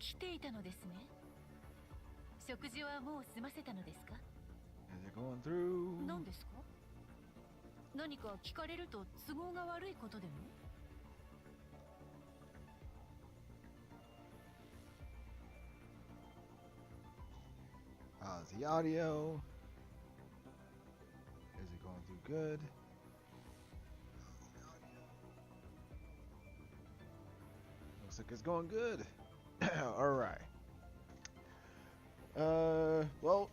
来ていたのですね。食事はもう済ませたのですか？ Is it going through? 何ですか？何か聞かれると都合が悪いことでも？ How's the audio? Is it going through good? Looks like it's going good. All right. Well,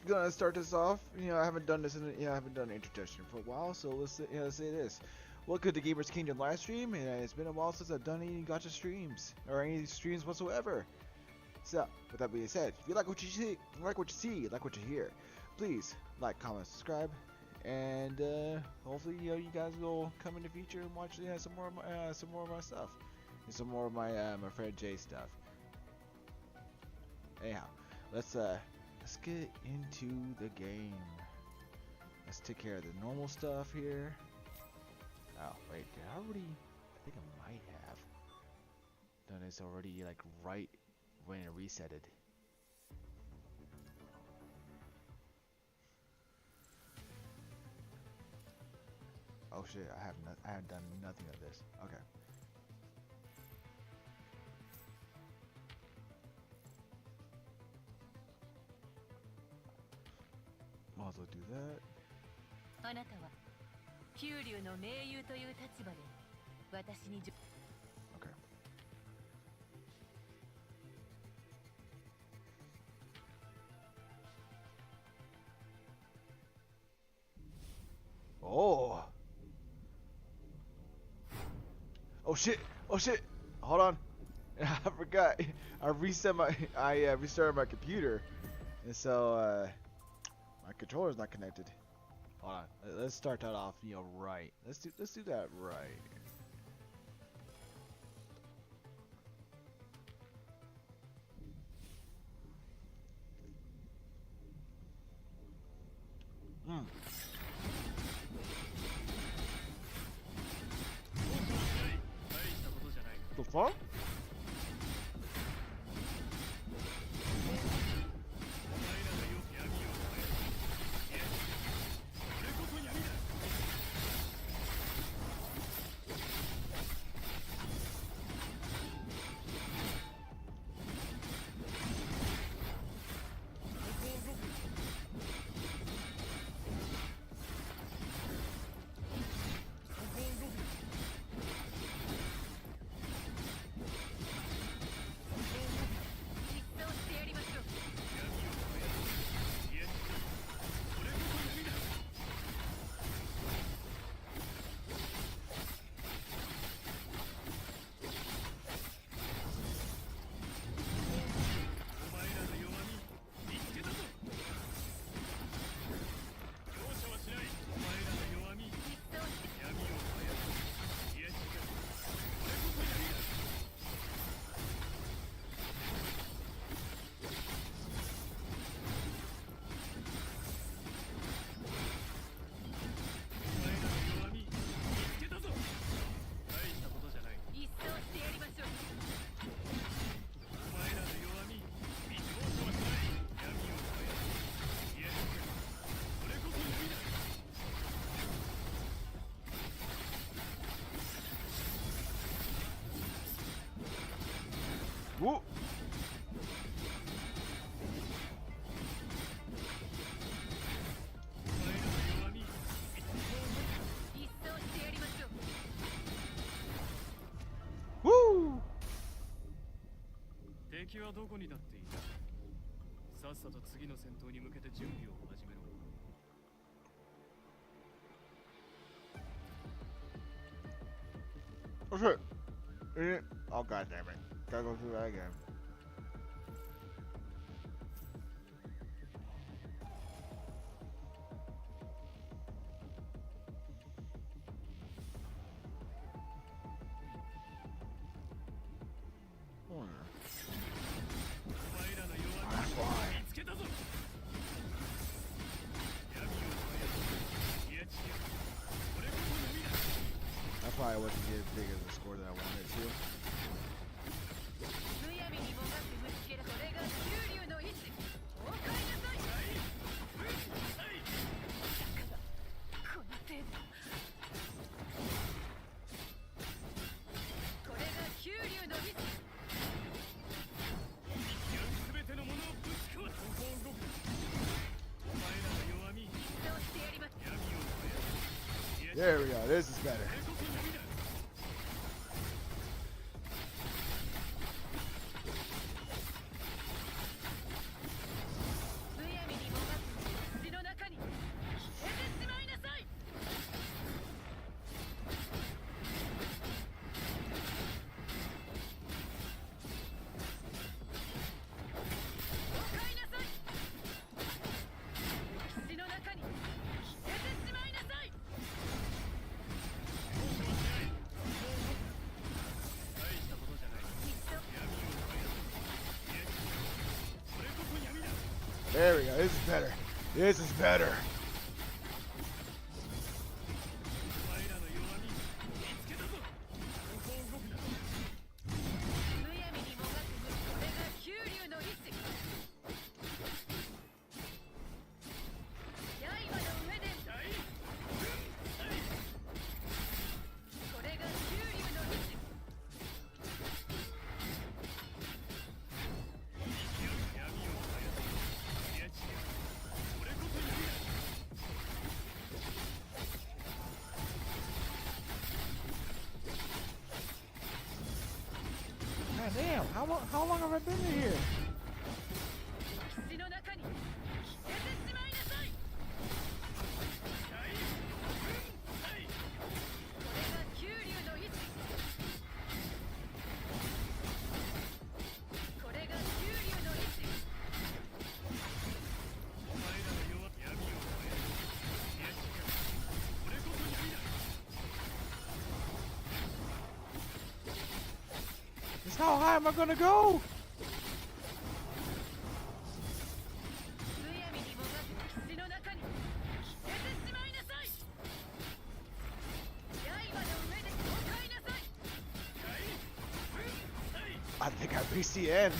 gonna start this off. You know, I haven't done this I haven't done an introduction for a while, so let's say this. Welcome to Gamers Kingdom Livestream, and it's been a while since I've done any gacha streams or any streams whatsoever. So, with that being said, if you like what you see, like what you hear, please like, comment, subscribe, and hopefully you guys will come in the future and watch some more of my stuff, and some more of my my friend Jay stuff. Anyhow, let's get into the game. Let's take care of the normal stuff here. Oh wait, did I already? I think I might have done this already, like right when it resetted. Oh shit, I haven't done nothing of this. Okay. Might as well do that. あなたは九龍の盟友という立場で私に。 Okay. Oh. Oh shit. Oh shit. Hold on. I forgot. I restarted my computer, and so my controller's not connected. Hold on. Let's start that off, right. Let's do that right. The fuck? Whoa. Woo. 敵はどこにだっていた。さっさと次の戦闘に向けて準備を始めろ。Oh shit. Oh god damn it. Gotta go through that again. That's why I wasn't getting as big as the score that I wanted to. There we go. This is better. There we go. This is better. This is better. God damn, how long have I been in here? How high am I gonna go? I think I reached the end.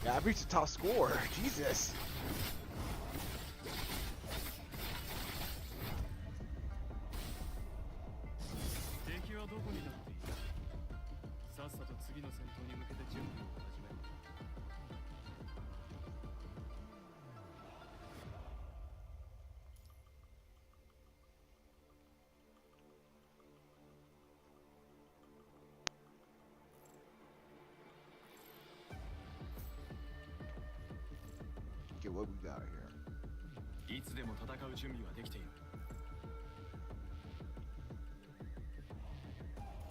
Yeah, I reached the top score. Jesus. Okay, what we got here? いつでも戦う準備はできている。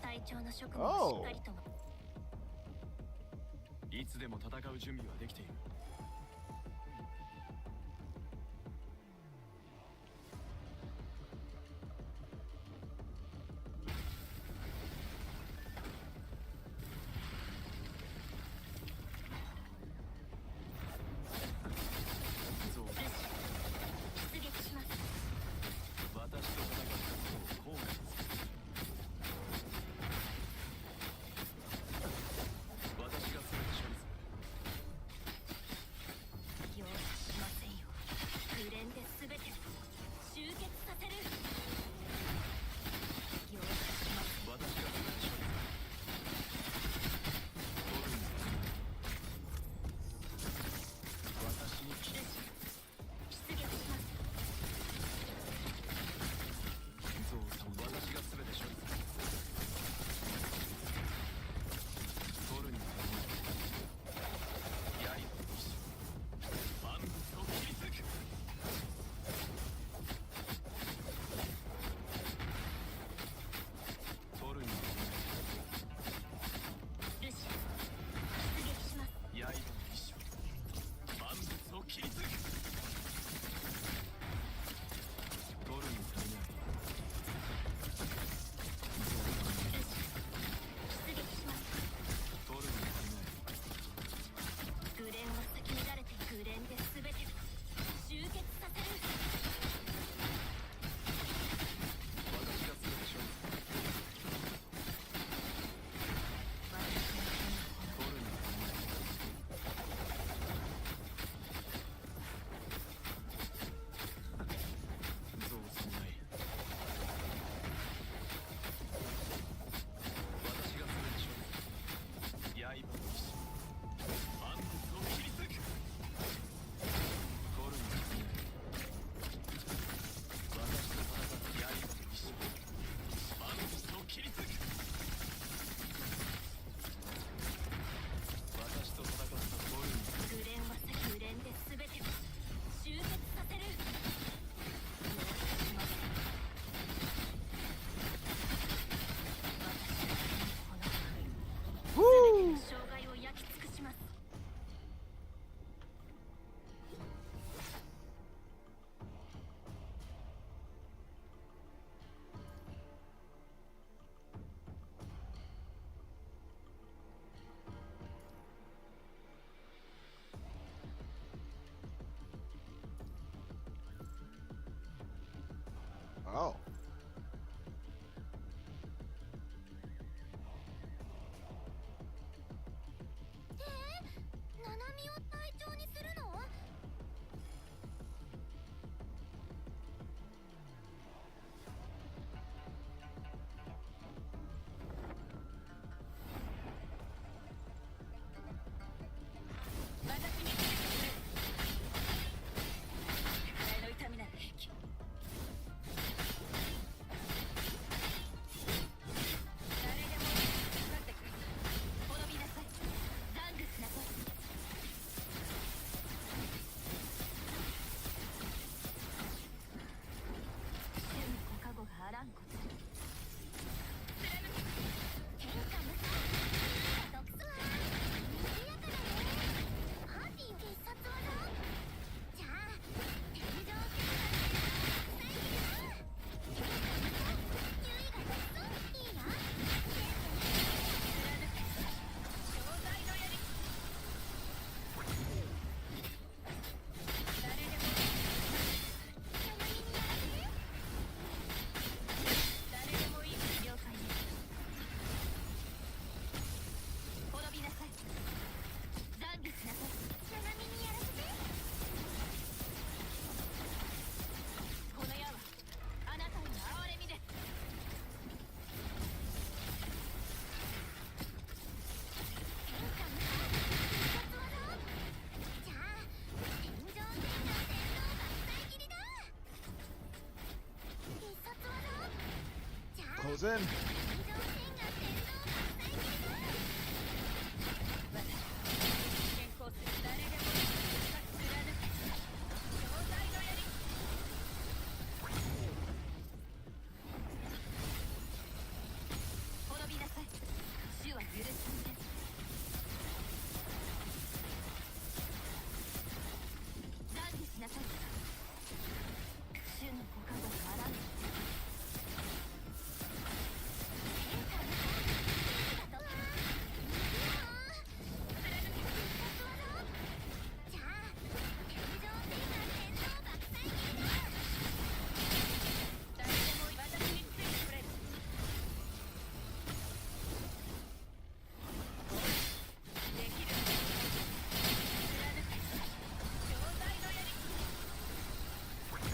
隊長の職務をしっかりと。いつでも戦う準備はできている。Oh. Close in.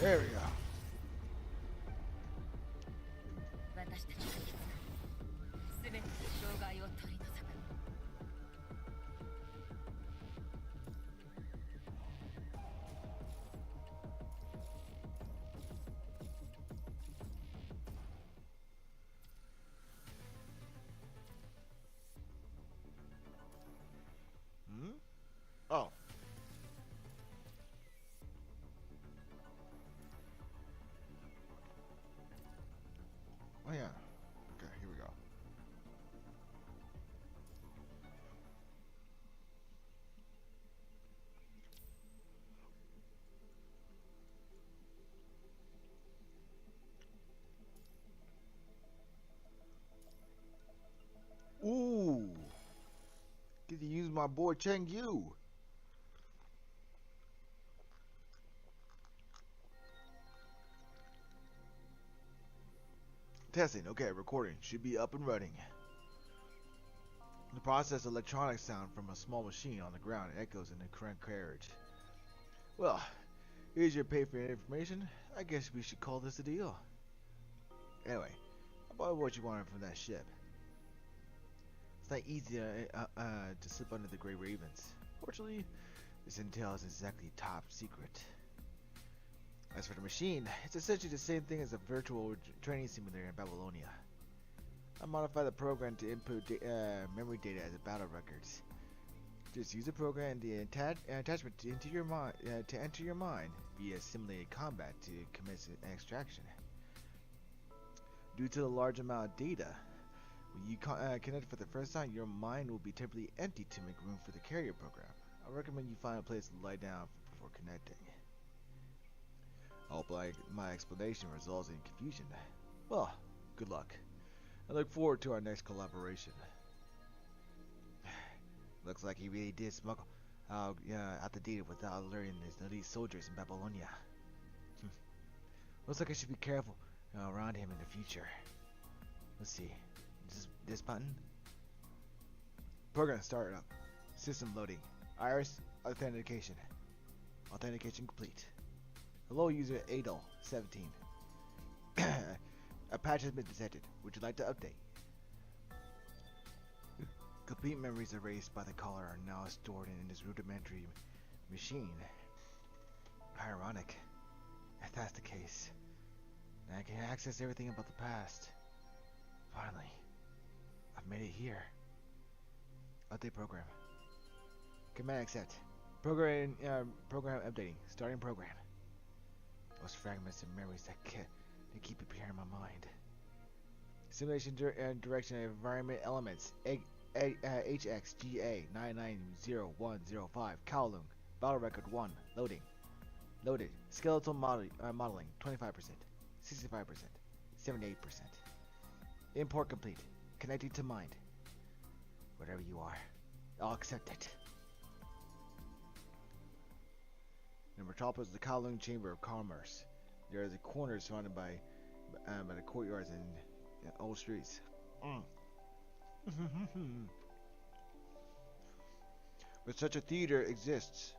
There we go. Oh. Oh yeah. Okay, here we go. Ooh. Get to use my boy Cheng Yu. Testing. Okay, recording. Should be up and running. The process electronic sound from a small machine on the ground echoes in the current carriage. Well, here's your pay for your information. I guess we should call this a deal. Anyway, about what you wanted from that ship. It's not easy to slip under the Grey Ravens. Fortunately, this intel is exactly top secret. As for the machine, it's essentially the same thing as a virtual training simulator in Babylonia. I modified the program to input memory data as battle records. Just use the program and the attachment to enter your mind via simulated combat to commence an extraction. Due to the large amount of data, when you connect for the first time, your mind will be temporarily empty to make room for the carrier program. I recommend you find a place to lie down before connecting. I hope my explanation results in confusion. Well, good luck. I look forward to our next collaboration. Looks like he really did smuggle out the data without alerting his elite soldiers in Babylonia. Looks like I should be careful around him in the future. Let's see. This button? Program startup. System loading. Iris authentication. Authentication complete. Hello user Adel 17. A patch has been detected. Would you like to update? Complete memories erased by the caller are now stored in this rudimentary machine. Ironic. If that's the case, then I can access everything about the past. Finally, I've made it here. Update program. Command accept. Program updating. Starting program. Those fragments of memories that keep appearing in my mind. Simulation direction and environment elements. HXGA 990105. Kowloon. Battle record 1. Loading. Loaded. Skeletal modeling 25%. 65%. 78%. Import complete. Connecting to mind. Whatever you are, I'll accept it. The metropolis is the Kowloon Chamber of Commerce. There are the corners surrounded by the courtyards and old streets. But such a theater exists.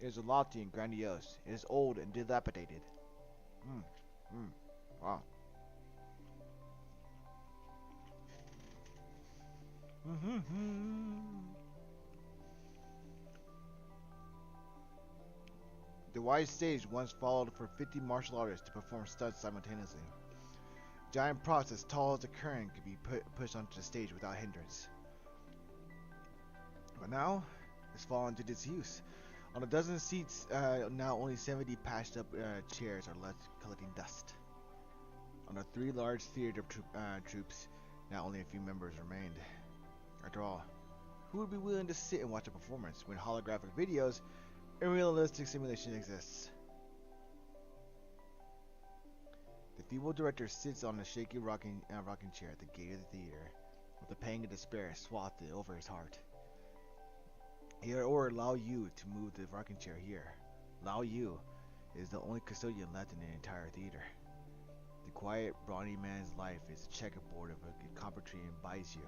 It is lofty and grandiose. It is old and dilapidated. Wow. The wide stage once followed for 50 martial artists to perform stunts simultaneously. Giant props as tall as the current could be pushed onto the stage without hindrance. But now, it's fallen to disuse. On a dozen seats, now only 70 patched up chairs are left collecting dust. On the 3 large theater troops, now only a few members remained. After all, who would be willing to sit and watch a performance when holographic videos and realistic simulation exists? The feeble director sits on a shaky rocking chair at the gate of the theater, with a pang of despair swathed over his heart. He had ordered Lao Yu to move the rocking chair here. Lao Yu is the only custodian left in the entire theater. The quiet, brawny man's life is a checkerboard of a copper tree and Baizu.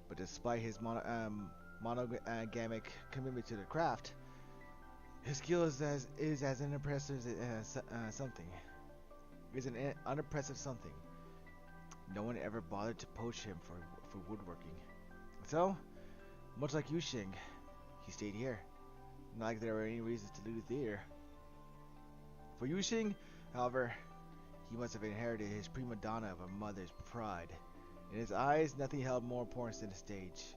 But despite his monogamic commitment to the craft, his skill is as unimpressive as something. Is an unimpressive something. No one ever bothered to poach him for woodworking. So, much like Yushing, he stayed here. Not like there were any reasons to leave the theater. For Yushing, however, he must have inherited his prima donna of a mother's pride. In his eyes, nothing held more importance than the stage.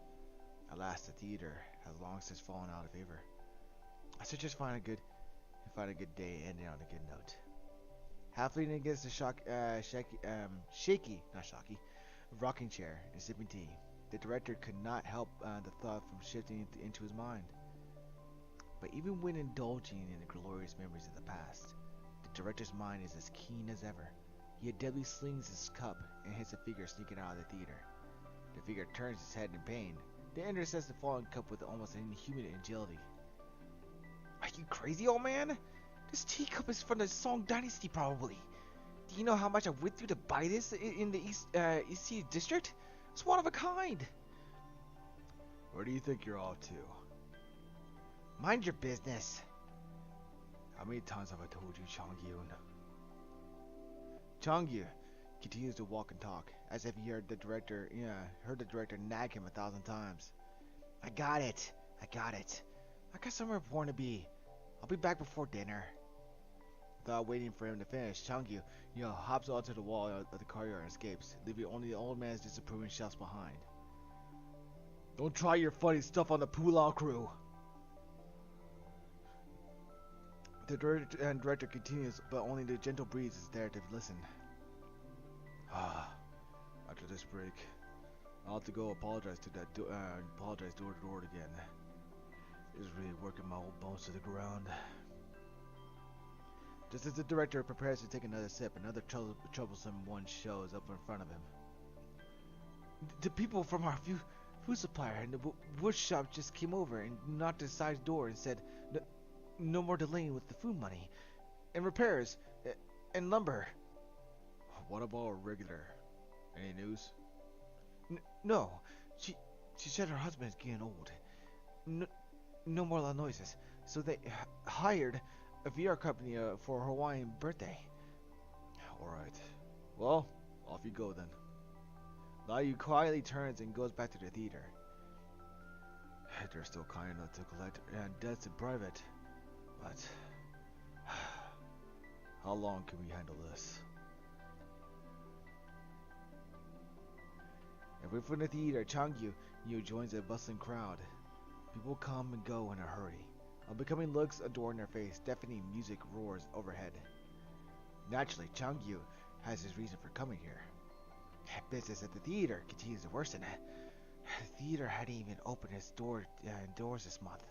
Alas, the theater has long since fallen out of favor. I should just find a good day ending on a good note. Half leaning against the shaky rocking chair and sipping tea, the director could not help the thought from shifting into his mind. But even when indulging in the glorious memories of the past, the director's mind is as keen as ever. He adeptly slings his cup and hits a figure sneaking out of the theater. The figure turns his head in pain, then intercepts the fallen cup with almost inhuman agility. Are you crazy, old man? This teacup is from the Song Dynasty, probably. Do you know how much I went through to buy this in the East Sea District? It's one of a kind. Where do you think you're off to? Mind your business. How many times have I told you, Changyun? Changyu continues to walk and talk, as if he heard the director nag him 1,000 times. I got it. I got somewhere important to be. I'll be back before dinner. Without waiting for him to finish, Changyu, hops onto the wall of the courtyard and escapes, leaving only the old man's disapproving shouts behind. Don't try your funny stuff on the Pulao crew. The director continues, but only the gentle breeze is there to listen. After this break, I'll have to go apologize to that apologize door to door again. It's really working my old bones to the ground. Just as the director prepares to take another sip, another troublesome one shows up in front of him. The people from our food supplier and the wood shop just came over and knocked at the side door and said, no more delaying with the food money. And repairs. and lumber. What about a regular? Any news? No. She said her husband is getting old. No more loud noises. So they hired a VR company for a Hawaiian birthday. Alright. Well, off you go then. Liu quietly turns and goes back to the theater. They're still kind enough to collect debts in private. But how long can we handle this? Away from the theater, Changyu joins a bustling crowd. People come and go in a hurry. Unbecoming looks adorn their face, deafening music roars overhead. Naturally, Changyu has his reason for coming here. Business at the theater continues to worsen. The theater hadn't even opened its doors this month.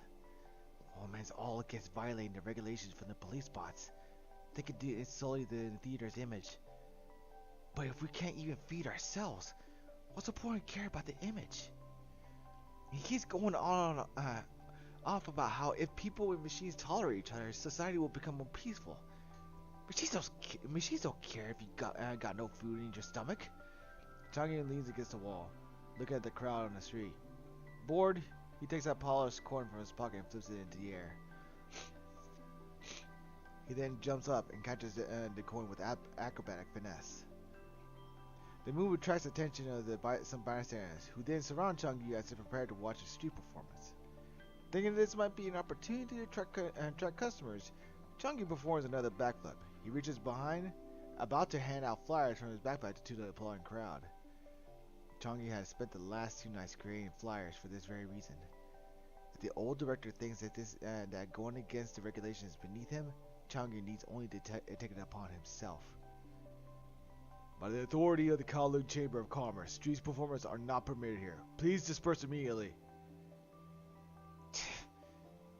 It's all against violating the regulations from the police spots. They could do it solely the theater's image. But if we can't even feed ourselves, what's the point of caring about the image? He keeps going on off about how if people and machines tolerate each other, society will become more peaceful. Machines don't care if you got no food in your stomach. Changyu leans against the wall, looking at the crowd on the street. Bored, he takes out polished coin from his pocket and flips it into the air. He then jumps up and catches the coin with acrobatic finesse. The move attracts the attention of some bystanders, who then surround Changyu as they prepare to watch a street performance. Thinking this might be an opportunity to attract customers, Changyu performs another backflip. He reaches behind, about to hand out flyers from his backpack to the applauding crowd. Changyu has spent the last 2 nights creating flyers for this very reason. If the old director thinks that going against the regulations is beneath him, Changyu needs only to take it upon himself. By the authority of the Kowloon Chamber of Commerce, street performers are not permitted here. Please disperse immediately.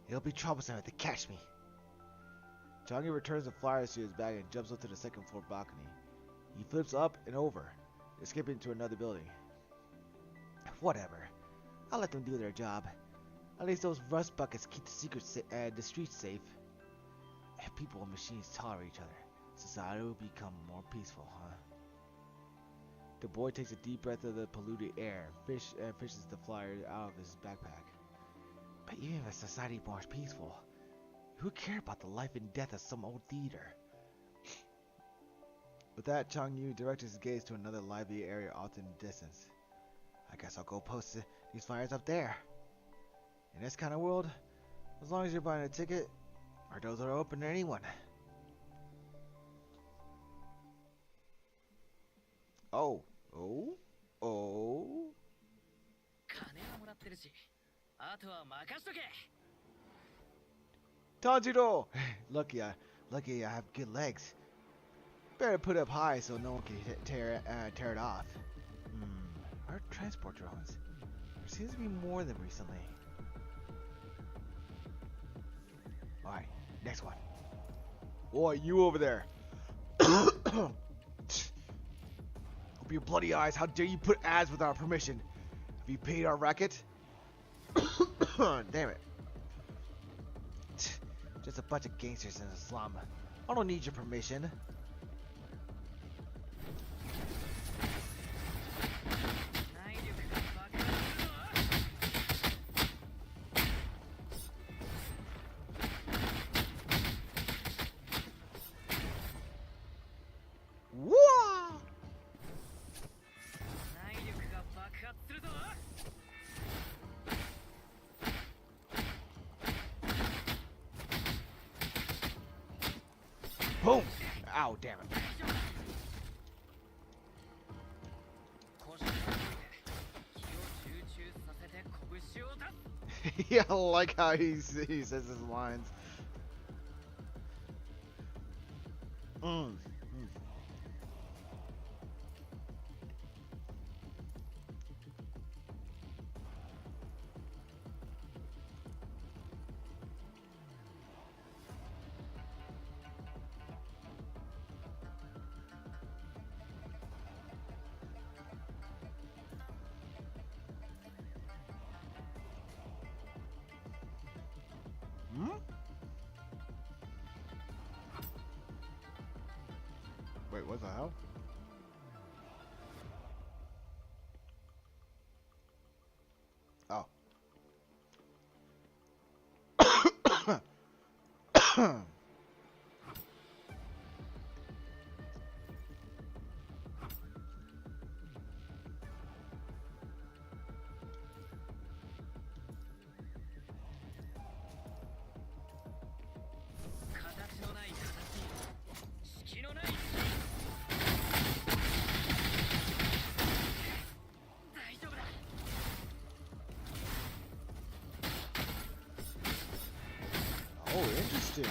It'll be troublesome if they catch me. Changyu returns the flyers to his bag and jumps up to the second floor balcony. He flips up and over, escaping to another building. Whatever. I'll let them do their job. At least those rust buckets keep the streets safe. If people and machines tolerate each other, society will become more peaceful, huh? The boy takes a deep breath of the polluted air and fishes the flyer out of his backpack. But even if society were more peaceful, who cares about the life and death of some old theater? With that, Changyu directs his gaze to another lively area off in the distance. I guess I'll go post these flyers up there. In this kind of world, as long as you're buying a ticket, our doors are open to anyone. Oh. 金はもらってるし、あとは任しとけ。 Tanjiro! Lucky I have good legs. Better put it up high so no one can tear it off. Our transport drones. There seems to be more of them recently. Alright, next one. Boy, you over there. Open your bloody eyes. How dare you put ads without permission? Have you paid our racket? Damn it. Just a bunch of gangsters in a slum. I don't need your permission. Boom! Ow, damn it. Yeah, I like how he says his lines. Wait, what the hell? Oh. Oh, interesting.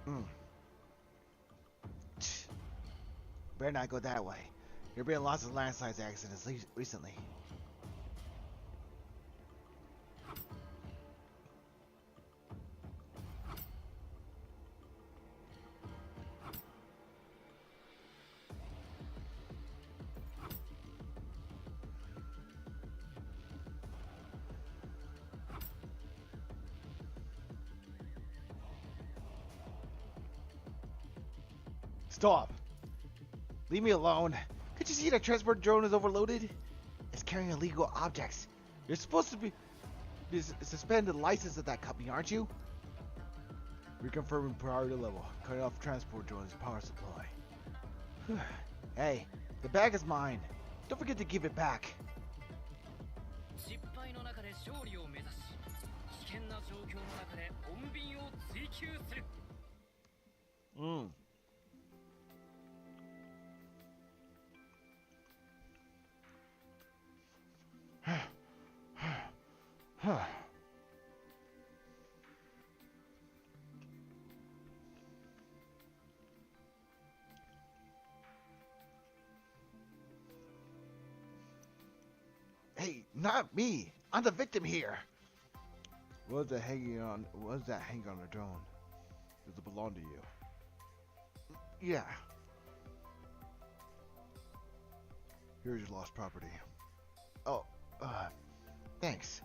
Mm. Better not go that way. There have been lots of landslide accidents recently. Stop! Leave me alone. Can't you see that transport drone is overloaded? It's carrying illegal objects. You're supposed to be suspend the license of that company, aren't you? Reconfirming priority level. Cutting off transport drone's power supply. Hey, the bag is mine. Don't forget to give it back. Mm. Hey, not me. I'm the victim here. What is that hanging on? What is that hanging on the drone? Does it belong to you? Yeah. Here's your lost property. Oh, thanks.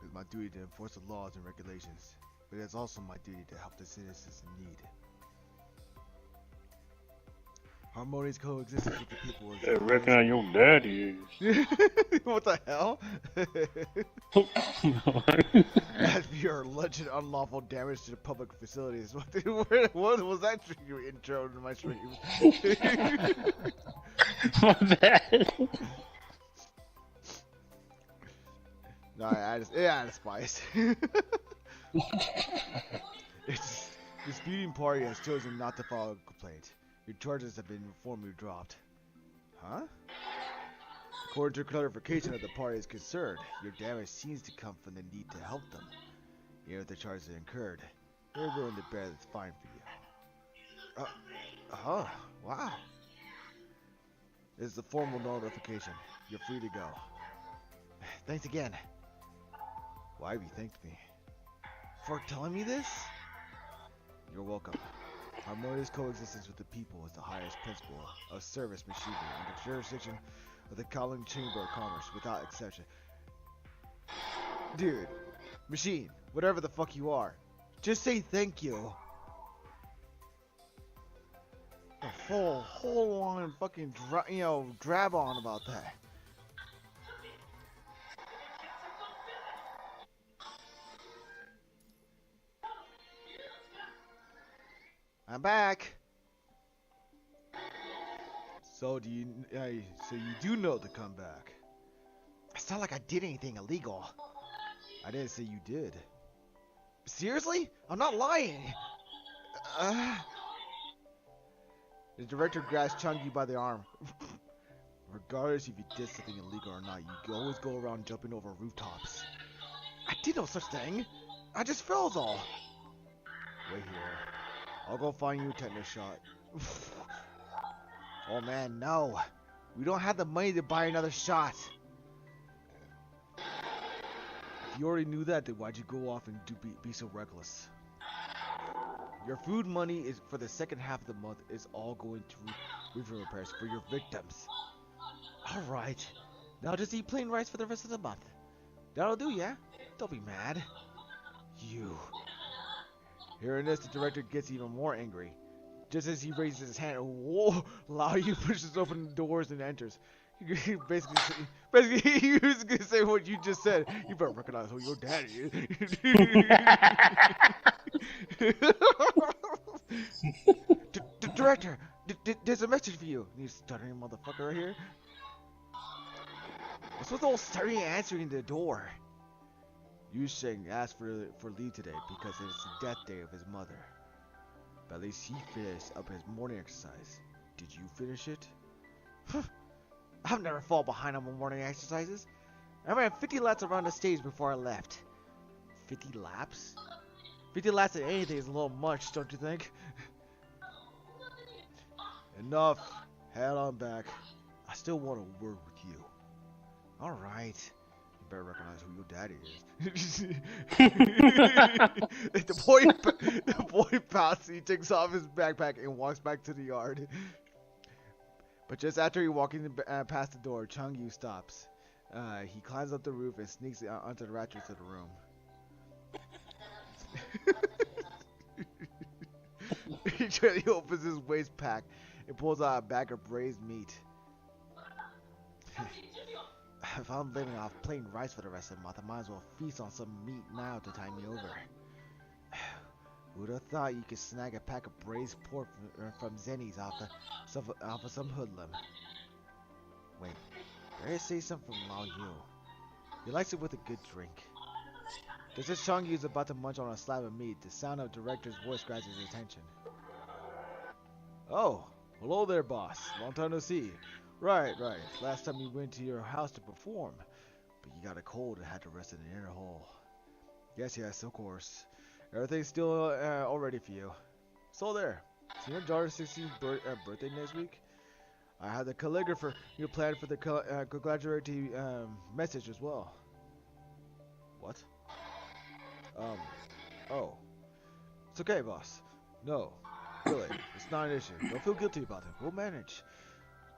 It's my duty to enforce the laws and regulations, but it's also my duty to help the citizens in need. Harmonious coexistence with the people is... I reckon on your daddy is. What the hell? As for your alleged unlawful damage to the public facilities. What was that your intro to my stream? My bad. No, I just, it added spice. It's disputing party has chosen not to file a complaint. Your charges have been formally dropped. Huh? According to clarification of the party is concerned, your damage seems to come from the need to help them. Even if the charges are incurred, they're willing to bear this fine for you. Wow. This is a formal notification. You're free to go. Thanks again. Why have you thanked me? For telling me this? You're welcome. Harmonious coexistence with the people is the highest principle of service machinery under jurisdiction of the Kowloon Chamber of Commerce, without exception. Dude, machine, whatever the fuck you are, just say thank you. A whole on fucking drab on about that. I'm back. So you do know to come back. It's not like I did anything illegal. I didn't say you did. Seriously? I'm not lying. The director grabs Chungi by the arm. Regardless if you did something illegal or not, you always go around jumping over rooftops. I did no such thing. I just fell all. Wait here. I'll go find you a tetanus shot. Oh man, no. We don't have the money to buy another shot. If you already knew that, then why'd you go off and be so reckless? Your food money is for the second half of the month is all going to roof repairs for your victims. Alright. Now just eat plain rice for the rest of the month. That'll do, yeah? Don't be mad. You. Hearing this, the director gets even more angry. Just as he raises his hand, whoa, Lao Yu pushes open the doors and enters. He basically, he was gonna say what you just said. You better recognize who your daddy is. Director, there's a message for you. You stuttering motherfucker right here. What's with all stuttering and answering the door? Yu Sheng asked for leave today because it is the death day of his mother. But at least he finished up his morning exercise. Did you finish it? I've never fallen behind on my morning exercises. I ran 50 laps around the stage before I left. 50 laps? 50 laps of anything is a little much, don't you think? Enough. Head on back. I still want to work with you. Alright. You better recognize who your daddy is. the boy pouts. He takes off his backpack and walks back to the yard. But just after he walking past the door, Chung Yu stops. He climbs up the roof and sneaks onto the rafters of the room. He opens his waist pack and pulls out a bag of braised meat. If I'm living off plain rice for the rest of the month, I might as well feast on some meat now to tide me over. Who'd have thought you could snag a pack of braised pork from Zenny's off of some hoodlum? Wait, did I say something from Lao Yu? He likes it with a good drink. Just as Chong Yu's about to munch on a slab of meat, the sound of the director's voice grabs his attention. Oh, hello there, boss. Long time no see. Right. Last time we went to your house to perform, but you got a cold and had to rest in the inner hall. Yes, of course. Everything's still all ready for you. So there. It's your daughter's 16th birthday next week. I had the calligrapher you planned for the congratulatory message as well. What? Oh. It's okay, boss. No, really, it's not an issue. Don't feel guilty about it. We'll manage.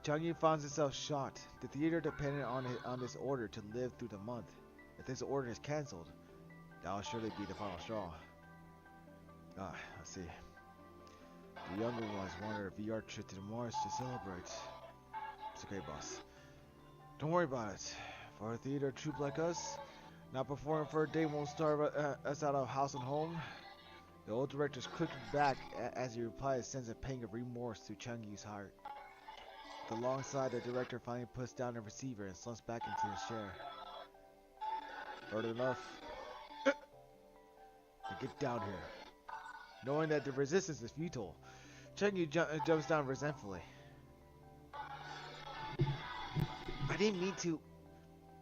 Chang Yu finds himself shocked. The theater depended on this order to live through the month. If this order is cancelled, that will surely be the final straw. I see. The younger ones wanted a VR trip to the Mars to celebrate. It's okay, boss. Don't worry about it. For a theater troupe like us, not performing for a day won't starve us out of house and home. The old director's clicking back as he replies, sends a pang of remorse through Chang Yu's heart. Alongside, the director finally puts down the receiver and slumps back into his chair. Heard enough. Now get down here. Knowing that the resistance is futile, Cheng Yu jumps down resentfully. I didn't mean to.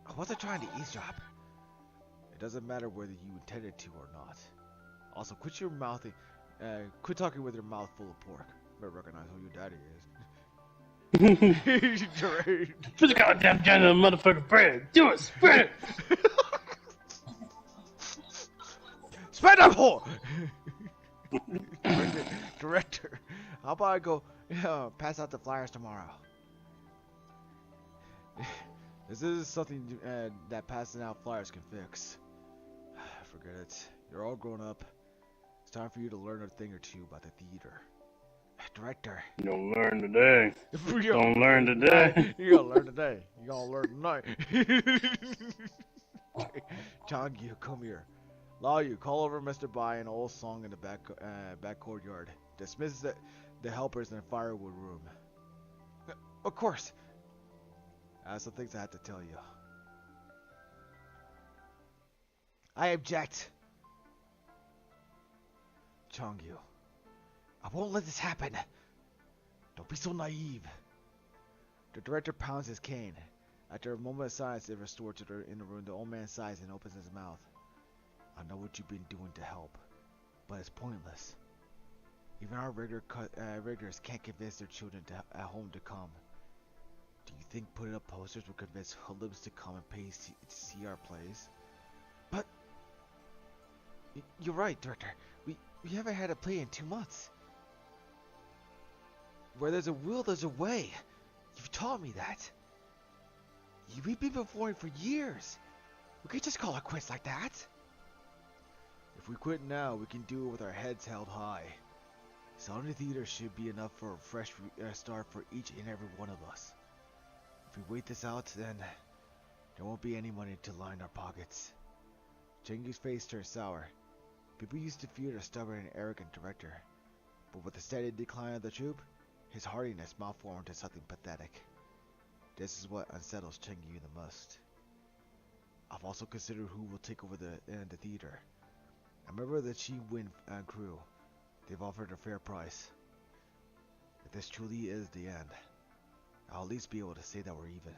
I wasn't trying to eavesdrop. It doesn't matter whether you intended to or not. Also, quit talking with your mouth full of pork. Better recognize who your daddy is. Put the goddamn down on the motherfucking bread. Do it, spread it. Spread that hole. Director, how about I go pass out the flyers tomorrow? This is something that passing out flyers can fix. Forget it. You're all grown up. It's time for you to learn a thing or two about the theater. Director. You gonna learn today. Don't learn today. You gonna learn today. You gonna learn tonight. Chang Yu, come here. Lao Yu, call over Mr. Bai an old song in the back courtyard. Dismiss the helpers in the firewood room. Of course. I have some things I have to tell you. I object. Chang Yu. I won't let this happen. Don't be so naive. The director pounds his cane. After a moment of silence is restored in the room, the old man sighs and opens his mouth. I know what you've been doing to help, but it's pointless. Even our regulars can't convince their children at home to come. Do you think putting up posters will convince hoodlums to come and pay to see our plays? But you're right, Director. We haven't had a play in 2 months. Where there's a will, there's a way. You've taught me that. We've been performing for years. We could just call it quits like that. If we quit now, we can do it with our heads held high. Sauna Theater should be enough for a fresh start for each and every one of us. If we wait this out, then there won't be any money to line our pockets. Chengi's face turned sour. People used to fear the stubborn and arrogant director, but with the steady decline of the troupe, his heartiness malformed to something pathetic. This is what unsettles Chengi the most. I've also considered who will take over the theater. A member of the Chi Win crew. They've offered a fair price. If this truly is the end, I'll at least be able to say that we're even.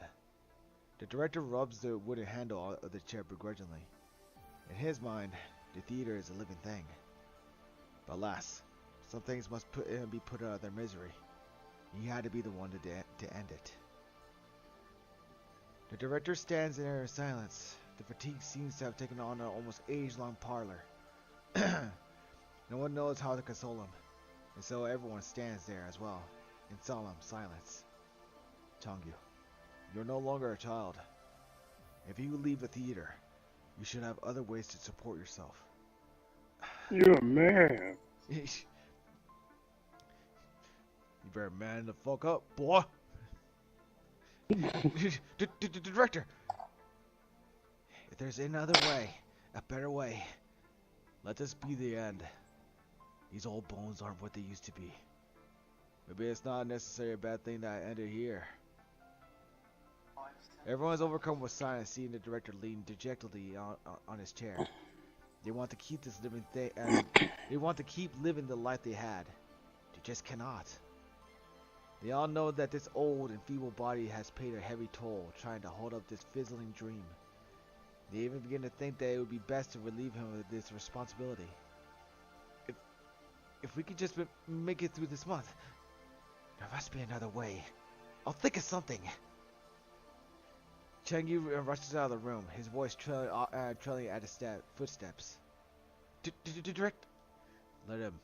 The director rubs the wooden handle of the chair begrudgingly. In his mind, the theater is a living thing. But alas, some things must be put out of their misery. He had to be the one to end it. The director stands there in silence. The fatigue seems to have taken on an almost age-long parlor. No one knows how to console him, and so everyone stands there as well, in solemn silence. Changyu, you're no longer a child. If you leave the theater, you should have other ways to support yourself. You're a man. You better man the fuck up, boy. Director, if there's another way, a better way, let this be the end. These old bones aren't what they used to be. Maybe it's not necessarily a bad thing that I ended here. Everyone's overcome with silence, seeing the director lean dejectedly on his chair. They want to keep this living thing. They want to keep living the life they had. They just cannot. They all know that this old and feeble body has paid a heavy toll trying to hold up this fizzling dream. They even begin to think that it would be best to relieve him of this responsibility. If we could just make it through this month, there must be another way. I'll think of something. Changyu rushes out of the room, his voice trailing at his footsteps. Direct. Let him.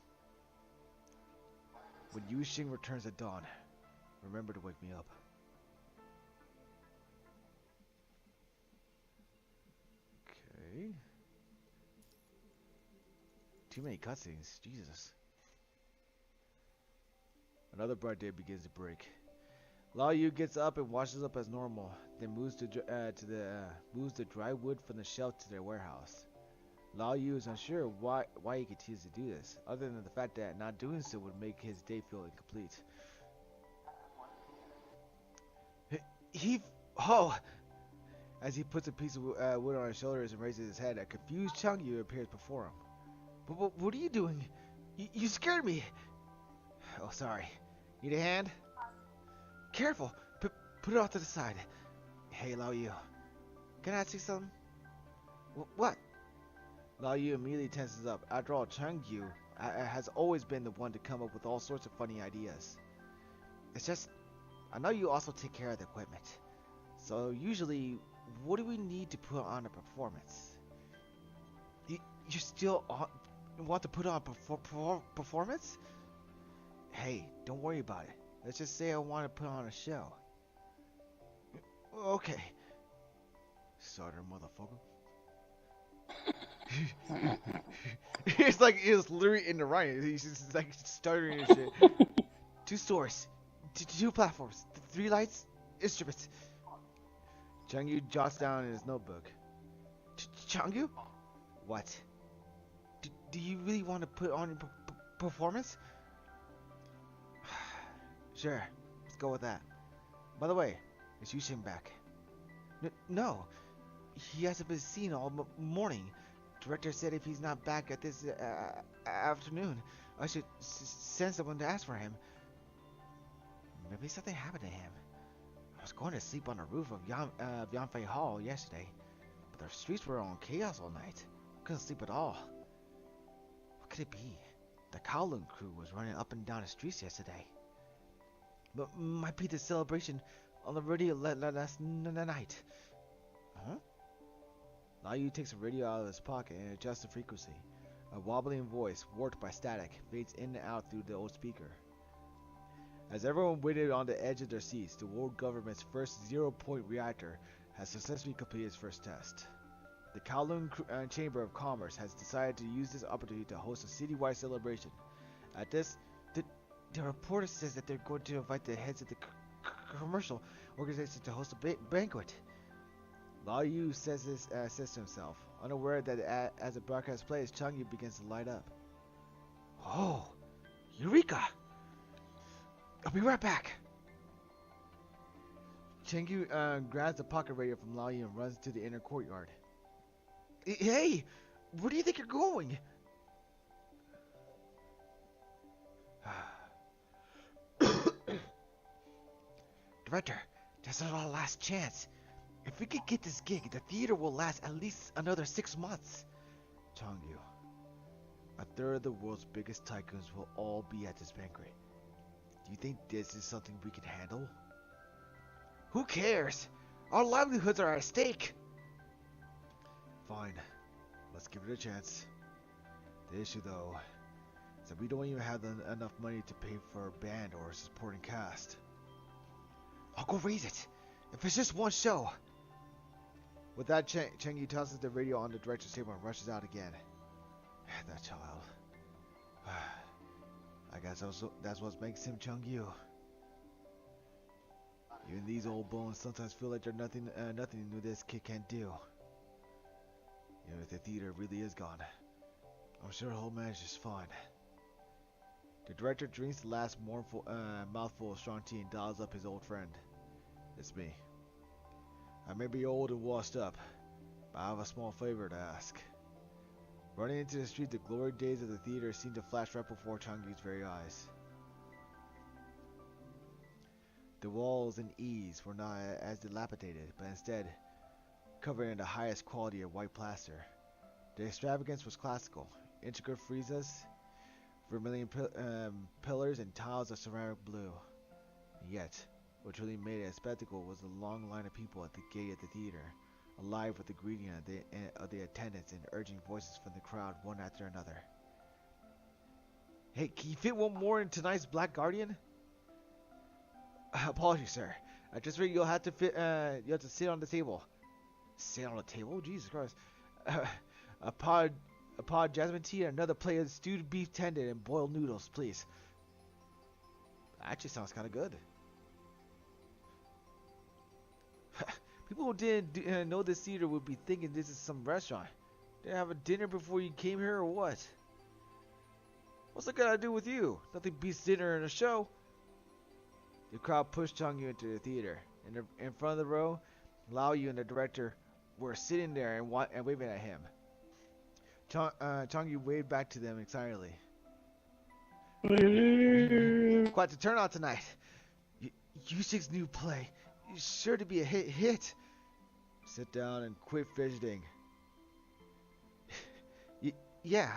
When Yu Xing returns at dawn, remember to wake me up. Okay. Too many cutscenes, Jesus. Another bright day begins to break. Lao Yu gets up and washes up as normal, then moves the dry wood from the shelf to their warehouse. Lao Yu is unsure why he continues to do this, other than the fact that not doing so would make his day feel incomplete. As he puts a piece of wood on his shoulders and raises his head, a confused Changyu appears before him. But what are you doing? You scared me. Oh, sorry. Need a hand? Careful. Put it off to the side. Hey, Lao Yu. Can I ask you something? What? Lao Yu immediately tenses up. After all, Changyu has always been the one to come up with all sorts of funny ideas. It's just, I know you also take care of the equipment. So usually, what do we need to put on a performance? You still want to put on a performance? Hey, don't worry about it. Let's just say I want to put on a show. Okay. Starter, motherfucker. It's literally in the writing. He's just like stuttering and shit. 2 stores, 2 platforms, 3 lights, instruments. Changyu jots down in his notebook. Changyu? What? Do you really want to put on a performance? Sure, let's go with that. By the way, is Yu Xing back? No, he hasn't been seen all morning. Director said if he's not back at this afternoon, I should send someone to ask for him. Maybe something happened to him. I was going to sleep on the roof of Yanfei Hall yesterday, but the streets were on chaos all night. Couldn't sleep at all. What could it be? The Kowloon crew was running up and down the streets yesterday. But might be the celebration on the radio last night. Huh? Lao Yu takes a radio out of his pocket and adjusts the frequency. A wobbling voice, warped by static, fades in and out through the old speaker. As everyone waited on the edge of their seats, the world government's first zero-point reactor has successfully completed its first test. The Kowloon Chamber of Commerce has decided to use this opportunity to host a citywide celebration. At this, the reporter says that they're going to invite the heads of the commercial organizations to host a banquet. Lao Yu says to himself, unaware that as the broadcast plays, Changyu begins to light up. Oh, Eureka! I'll be right back. Changyu grabs the pocket radio from Lao Yu and runs to the inner courtyard. Hey, where do you think you're going? Director, that's not our last chance. If we could get this gig, the theater will last at least another 6 months. Changyu, a third of the world's biggest tycoons will all be at this banquet. Do you think this is something we can handle? Who cares? Our livelihoods are at stake. Fine, let's give it a chance. The issue, though, is that we don't even have enough money to pay for a band or a supporting cast. I'll go raise it, if it's just one show. With that, Changyu tosses the radio on the director's table and rushes out again. That child. I guess that's what makes him Changyu. Even these old bones sometimes feel like there's nothing new this kid can't do. If the theater really is gone, I'm sure he'll manage just fine. The director drinks the last mournful mouthful of strong tea and dials up his old friend. It's me. I may be old and washed up, but I have a small favor to ask. Running into the street, the glory days of the theater seemed to flash right before Changyu's very eyes. The walls and eaves were not as dilapidated, but instead covered in the highest quality of white plaster. The extravagance was classical, intricate friezes, vermilion pillars, and tiles of ceramic blue. And yet, what really made it a spectacle was the long line of people at the gate of the theater, alive with the greeting of the attendants and urging voices from the crowd one after another. Hey, can you fit one more in tonight's Black Guardian? Apologies, sir. I just figured you'll have to sit on the table. Sit on the table? Jesus Christ. A pod jasmine tea and another plate of stewed beef tendon and boiled noodles, please. Actually sounds kind of good. People who didn't know this theater would be thinking this is some restaurant. Did you have a dinner before you came here or what? What's that got to do with you? Nothing beats dinner and a show. The crowd pushed Changyu into the theater. In front of the row, Lao Yu and the director were sitting there and waving at him. Changyu waved back to them excitedly. Quite the turnout tonight. Yushik's new play is sure to be a hit. Sit down and quit fidgeting. Yeah.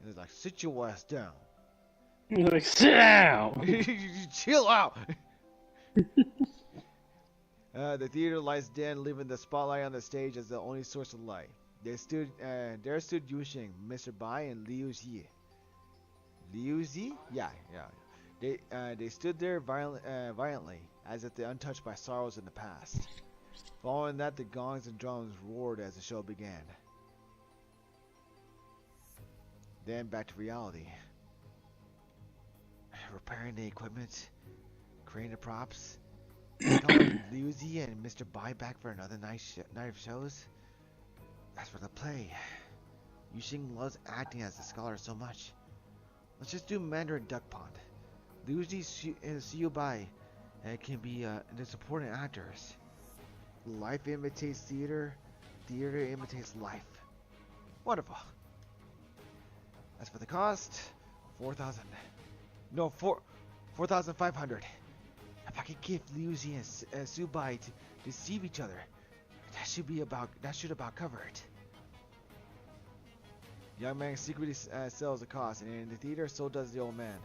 It's like, sit your ass down. He's like, sit down! Chill out! The theater lights dim, leaving the spotlight on the stage as the only source of light. There stood Yuxing, Mr. Bai, and Liu Zi. Liu Zi? Yeah. They stood there violently, as if they're untouched by sorrows in the past. Following that, the gongs and drums roared as the show began. Then back to reality. Repairing the equipment, creating the props, calling Liu Zi and Mr. Bai back for another night of shows. As for the play, Yuxing loves acting as a scholar so much. Let's just do Mandarin Duck Pond. Liu Zi and Xiu Bai can be the supporting actors. Life imitates theater, theater imitates life. Wonderful. As for the cost, 4,000. No, 4,500. If I could give Liu Zi and Xiu Bai to deceive each other, that should about cover it. Young man secretly sells the cost, and in the theater, so does the old man.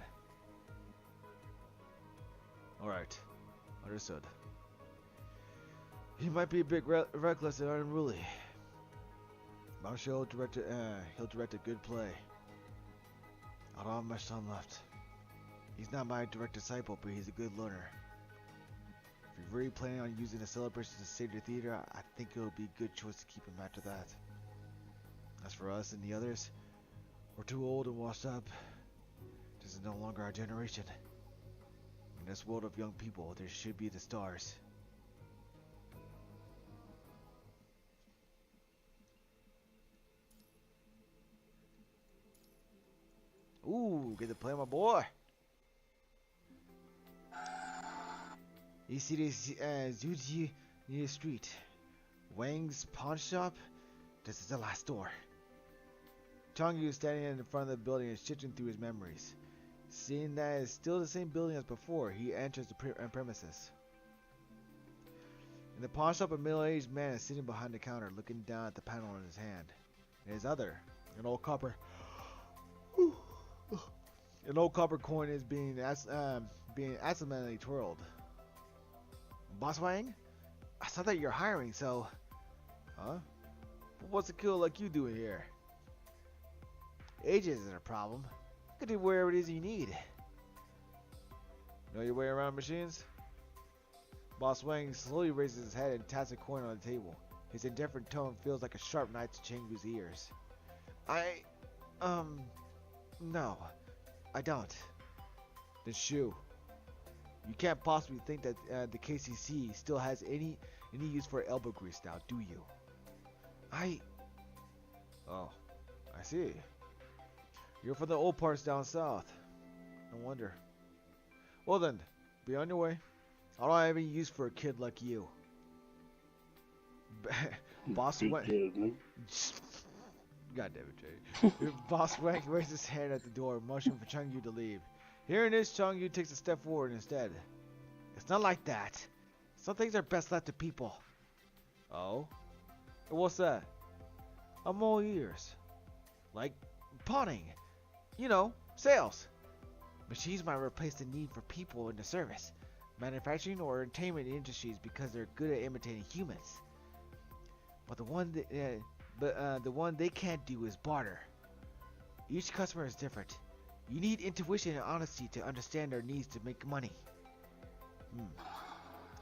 Alright, understood. He might be a bit reckless and unruly, I'm sure he'll direct a good play. I don't have much time left. He's not my direct disciple, but he's a good learner. If you're really planning on using the celebration to save your theater, I think it'll be a good choice to keep him after that. As for us and the others, we're too old and washed up. This is no longer our generation. In this world of young people, there should be the stars. Ooh, get to play my boy. You see this Zuji near the street. Wang's pawn shop? This is the last store. Changyu is standing in front of the building and shifting through his memories. Seeing that it's still the same building as before, he enters the premises. In the pawn shop, a middle-aged man is sitting behind the counter, looking down at the panel in his hand. In his other, an old copper coin is being accidentally twirled. Boss Wang? I saw that you're hiring, so... Huh? What's a killer like you doing here? Age isn't a problem. I can do whatever it is you need. Know your way around machines? Boss Wang slowly raises his head and taps a coin on the table. His indifferent tone feels like a sharp knife to Chengu's ears. No. I don't. Then shoo. You can't possibly think that the KCC still has any use for elbow grease now, do you? Oh, I see. You're from the old parts down south. No wonder. Well then, be on your way. I don't have any use for a kid like you. Boss Wang. God damn it, Jay. Boss Wang raises his hand at the door, motioning for Changyu to leave. Hearing this, Changyu takes a step forward instead. It's not like that. Some things are best left to people. Oh? What's that? I'm all ears. Like pawning. You know, sales. Machines might replace the need for people in the service, manufacturing or entertainment industries because they're good at imitating humans. But the one they can't do is barter. Each customer is different. You need intuition and honesty to understand their needs to make money.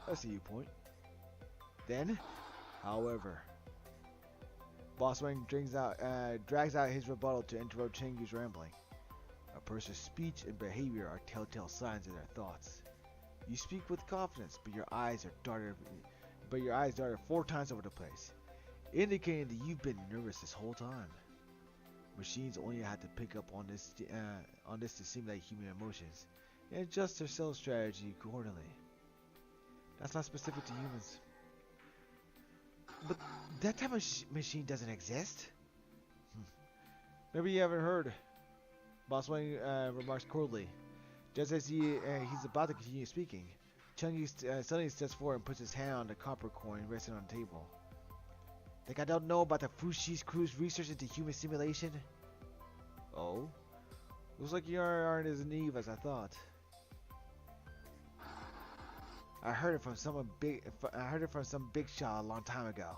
I see your point. Then, however, Boss Wang drags out his rebuttal to interrupt Chengu's rambling. A person's speech and behavior are telltale signs of their thoughts. You speak with confidence, but your eyes darted 4 times over the place, indicating that you've been nervous this whole time. Machines only have to pick up on this to simulate human emotions and adjust their sales strategy accordingly. That's not specific to humans. But that type of machine doesn't exist. Maybe you haven't heard. Boss Wang remarks coldly. Just as he's about to continue speaking, Changyu suddenly steps forward and puts his hand on the copper coin resting on the table. Think I don't know about the Fushi's crew's research into human simulation? Oh? Looks like you aren't as naive as I thought. I heard it from some big shot a long time ago.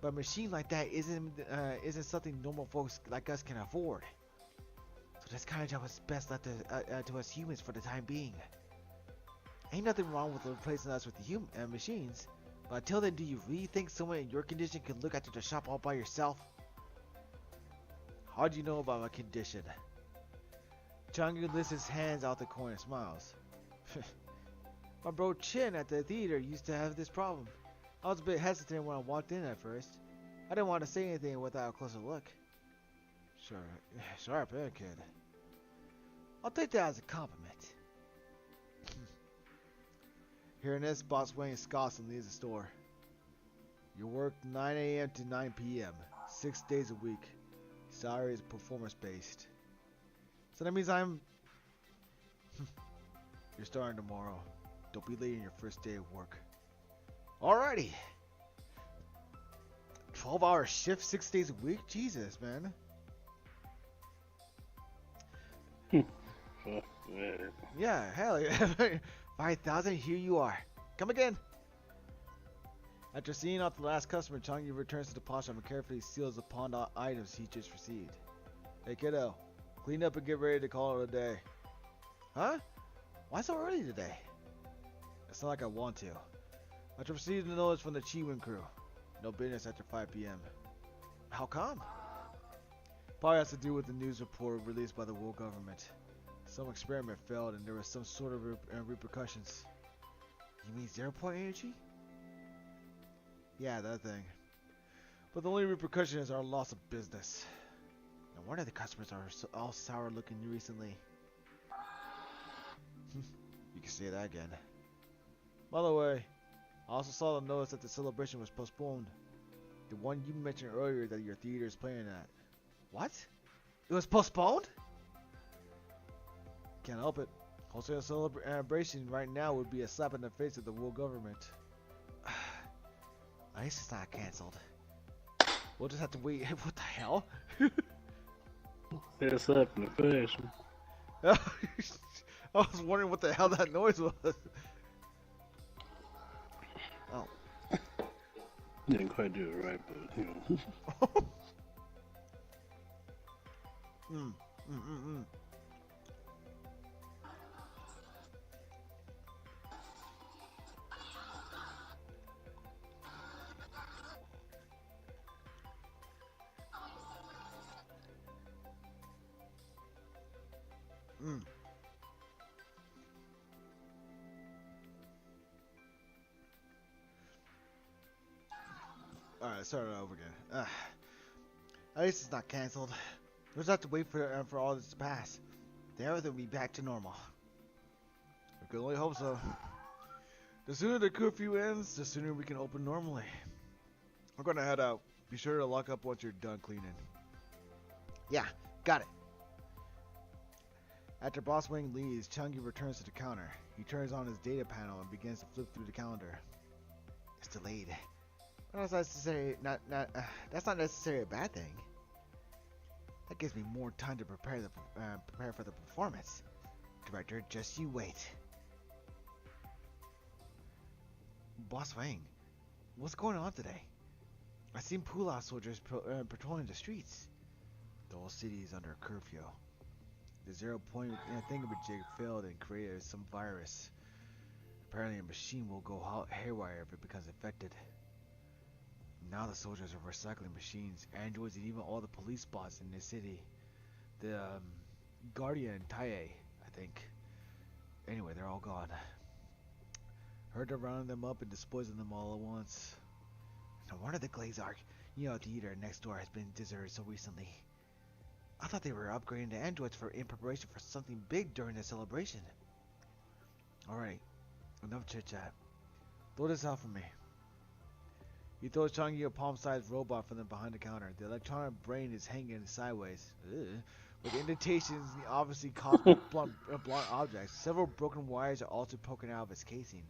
But a machine like that isn't something normal folks like us can afford. So this kind of job is best left to us humans for the time being. Ain't nothing wrong with replacing us with the machines. But until then, do you really think someone in your condition can look after the shop all by yourself? How do you know about my condition? Changyu lifts his hands out the coin and smiles. My bro Chin at the theater used to have this problem. I was a bit hesitant when I walked in at first. I didn't want to say anything without a closer look. Sharp, kid. I'll take that as a compliment. Hearing this, Boss Wang scoffs and leaves the store. You work 9 a.m. to 9 p.m. 6 days a week. Salary is performance-based. So that means I'm... You're starting tomorrow. Don't be late on your first day of work. Alrighty. 12-hour shift, 6 days a week? Jesus, man. Yeah, hell yeah. 5,000, here you are. Come again. After seeing off the last customer, Changyu returns to the pawn shop and carefully seals the pawned items he just received. Hey kiddo, clean up and get ready to call it a day. Huh? Why so early today? It's not like I want to. After receiving the notice from the Chiwin crew, no business after 5 p.m. How come? Probably has to do with the news report released by the world government. Some experiment failed and there was some sort of repercussions. You mean 0-point energy? Yeah, that thing. But the only repercussion is our loss of business. No wonder the customers are all sour looking recently. You can say that again. By the way, I also saw the notice that the celebration was postponed. The one you mentioned earlier that your theater is playing at. What? It was postponed? Can't help it. Hosting a celebration right now would be a slap in the face of the world government. At least it's not cancelled. We'll just have to wait. What the hell? That's slap in the face. I was wondering what the hell that noise was. Oh. Didn't quite do it right, but you know. Mm. Alright, start it over again. At least it's not cancelled. We'll just have to wait for all this to pass. Then everything will be back to normal. We can only hope so. The sooner the curfew ends, the sooner we can open normally. We're gonna head out. Be sure to lock up once you're done cleaning. Yeah, got it. After Boss Wang leaves, Chungi returns to the counter. He turns on his data panel and begins to flip through the calendar. It's delayed. That's not necessarily a bad thing. That gives me more time to prepare for the performance. Director, just you wait. Boss Wang, what's going on today? I've seen Pula soldiers patrolling the streets. The whole city is under a curfew. The 0-point thingamajig failed and created some virus. Apparently a machine will go haywire if it becomes infected. Now the soldiers are recycling machines, androids, and even all the police bots in the city. The Guardian and Taie, I think. Anyway, they're all gone. Heard they're rounding them up and disposing them all at once. No wonder the Glazark, theater next door has been deserted so recently. I thought they were upgrading the androids in preparation for something big during the celebration. Alright, enough chit chat. Throw this out for me. He throws Changi a palm-sized robot from behind the counter. The electronic brain is hanging sideways, with indentations obviously caused by blunt objects. Several broken wires are also poking out of its casing.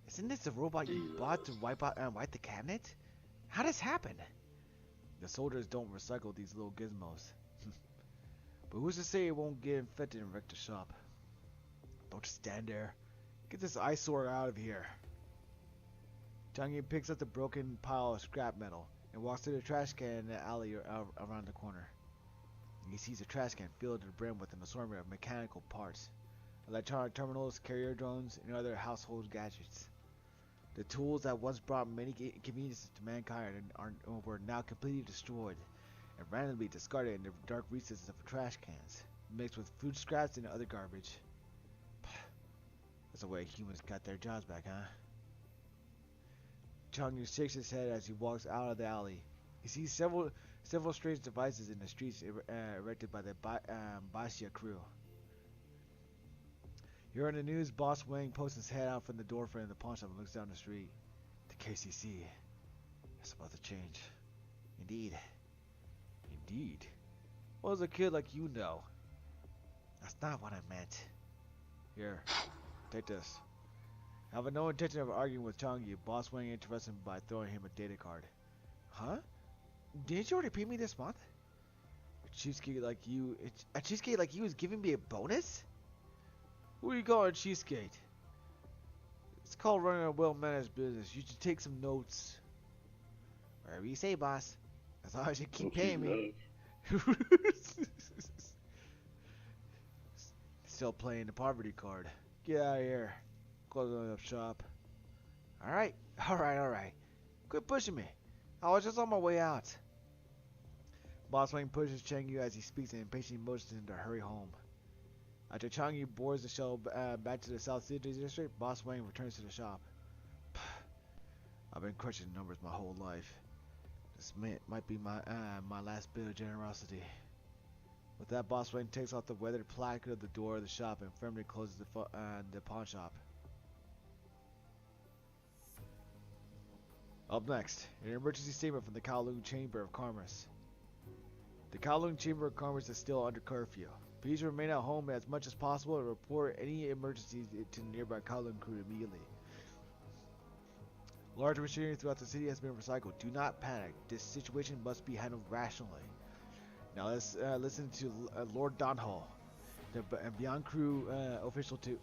Isn't this the robot you bought to wipe the cabinet? How does this happen? The soldiers don't recycle these little gizmos. But who's to say it won't get infected and wreck the shop? Don't just stand there. Get this eyesore out of here. Changi picks up the broken pile of scrap metal and walks to the trash can in the alley around the corner. He sees a trash can filled to the brim with an assortment of mechanical parts, electronic terminals, carrier drones, and other household gadgets. The tools that once brought many conveniences to mankind were now completely destroyed and randomly discarded in the dark recesses of trash cans, mixed with food scraps and other garbage. That's the way humans got their jobs back, huh? Changyu shakes his head as he walks out of the alley. He sees several strange devices in the streets erected by the Basia crew. Here on the news, Boss Wang pokes his head out from the door frame of the pawn shop and looks down the street. The KCC. That's about to change. Indeed. Indeed. What does a kid like you know? That's not what I meant. Here, take this. Having no intention of arguing with Changyu, Boss Wang interrupts him by throwing him a data card. Huh? Didn't you already pay me this month? A cheapskate like you is giving me a bonus? Who are you calling cheapskate? It's called running a well-managed business. You should take some notes. Whatever you say, boss. As long as you keep paying me. Still playing the poverty card. Get out of here. Closing up shop. Alright. Quit pushing me. I was just on my way out. Boss Wang pushes Chang Yu as he speaks and impatiently motions him to hurry home. After Chang Yu boards the shuttle back to the South City District, Boss Wang returns to the shop. I've been crushing numbers my whole life. This might be my last bit of generosity. With that, Boss Wang takes off the weathered placard of the door of the shop and firmly closes the pawn shop. Up next, an emergency statement from the Kowloon Chamber of Commerce. The Kowloon Chamber of Commerce is still under curfew. Please remain at home as much as possible and report any emergencies to the nearby Kowloon crew immediately. Large machinery throughout the city has been recycled. Do not panic. This situation must be handled rationally. Now let's listen to Lord Donho, the Beyond Crew official to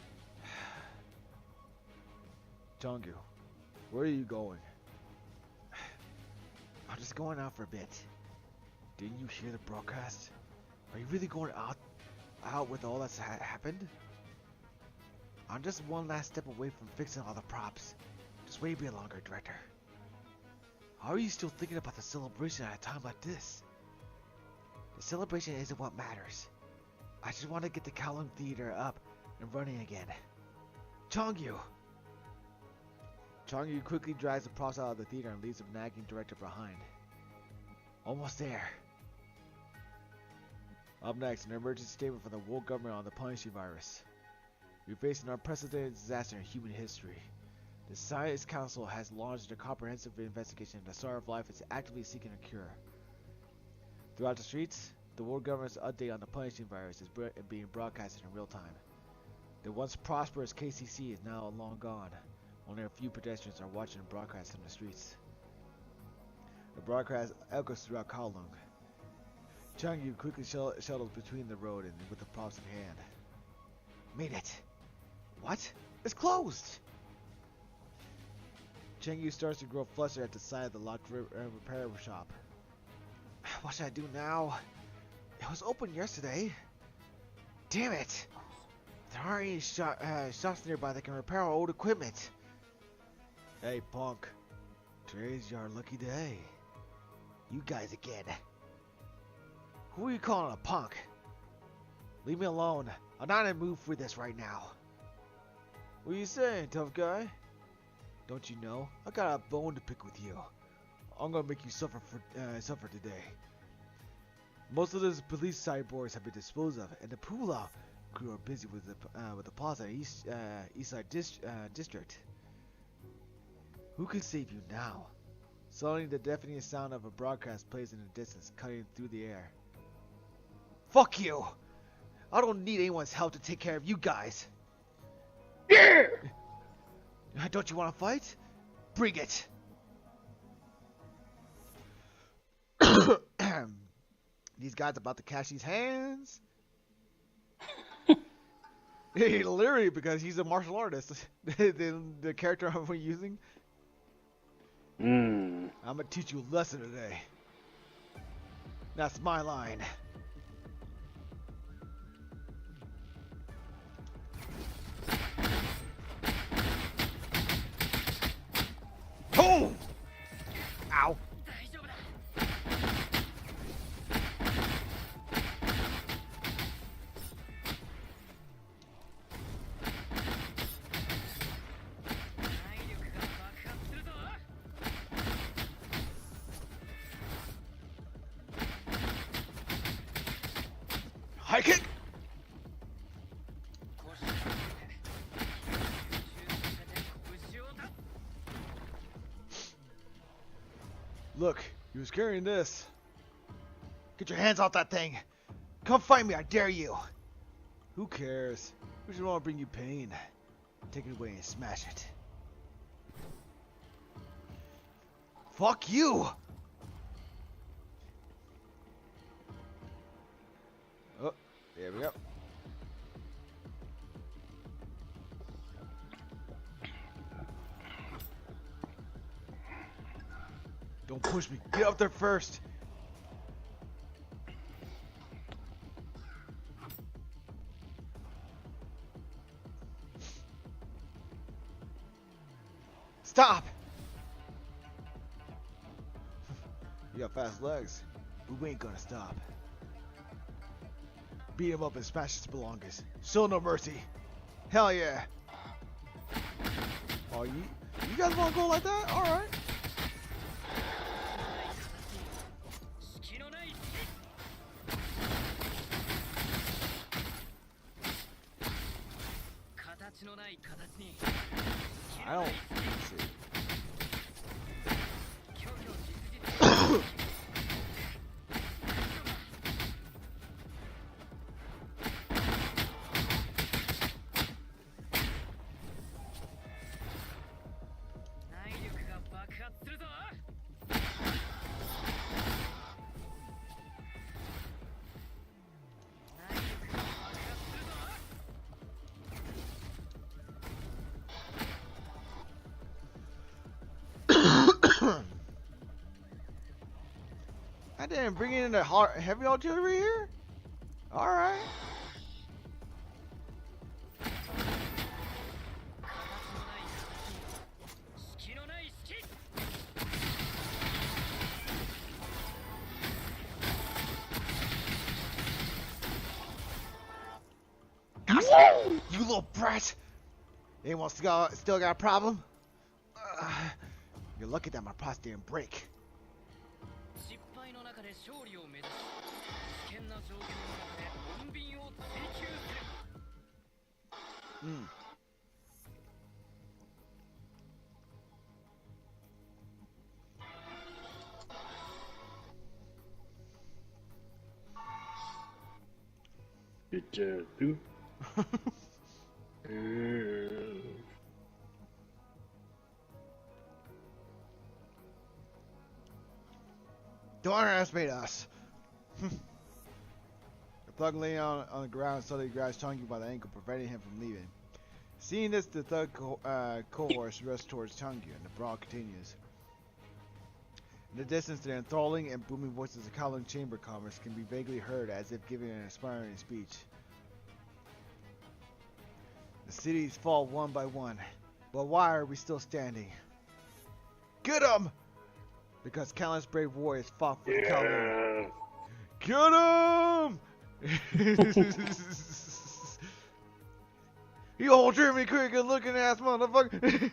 Chongyu. Where are you going? I'm just going out for a bit. Didn't you hear the broadcast? Are you really going out with all that's happened? I'm just one last step away from fixing all the props. Just wait a bit longer, Director. How are you still thinking about the celebration at a time like this? The celebration isn't what matters. I just want to get the Kowloon Theater up and running again. Chongyu! Chongyu quickly drives the props out of the theater and leaves the nagging director behind. Almost there. Up next, an emergency statement from the world government on the punishing virus. We face an unprecedented disaster in human history. The Science Council has launched a comprehensive investigation and the Star of Life is actively seeking a cure. Throughout the streets, the world government's update on the punishing virus is being broadcasted in real time. The once prosperous KCC is now long gone. Only a few pedestrians are watching the broadcast in the streets. The broadcast echoes throughout Kowloon. Changyu quickly shuttles between the road and with the props in hand. Made it! What? It's closed! Changyu starts to grow flustered at the sight of the locked repair shop. What should I do now? It was open yesterday. Damn it! There aren't any shops nearby that can repair our old equipment. Hey, punk. Today's your lucky day. You guys again. Who are you calling a punk? Leave me alone. I'm not in the mood for this right now. What are you saying, tough guy? Don't you know? I got a bone to pick with you. I'm gonna make you suffer today. Most of those police cyborgs have been disposed of, and the Pula crew are busy with the plaza in East Side District. Who can save you now? Suddenly, the deafening sound of a broadcast plays in the distance, cutting through the air. Fuck you! I don't need anyone's help to take care of you guys. Yeah! Don't you want to fight? Bring it! These guys about to cash these hands. Hey, literally, because he's a martial artist. the character I'm using. I'm gonna teach you a lesson today. That's my line. Boom! Ow. High kick! Look, he was carrying this. Get your hands off that thing! Come fight me, I dare you! Who cares? We just want to bring you pain. Take it away and smash it. Fuck you! Oh, there we go. Don't push me. Get up there first. Stop! You got fast legs, but we ain't gonna stop. Beat him up and smash his belongings. Show no mercy. Hell yeah. Oh, you guys wanna go like that? Alright. I don't see. I didn't bring in the heavy artillery here? Alright. You little brat! Anyone still got a problem? You're lucky that my props didn't break. Good job, dude. Don't underestimate us. The thug lay on the ground suddenly grabs Chunky by the ankle, preventing him from leaving. Seeing this, the thug cohorts rush towards Chunky, and the brawl continues. In the distance, the enthralling and booming voices of Kowloon chamber commerce can be vaguely heard as if giving an inspiring speech. The cities fall one by one, but why are we still standing? Get 'em! Because countless brave warriors fought for the Kowloon. Get 'em! You old Jeremy Creek good looking ass motherfucker!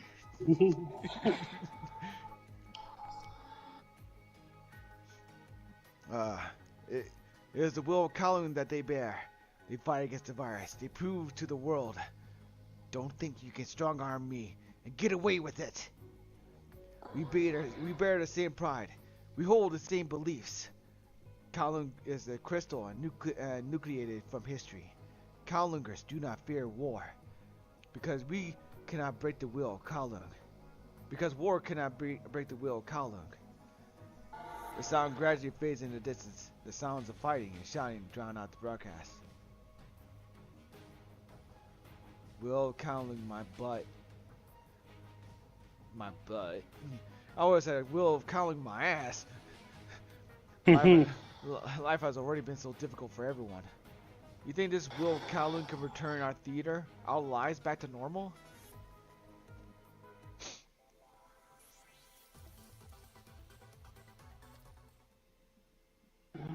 It is the will of Kowloon that they bear. They fight against the virus. They prove to the world. Don't think you can strong arm me and get away with it. We bear the same pride. We hold the same beliefs. Kowloon is a crystal and nucleated from history. Kowloongers do not fear war. Because we cannot break the will of Kowloon. Because war cannot break the will of Kowloon. The sound gradually fades in the distance. The sounds of fighting and shouting drown out the broadcast. Will of Kowloon, my butt. My butt. I always said, will of Kowloon, my ass. Life has already been so difficult for everyone. You think this will of Kowloon can return our theater, our lives back to normal?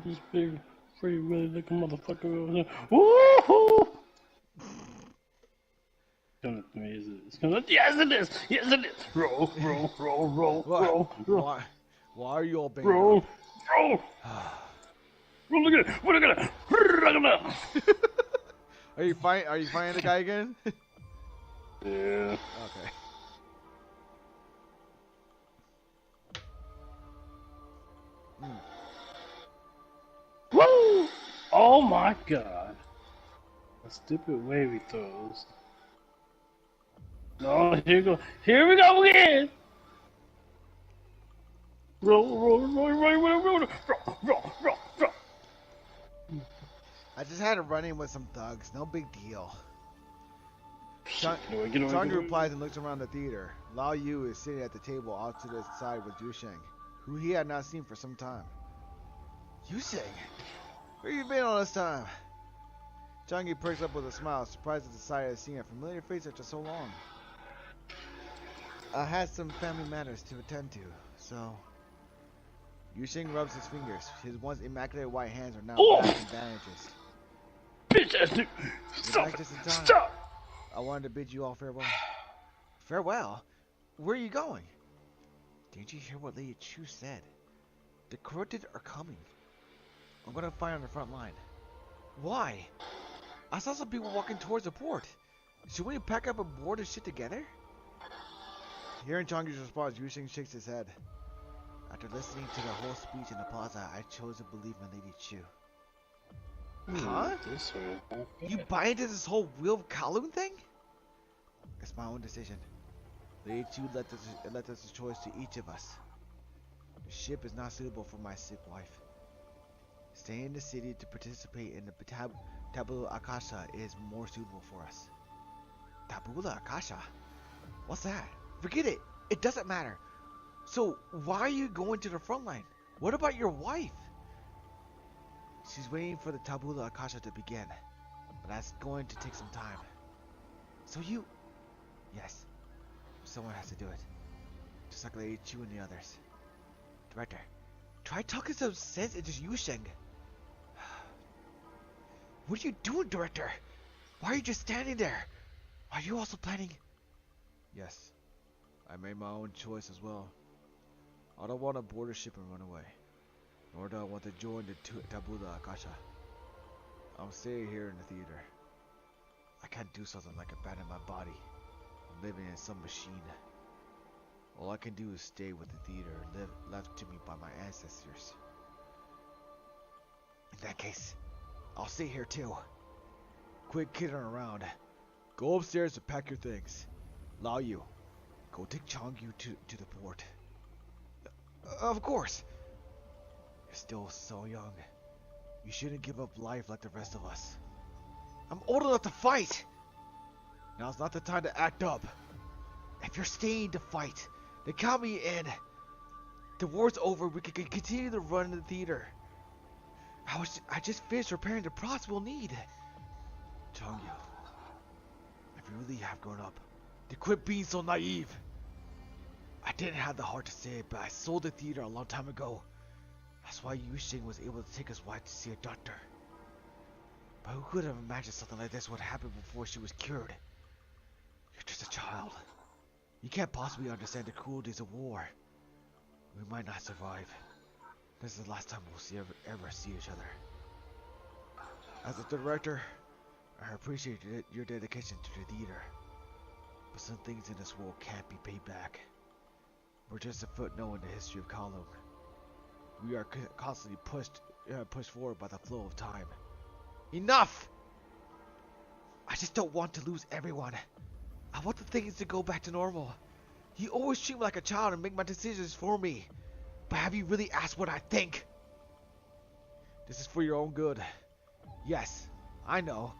This big, free Willy looking motherfucker over there. Woohoo! It's gonna, yes it is! Yes it is! Roll, roll, roll, roll, roll, roll. Why are you all banged Roll, up? roll! Roll, look at it! Look at it! Look at it! Are you fighting the guy again? Yeah. Okay. Woo! Oh my god. A stupid wavy throws. No, here we go again! Roll, roll, roll, roll, roll, roll, roll, roll, roll, roll. I just had a run-in with some thugs. No big deal. Get away, Chang replies and looks around the theater. Lao Yu is sitting at the table off to the side with Yu Sheng. who he had not seen for some time. Yusing, where you been all this time? Changi perks up with a smile, surprised at the sight of seeing a familiar face after so long. I had some family matters to attend to, so... Yusheng rubs his fingers. His once immaculate white hands are now wrapped in bandages. Bitch ass nigga. Stop Just in it. time. Stop. I wanted to bid you all farewell. Farewell? Where are you going? Didn't you hear what Lady Chu said? The corrupted are coming. I'm gonna fight on the front line. Why? I saw some people walking towards the port. Should we pack up and board this shit together? Hearing Changi's response, Yusheng shakes his head. After listening to the whole speech in the plaza, I chose to believe in Lady Chu. Huh? This way. You buy into this whole Wheel of Kowloon thing? It's my own decision. Lady Chu left us a choice to each of us. The ship is not suitable for my sick wife. Staying in the city to participate in the Tabula Akasha is more suitable for us. Tabula Akasha? What's that? Forget it. It doesn't matter. So, why are you going to the front line? What about your wife? She's waiting for the Tabula Akasha to begin. But that's going to take some time. So you... Yes. Someone has to do it. Just like Lady Chu and the others. Director, try talking some sense into Yusheng. What are you doing, Director? Why are you just standing there? Are you also planning? Yes. I made my own choice as well. I don't want to board a ship and run away. Nor do I want to join the Tabula Akasha. I'm staying here in the theater. I can't do something like abandon my body, living in some machine. All I can do is stay with the theater left to me by my ancestors. In that case, I'll stay here too. Quit kidding around. Go upstairs and pack your things. Lao Yu, go take Changyu to the port. Of course. You're still so young. You shouldn't give up life like the rest of us. I'm old enough to fight! Now's not the time to act up. If you're staying to fight, then count me in. The war's over, we can continue to run the theater. I just finished repairing the props we'll need. Changyu, if you really have grown up, then quit being so naive. I didn't have the heart to say it, but I sold the theater a long time ago. That's why Yusheng was able to take his wife to see a doctor. But who could have imagined something like this would happen before she was cured? You're just a child. You can't possibly understand the cruelties of war. We might not survive. This is the last time we'll ever see each other. As a director, I appreciate your dedication to the theater. But some things in this world can't be paid back. We're just a footnote in the history of Kowloon. We are constantly pushed forward by the flow of time. Enough! I just don't want to lose everyone. I want the things to go back to normal. You always treat me like a child and make my decisions for me. But have you really asked what I think? This is for your own good. Yes, I know.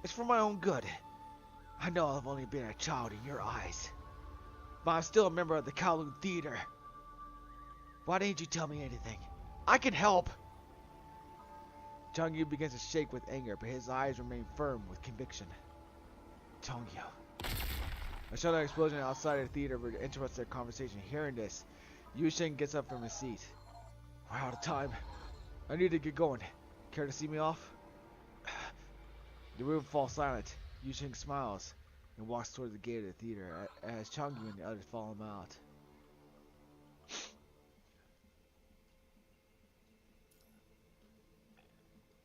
It's for my own good. I know I've only been a child in your eyes. But I'm still a member of the Kowloon Theater. Why didn't you tell me anything? I can help! Changyu begins to shake with anger, but his eyes remain firm with conviction. Changyu. A sudden explosion outside the theater interrupts their conversation. Hearing this, Yusheng gets up from his seat. We're out of time. I need to get going. Care to see me off? The room falls silent. Yusheng smiles and walks toward the gate of the theater as Changyu and the others follow him out.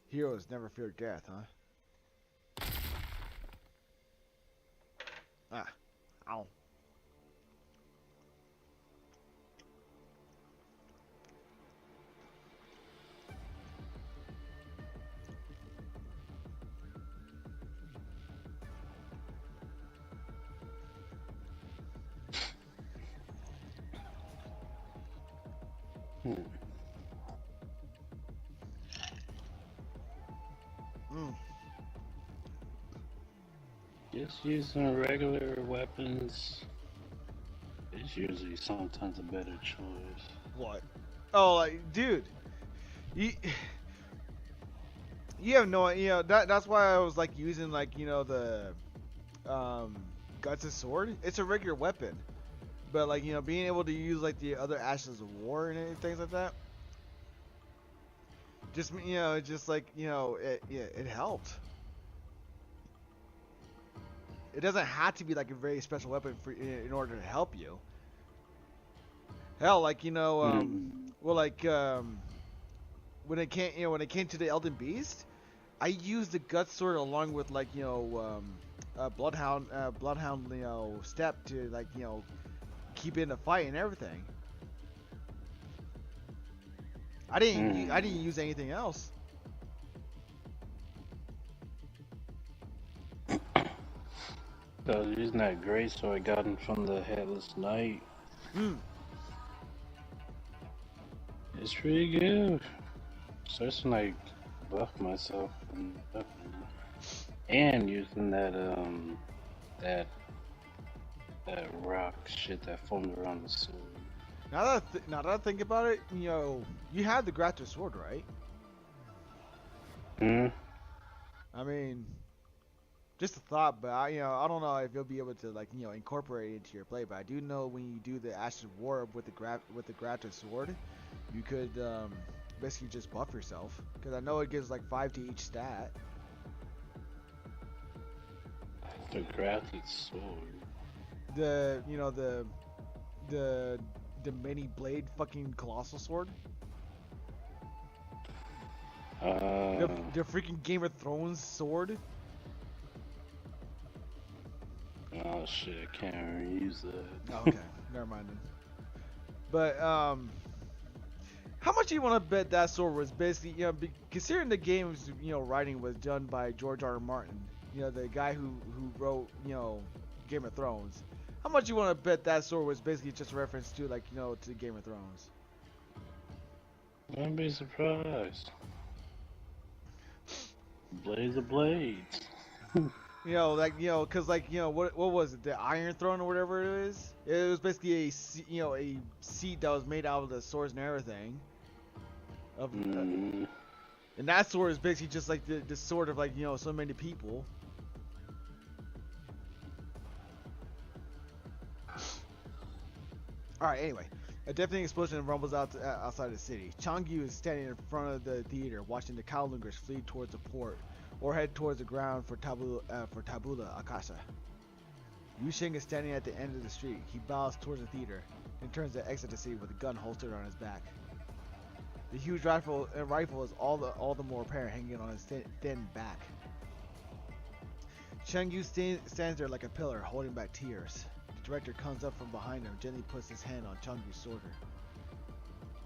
Heroes never fear death, huh? Ah. Ow. Just using regular weapons is usually sometimes a better choice. What? Oh, like, dude, you you have no, that's why I was like using like the guts sword. It's a regular weapon, but like being able to use like the other ashes of war and things like that. Just just like it helped. It doesn't have to be like a very special weapon for in order to help you. Hell, like well, like when it came to the Elden Beast, I used the gut sword along with like bloodhound step to like keep in the fight and everything. I didn't use anything else. I was using that great sword I got him from the Headless Knight. It's pretty good. Especially like buff myself and using that that rock shit that formed around the sword. Now that I think about it, you had the Gacha sword, right? I mean, just a thought, but I don't know if you'll be able to like incorporate it into your play. But I do know when you do the Ashes of War with the Gacha sword, you could basically just buff yourself, because I know it gives like 5 to each stat. The Gacha sword. The many blade fucking colossal sword. The freaking Game of Thrones sword. Oh shit, I can't really use that. Oh, okay, never mind then. But how much do you want to bet that sword was basically considering the game's writing was done by George R. R. Martin, the guy who wrote Game of Thrones. How much you want to bet that sword was basically just a reference to like to Game of Thrones? I'd be surprised. Blades of blades. Cause what was it? The Iron Throne or whatever it is. It was basically a seat that was made out of the swords and everything. And that sword is basically just like the sword of like so many people. Alright, anyway. A deafening explosion rumbles outside the city. Changyu is standing in front of the theater, watching the Kowlungers flee towards the port, or head towards the ground for Tabula Akasha. Yu Sheng is standing at the end of the street. He bows towards the theater, and turns to exit the city with a gun holstered on his back. The huge rifle is all the more apparent, hanging on his thin back. Changyu stands there like a pillar, holding back tears. The director comes up from behind him, gently puts his hand on Changyu's shoulder.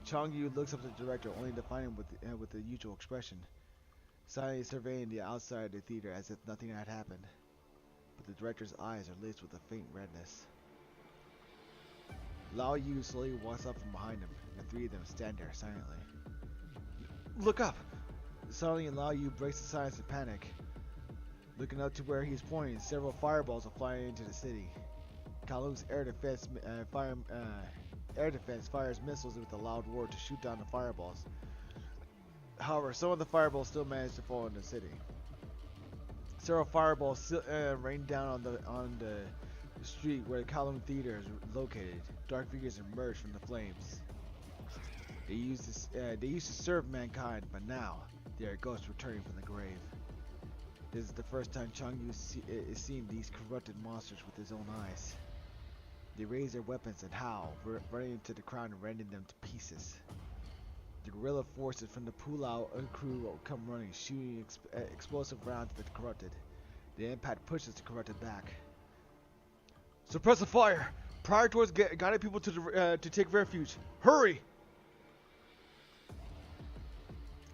Changyu looks up at the director, only to find him with the usual expression, silently surveying the outside of the theater as if nothing had happened. But the director's eyes are laced with a faint redness. Lao Yu slowly walks up from behind him, and the three of them stand there silently. Look up! Suddenly Lao Yu breaks the silence in panic. Looking up to where he is pointing, several fireballs are flying into the city. Kowloon's air defense fires missiles with a loud roar to shoot down the fireballs. However, some of the fireballs still manage to fall in the city. Several fireballs rain down on the street where the Kowloon Theater is located. Dark figures emerge from the flames. They used to serve mankind, but now they are ghosts returning from the grave. This is the first time Changyu is seeing these corrupted monsters with his own eyes. They raise their weapons and howl, running into the crowd and rending them to pieces. The guerrilla forces from the Pulau crew come running, shooting explosive rounds at the corrupted. The impact pushes the corrupted back. Suppress the fire! Prior towards guiding people to take refuge. Hurry!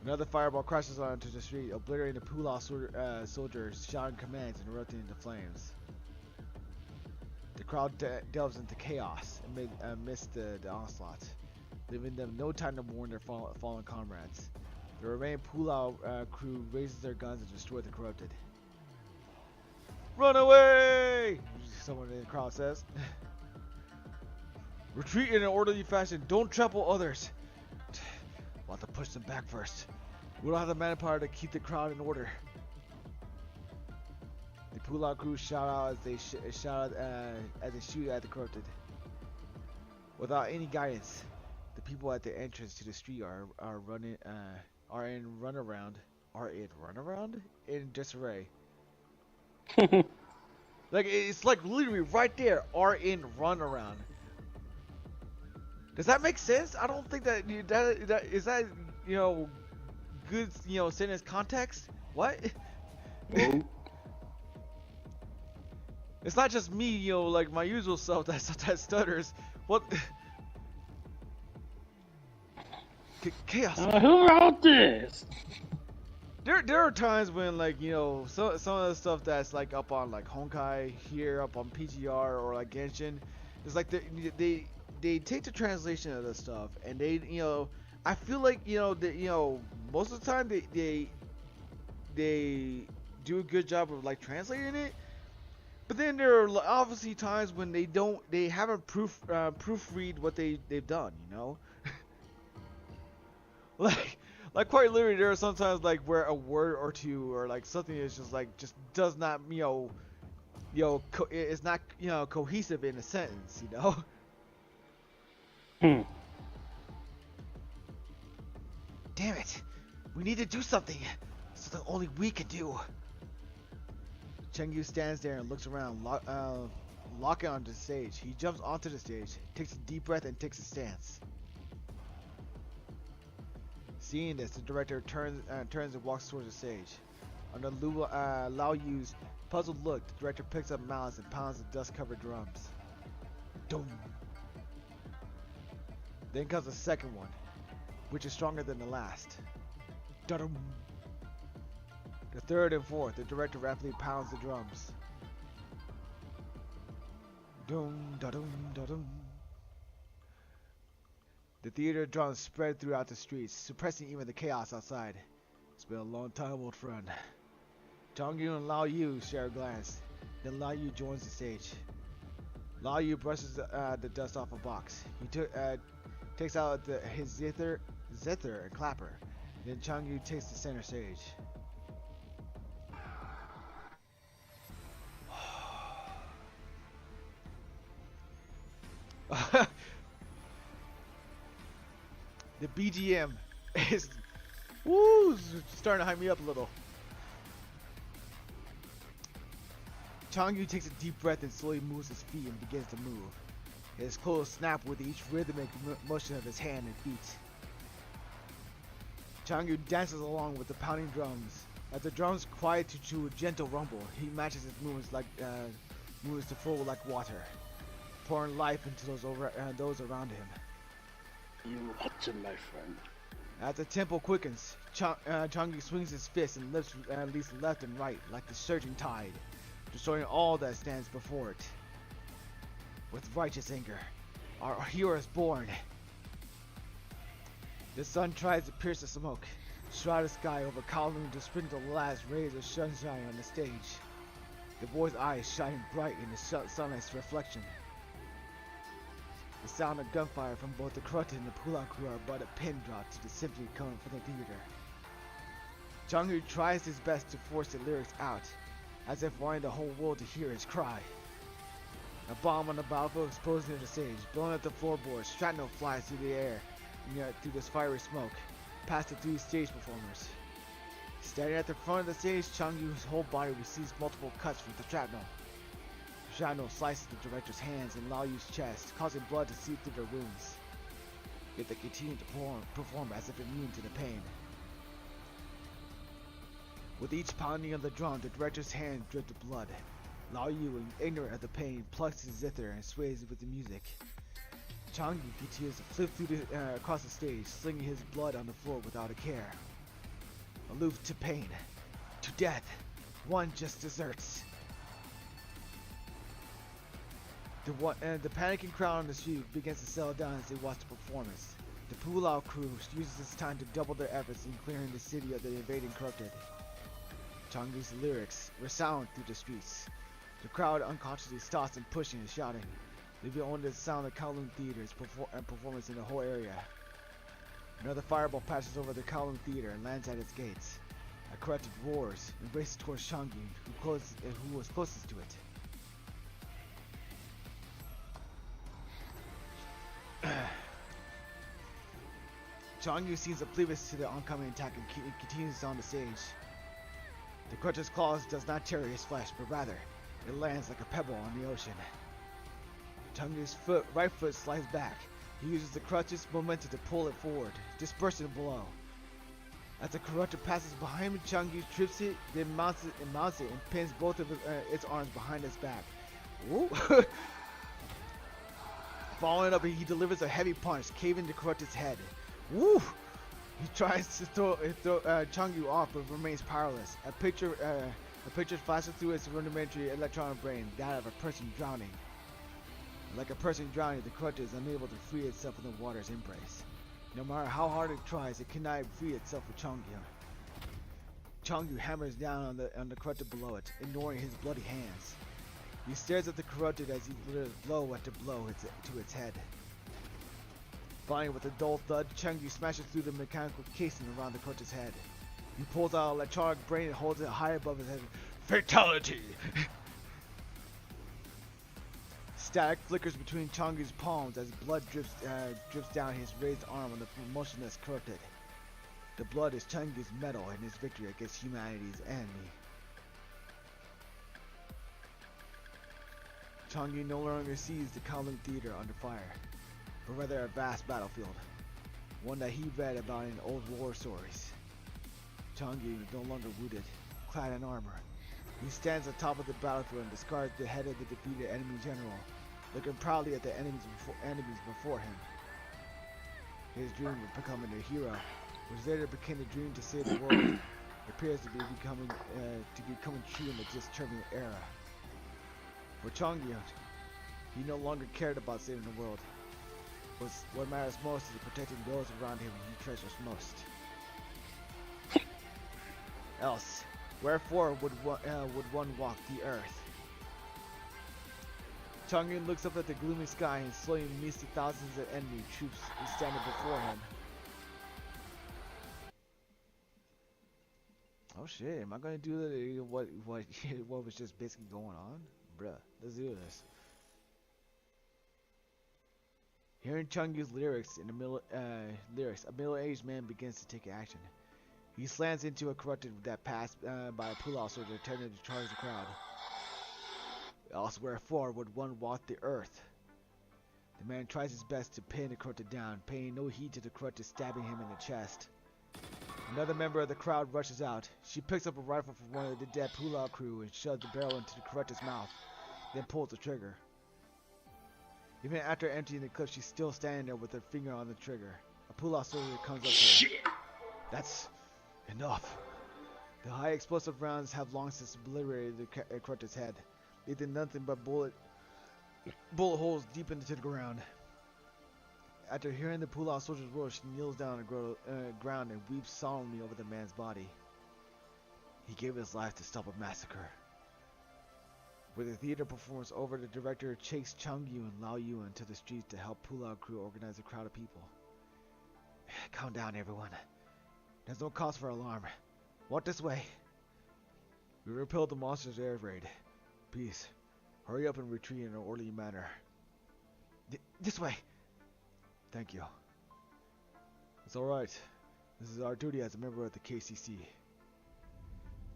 Another fireball crashes onto the street, obliterating the Pulau soldiers, shouting commands and erupting into flames. The crowd delves into chaos amidst the onslaught, leaving them no time to mourn their fallen comrades. The remaining Pulau crew raises their guns and destroy the corrupted. Run away! Someone in the crowd says. Retreat in an orderly fashion. Don't trample others. We'll have to push them back first. We don't have the manpower to keep the crowd in order. The pull-out crew shout out as they shoot at the corrupted. Without any guidance, the people at the entrance to the street are in runaround in disarray. Like it's like literally right there, are in runaround. Does that make sense? I don't think that is that good sentence context. What? Oh. It's not just me, like my usual self that stutters. What? Chaos. Who wrote this? There are times when like some of the stuff that's like up on like Honkai here, up on PGR or like Genshin, it's like they take the translation of the stuff and they I feel like most of the time they do a good job of like translating it. But then there are obviously times when they haven't proofread what they've done, like quite literally there are sometimes like where a word or two or like something is just does not it's not cohesive in a sentence, Hmm. Damn it, we need to do something only we can do. Chengyu stands there and looks around, locking onto the stage. He jumps onto the stage, takes a deep breath, and takes a stance. Seeing this, the director turns and walks towards the stage. Under Lao Yu's puzzled look, the director picks up mallets and pounds the dust-covered drums. Dum. Then comes the second one, which is stronger than the last. Da-dum. The third and fourth, the director rapidly pounds the drums. Dum da dum da dum. The theater drums spread throughout the streets, suppressing even the chaos outside. It's been a long time, old friend. Changyu and Lao Yu share a glance. Then Lao Yu joins the stage. Lao Yu brushes the dust off a box. He takes out his zither and clapper. Then Changyu takes the center stage. The BGM is starting to hype me up a little. Changyu takes a deep breath and slowly moves his feet and begins to move. His clothes snap with each rhythmic motion of his hand and feet. Changyu dances along with the pounding drums. As the drums quiet to a gentle rumble, he matches his movements to flow like water, pouring life into those around him. You watching, my friend? As the tempo quickens, Changyu swings his fist and leaps left and right like the surging tide, destroying all that stands before it. With righteous anger, our hero is born. The sun tries to pierce the smoke, shroud the sky over Kowloon to sprinkle the last rays of sunshine on the stage. The boy's eyes shine bright in the sunlight's reflection. The sound of gunfire from both the corrupted and the pull-out crew are but a pin drop to the symphony coming from the theater. Changyu tries his best to force the lyrics out, as if wanting the whole world to hear his cry. A bomb on the battlefield explodes near the stage, blowing up the floorboards. Shrapnel flies through the air, through this fiery smoke, past the three stage performers. Standing at the front of the stage, Changyu's whole body receives multiple cuts from the shrapnel. Shrapnel slices the director's hands and Lao Yu's chest, causing blood to seep through their wounds. Yet they continue to perform as if immune to the pain. With each pounding of the drum, the director's hand dripped with blood. Lao Yu, ignorant of the pain, plucks his zither and sways with the music. Changyu continues to flip through across the stage, slinging his blood on the floor without a care. Aloof to pain, to death, one just deserts. The panicking crowd on the street begins to settle down as they watch the performance. The Pulau crew uses this time to double their efforts in clearing the city of the invading corrupted. Changyu's lyrics resound through the streets. The crowd unconsciously stops and pushing and shouting, leaving only the sound of Kowloon Theater's performance in the whole area. Another fireball passes over the Kowloon Theater and lands at its gates. A corrupted roars and races towards Changyun, who was closest to it. Changyun seems oblivious to the oncoming attack and continues on the stage. The crutch's claws does not tear his flesh, but rather, it lands like a pebble on the ocean. Changyun's right foot slides back. He uses the crutch's momentum to pull it forward, dispersing the blow. As the corruptor passes behind Changyun trips it, then mounts it and pins both of its arms behind its back. Woo! Following up, he delivers a heavy punch, caving the corruptor's head. Woo! He tries to throw Changyun off, but remains powerless. A picture flashes through its rudimentary electronic brain, that of a person drowning. Like a person drowning, the corruptor is unable to free itself from the water's embrace. No matter how hard it tries, it cannot free itself from Changyun. Changyun hammers down on the corruptor below it, ignoring his bloody hands. He stares at the corruptor as he delivers blow after blow to its head. Finally, with a dull thud, Changyun smashes through the mechanical casing around the corruptor's head. He pulls out an electronic brain and holds it high above his head. Fatality! Static flickers between Changyun's palms as blood drips down his raised arm on the motionless corrupted. The blood is Changyun's medal in his victory against humanity's enemy. Changyun no longer sees the Kowloon Theater under fire, but rather a vast battlefield, one that he read about in old war stories. Changyun is no longer wounded, clad in armor. He stands atop of the battlefield and discards the head of the defeated enemy general, looking proudly at the enemies before him. His dream of becoming a hero, which later became the dream to save the world, appears to be becoming true in this turbulent era. For Changyun, he no longer cared about saving the world. What matters most is protecting those around him he treasures most. Else, wherefore would one walk the earth? Changyun looks up at the gloomy sky and slowly meets the thousands of enemy troops standing before him. Oh shit, am I gonna do what was just basically going on? Bruh, let's do this. Hearing Changyun's lyrics, a middle-aged man begins to take action. He slams into a corrupted that passed by a pull-out soldier turning to charge the crowd. Elsewhere forward would one walk the earth. The man tries his best to pin the corrupted down, paying no heed to the corrupted stabbing him in the chest. Another member of the crowd rushes out. She picks up a rifle from one of the dead pull-out crew and shoves the barrel into the corrupted's mouth, then pulls the trigger. Even after emptying the clip, she's still standing there with her finger on the trigger. A pull-out soldier comes up to her. That's enough. The high explosive rounds have long since obliterated the corrupted's head, leaving nothing but bullet holes deep into the ground. After hearing the pull-out soldier's words, she kneels down on the ground and weeps solemnly over the man's body. He gave his life to stop a massacre. With the theater performance over, the director chased Changyun and Lao Yuan to the streets to help pull-out crew organize a crowd of people. Calm down, everyone. There's no cause for alarm. Walk this way. We repelled the monster's air raid. Please, hurry up and retreat in an orderly manner. This way. Thank you. It's alright. This is our duty as a member of the KCC.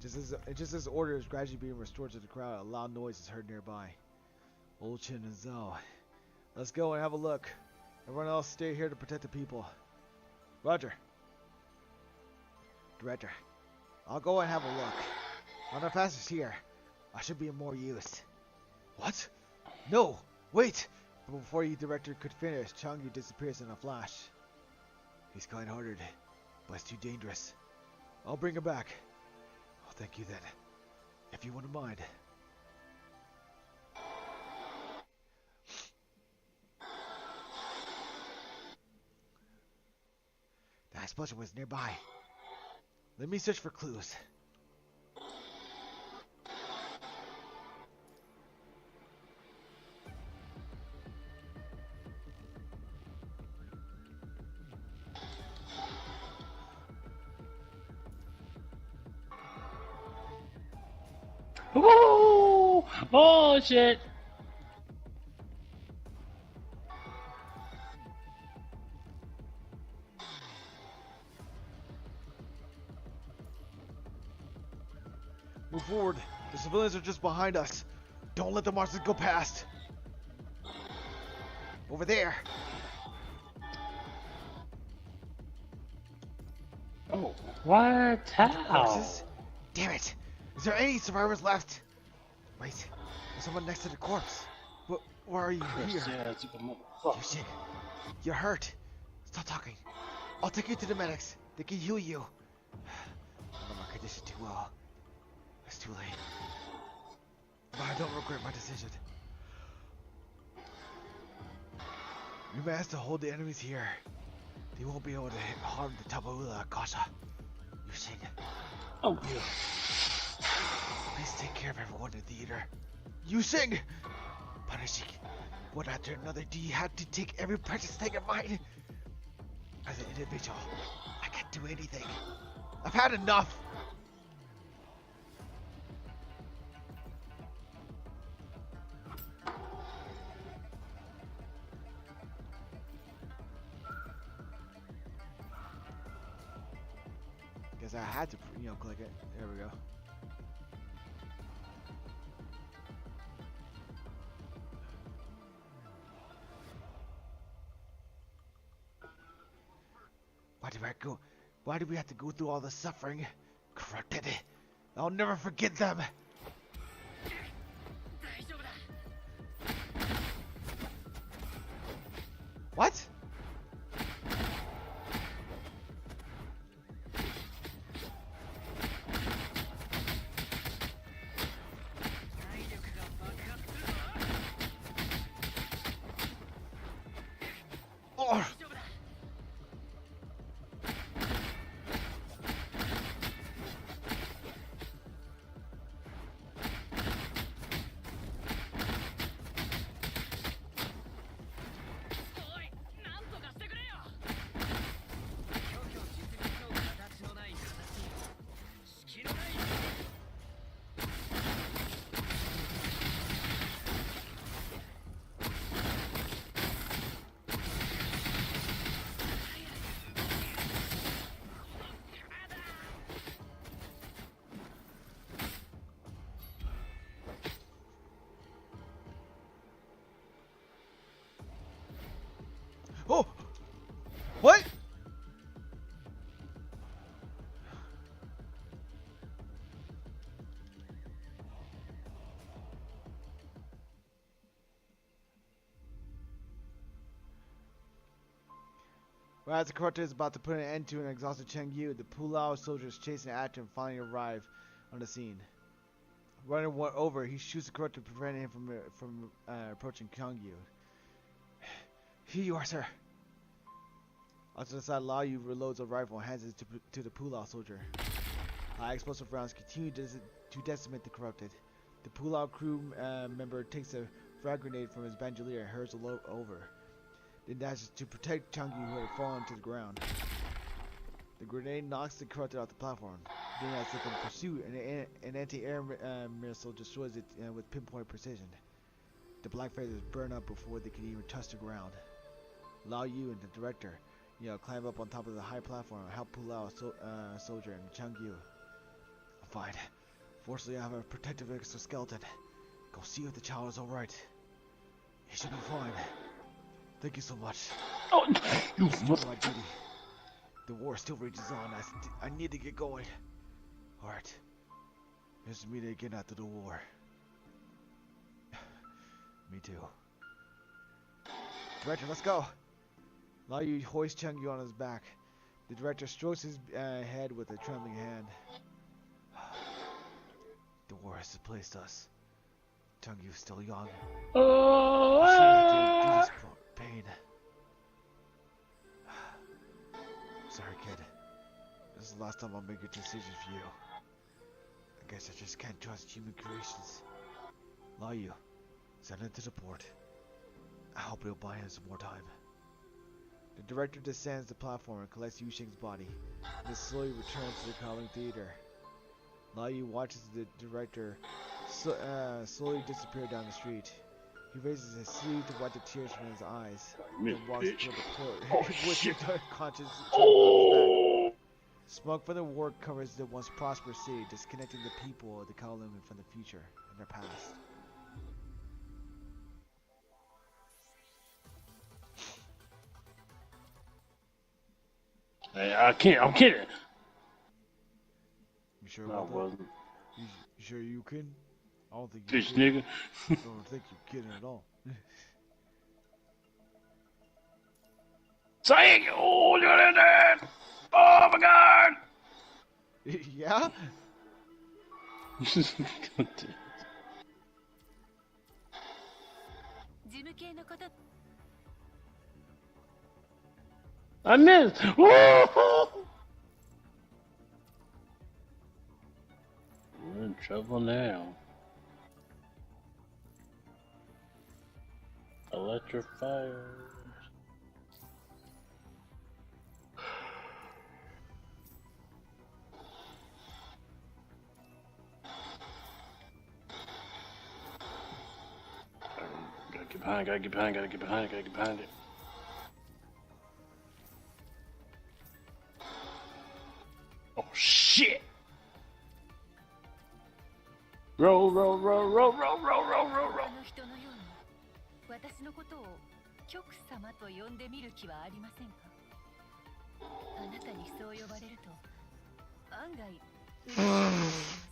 Just as order is gradually being restored to the crowd, a loud noise is heard nearby. Old Chin and Zhao. Let's go and have a look. Everyone else stay here to protect the people. Roger. Director, I'll go and have a look. Not fast is here. I should be of more use. What? No! Wait! But before the director could finish, Changyun disappears in a flash. He's kind-hearted, but it's too dangerous. I'll bring him back. Oh, thank you then. If you wouldn't mind. The explosion was nearby. Let me search for clues. Oh! Oh shit! Move forward. The civilians are just behind us. Don't let the monsters go past. Over there. Oh, what? How? Corpses? Damn it. Is there any survivors left? Wait. There's someone next to the corpse. Why are you here? Yeah, it's a good You shit. You're hurt. Stop talking. I'll take you to the medics. They can heal you. I know my condition too well. It's too late. But I don't regret my decision. We managed to hold the enemies here. They won't be able to harm the Tabula Gacha. You sing. Oh, yeah. Please take care of everyone in the theater. You sing! Punishing one after another, do you have to take every precious thing of mine? As an individual, I can't do anything. I've had enough! Guess I had to, click it. There we go. Why did we have to go through all the suffering? Corrupted. I'll never forget them. What? Oh. Oh! What? Well, as the Corte is about to put an end to an exhausted Cheng Yu, the Pulao soldiers chasing after him finally arrive on the scene. Running one over, he shoots the Corte to prevent him from approaching Cheng Yu. Here you are, sir. Onto the side, Lao Yu reloads a rifle and hands it to the Pulao soldier. High explosive rounds continue to decimate the corrupted. The Pulao crew member takes a frag grenade from his bandolier and hurls it over. Then dashes to protect Changyu, who had fallen to the ground. The grenade knocks the corrupted off the platform. Then, as if in pursuit, an anti-air missile destroys it with pinpoint precision. The black feathers burn up before they can even touch the ground. Lao Yu and the director, climb up on top of the high platform and help Pulao soldier and Changyu. I'm fine. Fortunately, I have a protective exoskeleton. Go see if the child is alright. He should be fine. Thank you so much. Oh, you This is my duty. The war still rages on. I need to get going. Alright. Here's to meet again after the war. Me too. Director, let's go. Lao Yu hoists Cheng Yu on his back. The director strokes his head with a trembling hand. The war has displaced us. Cheng Yu's still young. Oh, I shouldn't have to do this pain. Sorry, kid. This is the last time I'll make a decision for you. I guess I just can't trust human creations. Lao Yu, send him to the port. I hope it'll buy him some more time. The director descends the platform and collects Yu Sheng's body, then slowly returns to the Kowloon Theater. Lao Yu watches the director slowly disappear down the street. He raises his sleeve to wipe the tears from his eyes, Miss then walks bitch. toward the port, Oh, with shit. the conscious Oh! smoke from the war covers the once prosperous city, disconnecting the people of the Kowloon from the future and their past. Hey, I can't. I'm kidding. You sure No, I about that? wasn't. You sure you kidding? I don't think you're Bitch, kidding. nigga. I don't think you're kidding at all. Say, oh, look at that! Oh my god! Yeah? Jimu 系のこと I missed! Woo! We're in trouble now. Electrifier. Gotta get behind, gotta get behind, gotta get behind, gotta get behind it. Oh shit! Roll, roll, roll, roll, roll, roll, roll, roll, roll. 他の人のように私のことを極様と呼んでみる気はありませんかあなたにそう呼ばれると案外嬉しいかもしれません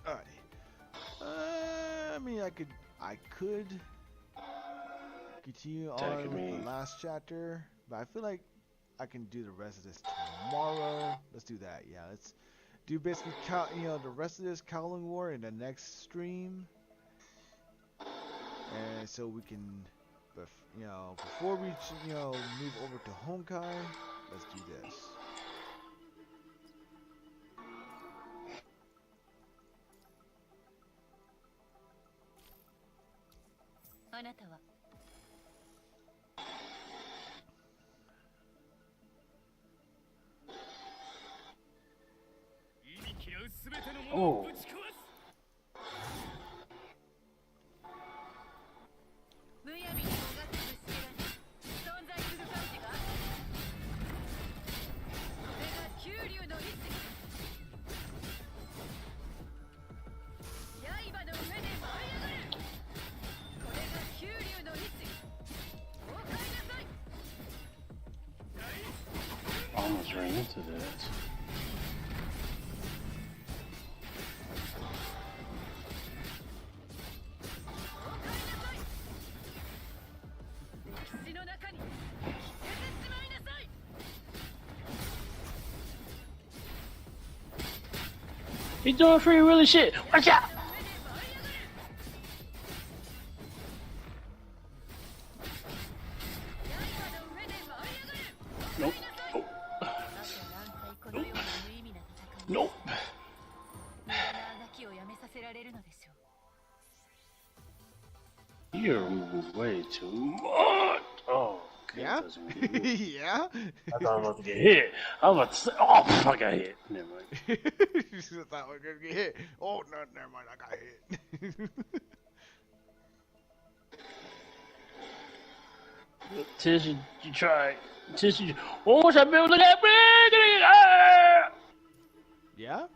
Alright. I mean, I could continue on with the last chapter, but I feel like I can do the rest of this tomorrow. Let's do that. Yeah, let's do basically the rest of this Kowloon War in the next stream, and so we can, before we move over to Honkai, let's do this. あなたは Oh. むやみにもがってぶつけられ存在する感じがこれが九竜の意志刃の上で舞い上がるこれが九竜の意志崩壊なさい Almost ran into that. He's doing free really shit. Watch out! Nope. Nope. Nope. You're moving way too much. Oh, okay. Yeah? Yeah? I thought I was about to get hit. I was about to say, oh, I got hit. Never mind. You thought I was gonna get hit. Oh, no, never mind. I got hit. Tish, you try. Tish, you. Oh, I built look at me. Yeah?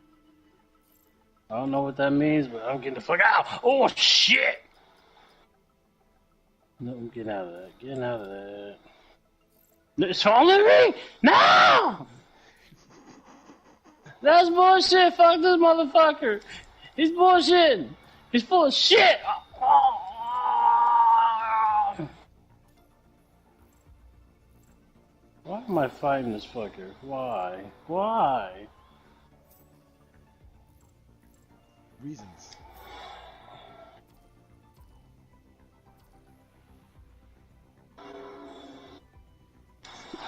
I don't know what that means, but I'm getting the fuck out. Oh, shit. No, I'm getting out of that. Getting out of that. It's following me? No! That's bullshit. Fuck this motherfucker. He's bullshitting. He's full of shit. Why am I fighting this fucker? Why? Why? Reasons.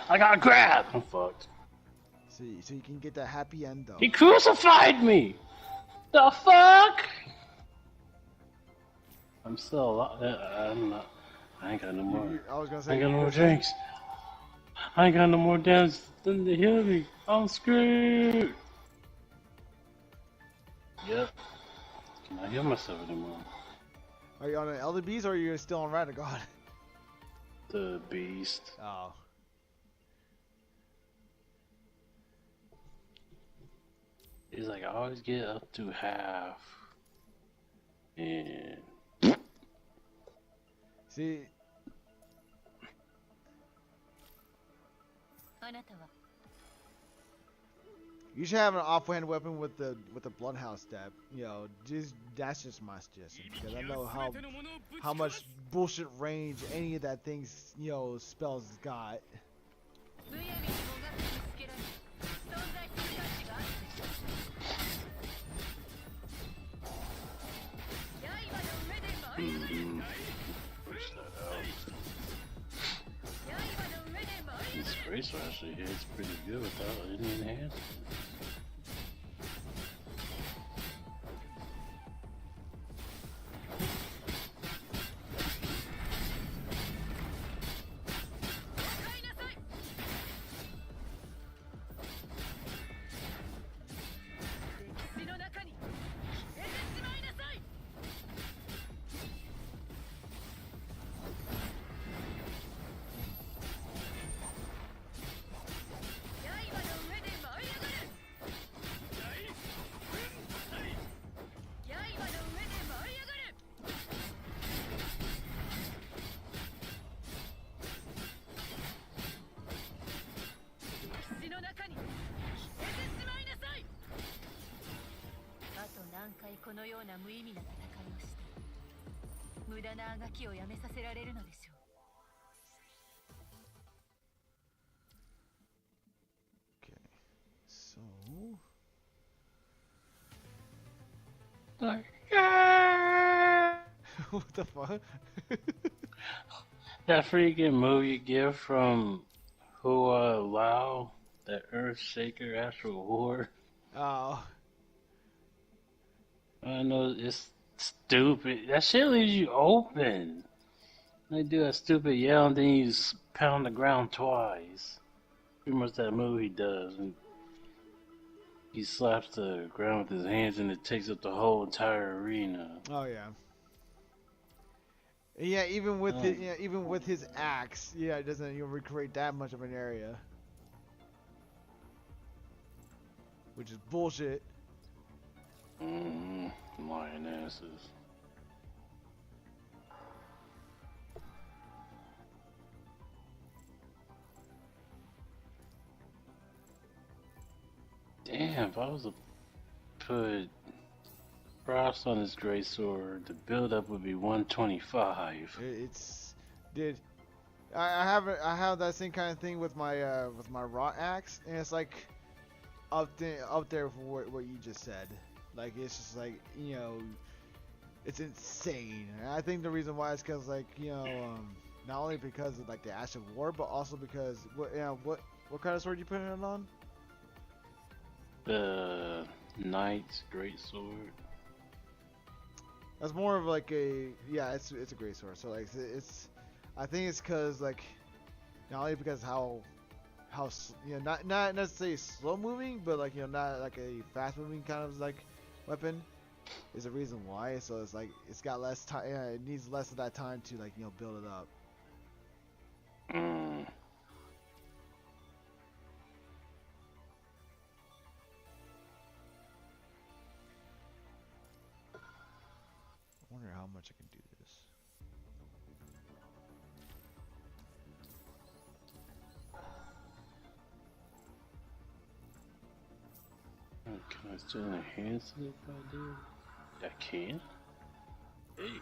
I got grabbed. I'm fucked. So you can get that happy end though. He crucified me. The fuck? I'm still alive. I'm not. I ain't got no more. I was gonna I say. ain't got no more drinks. I ain't got no more damage than to heal me. I'm screwed. Yep. Cannot heal myself anymore. Are you on an Elder Beast or are you still on Rat God? The beast. Oh. He's like, I always get up to half. And See, あなたは you should have an offhand weapon with the Bloodhouse step. You know, that's just my suggestion because I know how much bullshit range any of that thing's spells has got. むやみにもがきつけられ存在する価値があるでしょう。刃の上で舞い上がれ。 push that out. 刃の上で舞い上が This れ。 racer actually hits pretty good without any enhancements.回このような無意味な戦いをして無駄なあがきをやめさせられるのでしょう。 Okay, so what the fuck? That freaking move you get from Hua Lao, that Earthshaker Astral War. Oh. I know it's stupid. That shit leaves you open. They do a stupid yell and then you pound the ground twice. Pretty much that move he does. And he slaps the ground with his hands and it takes up the whole entire arena. Oh yeah. Yeah, even with even with his axe, yeah, it doesn't even recreate that much of an area, which is bullshit. Lionesses. Damn, if I was to put frost on this great sword, the build-up would be 125. It's, dude, I have that same kind of thing with my raw axe, and it's like up there for what you just said. Like it's just like it's insane. And I think the reason why is because like not only because of like the Ash of War, but also because what kind of sword you putting it on? The Knight's great sword. That's more of like it's a great sword. So like it's I think it's because like not only because how not necessarily slow moving, but like not like a fast moving kind of like weapon is the reason why. So it's like it's got less time. Yeah, it needs less of that time to like build it up. I wonder how much I can do this. Can I still enhance it if I do? I can? Hey.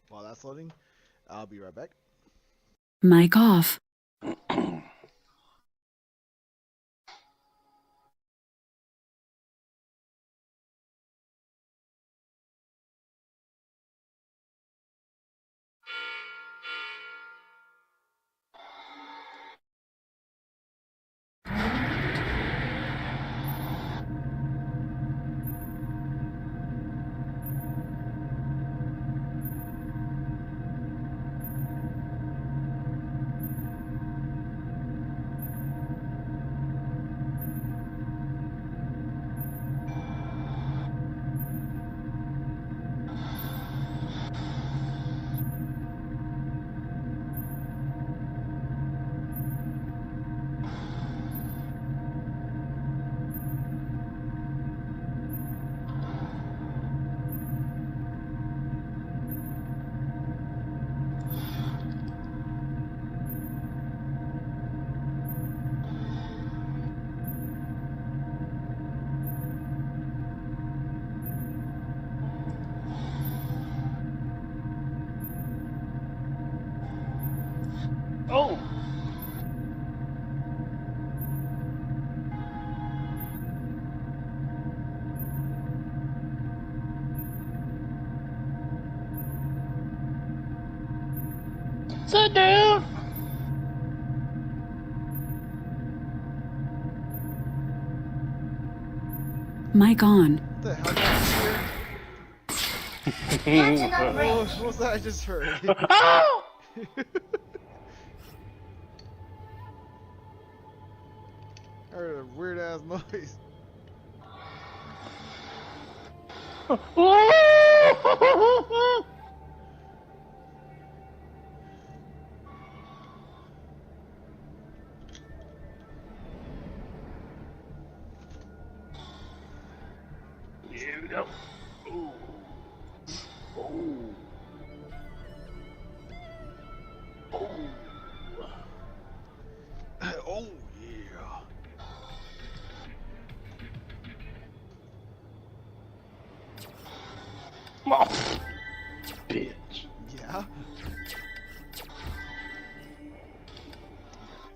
While that's loading, I'll be right back. Mic off. Oh! Sit down! Mic on. What the hell did what was that I just heard? Oh! I heard a weird ass noise. Here we go. Ooh. Oh. Oh. Oh yeah. Oh. Bitch. Yeah.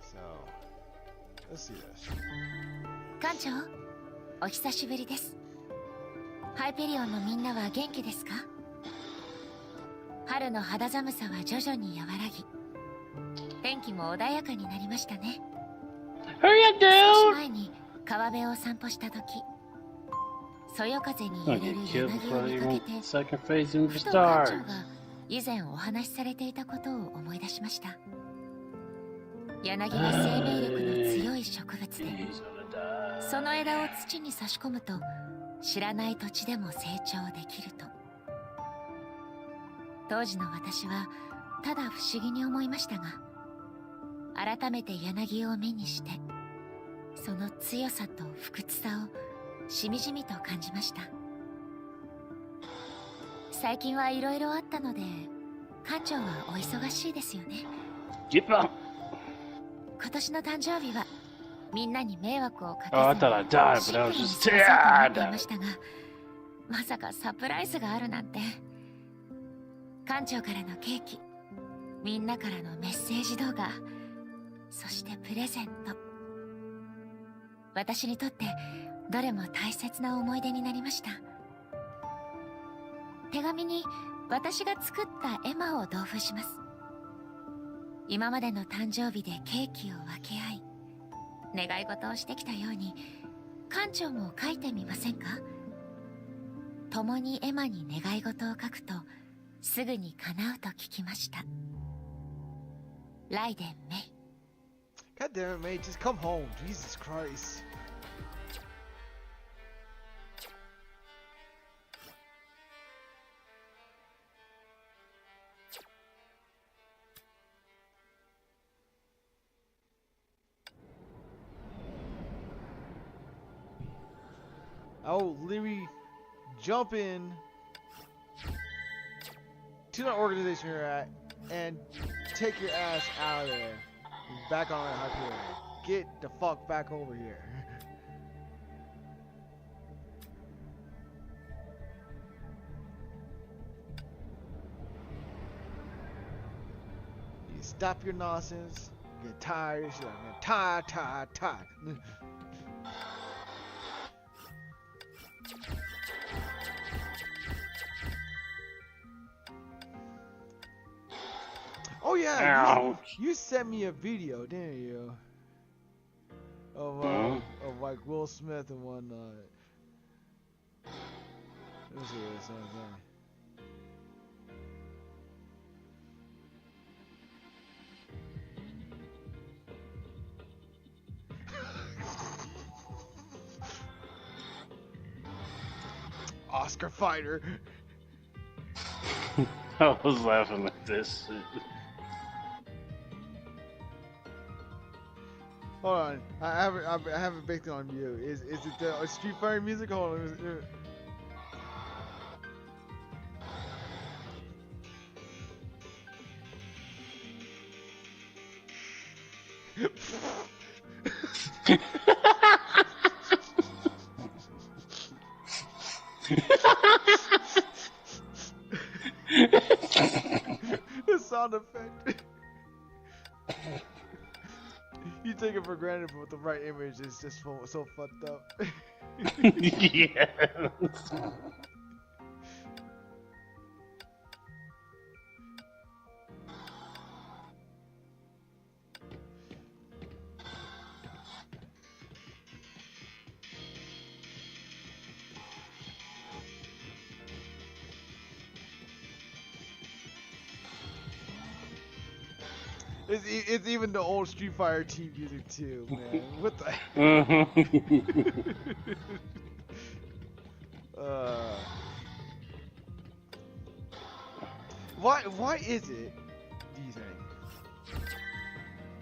So, let's see this. 館長、お久しぶりです。ハイペリオンのみんなは元気ですか？春の肌寒さは徐々に和らぎ、天気も穏やかになりましたね。Hurry up, 少し dude! 前に川辺を散歩した時、そよ風に揺 I れる get killed 柳を before 見 I かけ even て、 second phase even ふと館長 starts. が以前お話しされていたことを思い出しました。柳は生命力の強い植物で、 He's gonna die. その枝を土に差し込むと知らない土地でも成長できると。当時の私はただ不思議に思いましたが、改めて柳を目にしてその強さと不屈さをしみじみと感じました。最近はいろいろあったので館長はお忙しいですよね。 Get up! 今年の誕生日はみんなに迷惑をかけず Oh, I thought I died, シ but I ン was プルに just 過ごそうと思ってい dead. ましたが、まさかサプライズがあるなんて。館長からのケーキ、みんなからのメッセージ動画、そしてプレゼント、私にとってどれも大切な思い出になりました。手紙に私が作った絵馬を同封します。今までの誕生日でケーキを分け合い、願い事をしてきたように館長も書いてみませんか？共に絵馬に願い事を書くとすぐに叶うと聞きました。ライデン・メイ。 God damn it, mate, just come home. Jesus Christ. I'll literally jump in to the organization you're at and take your ass out of there. Back on that Hyperion. Get the fuck back over here. stop your nonsense. Get tired. Shit, I'm tired. Oh yeah, Ouch. you sent me a video, didn't you? Of like Will Smith and whatnot. Let's see what it says there. Oscar fighter. I was laughing at this shit. Hold on, I have it baked on mute. Is it the Street Fighter music? Hold on. The sound effect. You take it for granted, but with the right image, it's just so fucked up. Yes. It's even the old Street Fighter team music too, man. What the? Why is it? Do you think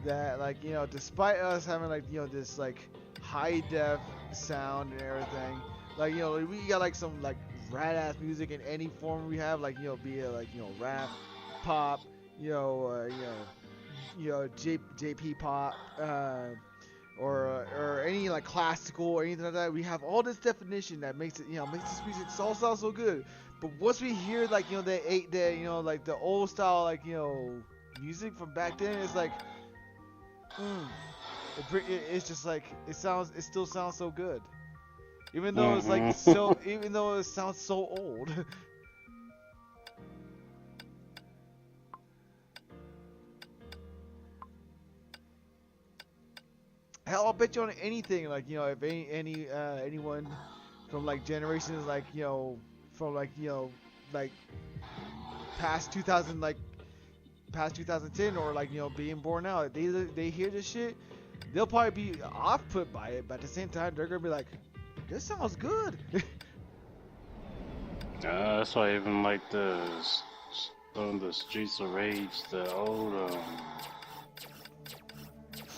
that, like, despite us having, like, this, like, high def sound and everything, like, we got, like, some, like, rad ass music in any form we have, like, be it like, rap, pop, JP pop, or any like classical or anything like that. We have all this definition that makes it, makes this music all sound so good. But once we hear, like, like the old style, like, music from back then, it's like, it's just like, it still sounds so good, even though it's like even though it sounds so old. Hell, I'll bet you on anything, like, if anyone from, like, generations, like, from, like, like past 2000, like past 2010, or, like, being born now, they hear this shit, they'll probably be off put by it, but at the same time they're gonna be like, this sounds good. That's why I even like some of the Streets of Rage, the old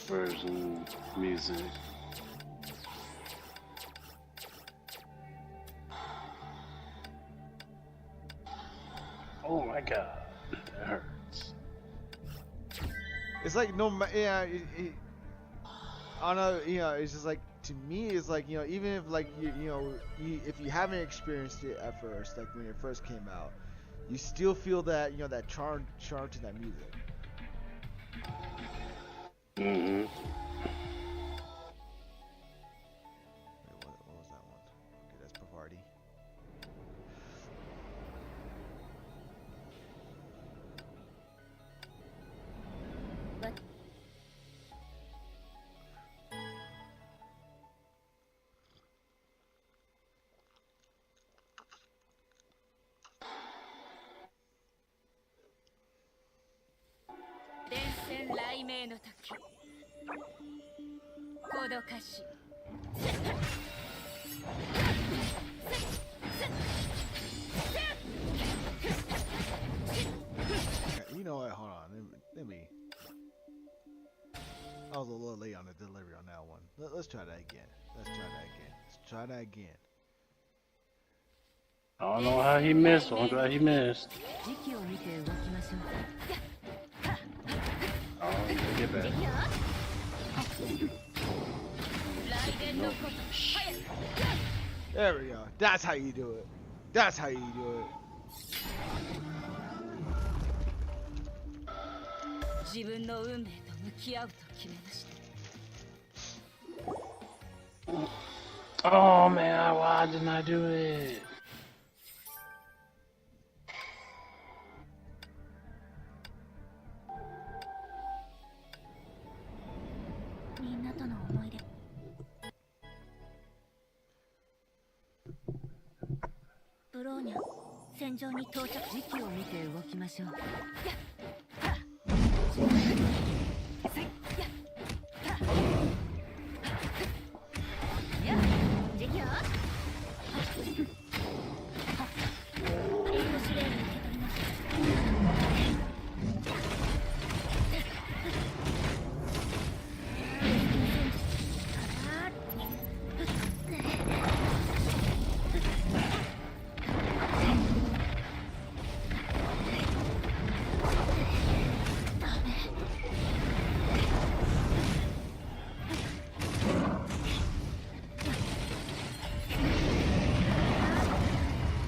version music. Oh my god, that hurts. It's like, I don't know, it's just like, to me, it's like, even if, like, if you haven't experienced it at first, like when it first came out, you still feel that, that charm to that music. Mm-hmm. Wait, what was that one? Okay, that's Pavardi. What? Okay, you know what? Hold on. Let me. I was a little late on the delivery on that one. Let's try that again. Let's try that again. I don't know how he missed, but I'm glad he missed. Oh, get back. There we go. That's how you do it. That's how you do it. 自分の運命と向き合うと決めました。 Oh man, why didn't I do it? みんなとの思い出。ブローニャ、戦場に到着。時期を見て動きましょう。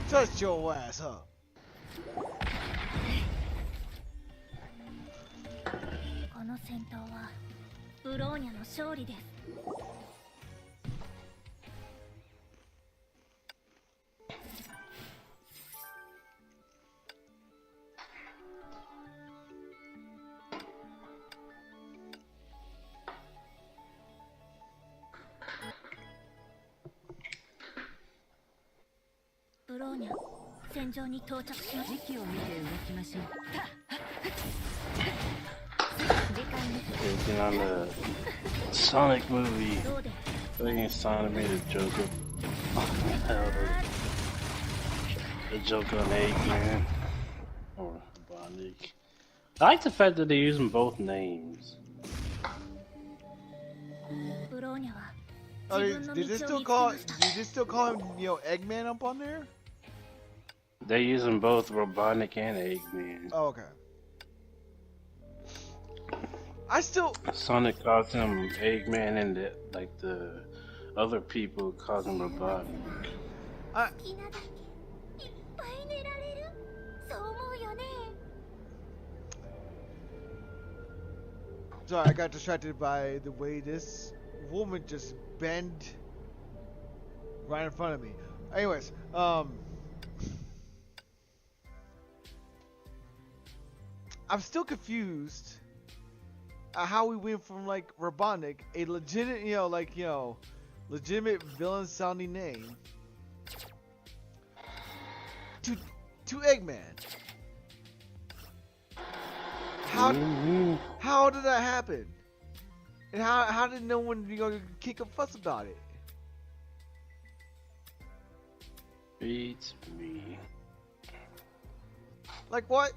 Shut your ass up. この戦闘はブローニャの勝利です。ブローニャ、戦場に到着します。時期を見て動きましょう。 Taking on the Sonic movie. I think Sonic made a joke of the joke on Eggman or Robotnik. I like the fact that they're using both names. Oh, did they still call him, you know, Eggman up on there? They're using both Robotnik and Eggman. Oh, okay. I still Sonic calls him Eggman, and the other people call him Robotnik. Sorry, I got distracted by the way this woman just bent right in front of me. Anyways, I'm still confused at how we went from like Robotnik, a legitimate, legitimate villain sounding name, to Eggman. How did that happen? And how did no one kick a fuss about it? Beats me. Like what?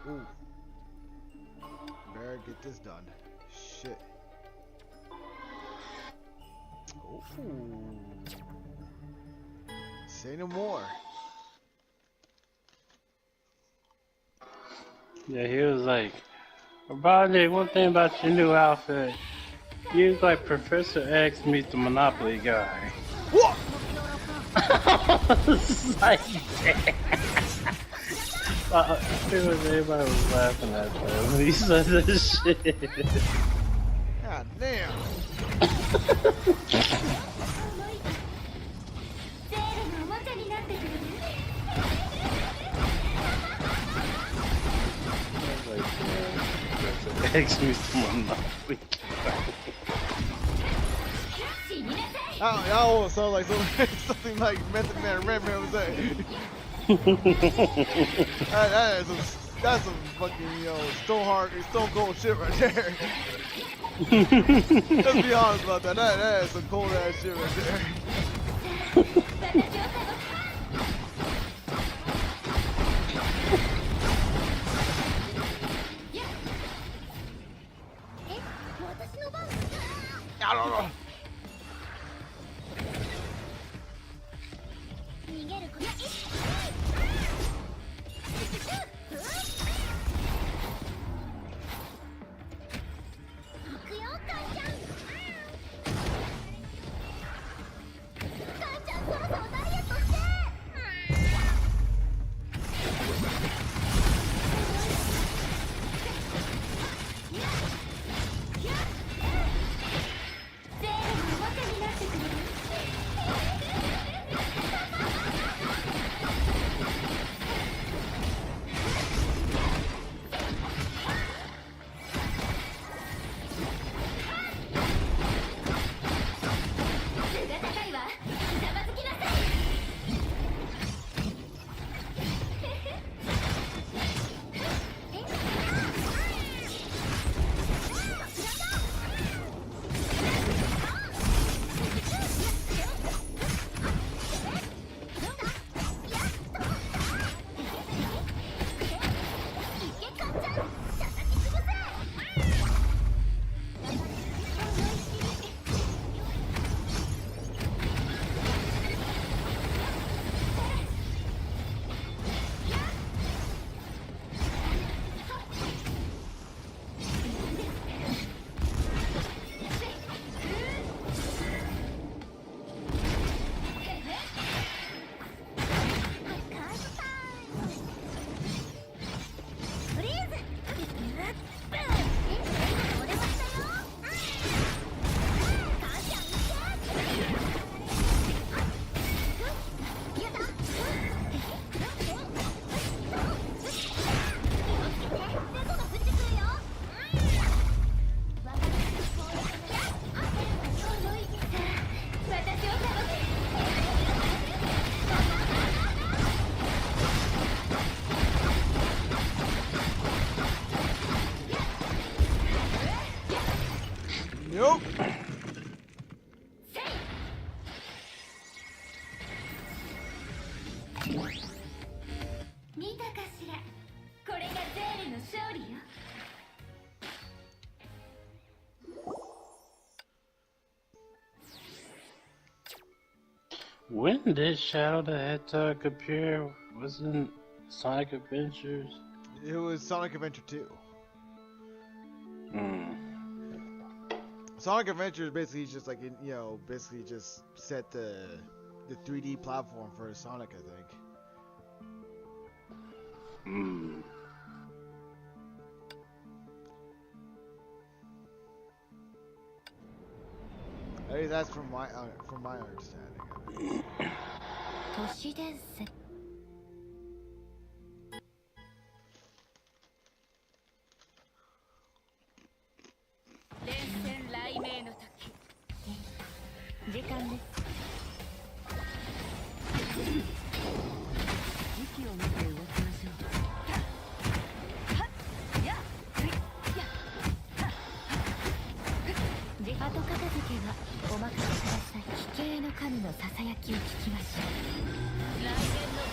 Ooh. Better get this done. Shit. Ooh. Say no more. Yeah, he was like, Robotnik, one thing about your new outfit, you look like Professor X meets the Monopoly guy. What? Like, everybody was laughing at that when he said this shit. God damn. になってくれる？ Actually, someone not weak. That almost sounds like something like Method Man or Redman was saying. That's some fucking, stone cold shit right there. Let's be honest about that. That is some cold ass shit right there. I don't know. 見たかしら、これがゼーレの勝利よ。 When did Shadow the Hedgehog appear? Wasn't Sonic Adventures? It was Sonic Adventure 2. Sonic Adventure is basically just like, basically just set the 3D platform for Sonic, I think. I mean, that's from my understanding of it. 都市伝説。連戦雷鳴の時。時間です。息を見て動きましょう。後片付けがお任せください。奇形の神のささやきを聞きましょう。来年の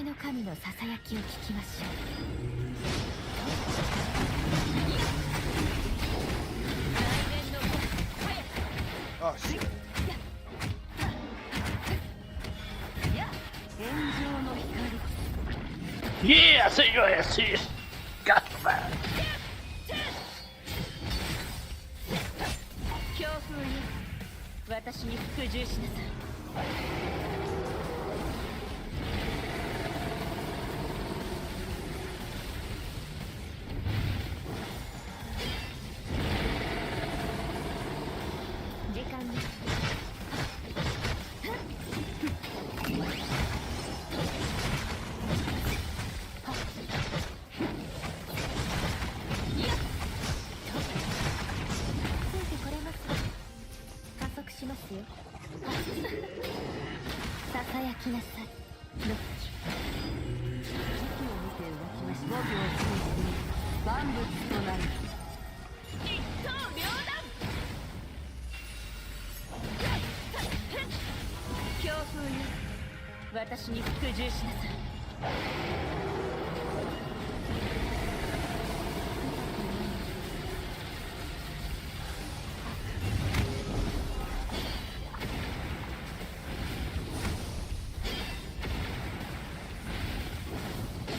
の神のささやきを聞きましょう。Oh shit. 炎上の光。 Yeah, I see your ass here. Got the back. 強風に私に服従しなさい。時間です。ついてこれます。加速しますよ。ささやきなさい。ロッキー。時期を見て動きまし。5秒を過ぎて万物となる。一刀両断。強風よ、私に服従しなさい。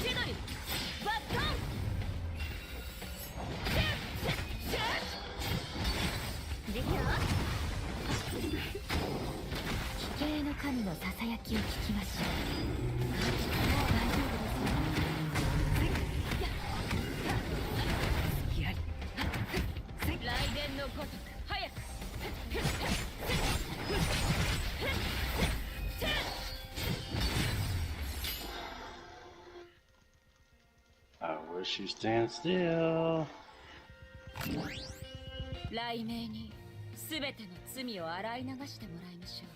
千鳥バットン。時期は奇形の神のささやきを聞きましょう。大丈夫ですよ。やり雷電のごとく早く。 I wish you stand still. 雷鳴に全ての罪を洗い流してもらいましょう。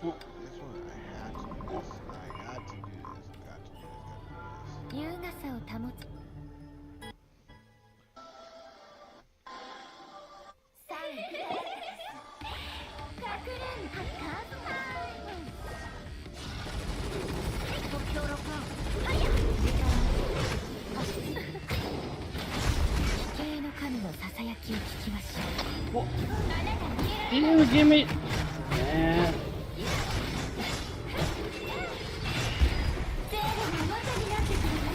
This one, I had to do this. I got to do this. Got to do this. Got to do this. 優雅さを保つ。さあ、かくれんハッカータイム。国境の顔。はや。時間。奇形の神のささやきを聞きましょう。あなた見える。 You didn't give me. Man. 全部が元になってくるわ。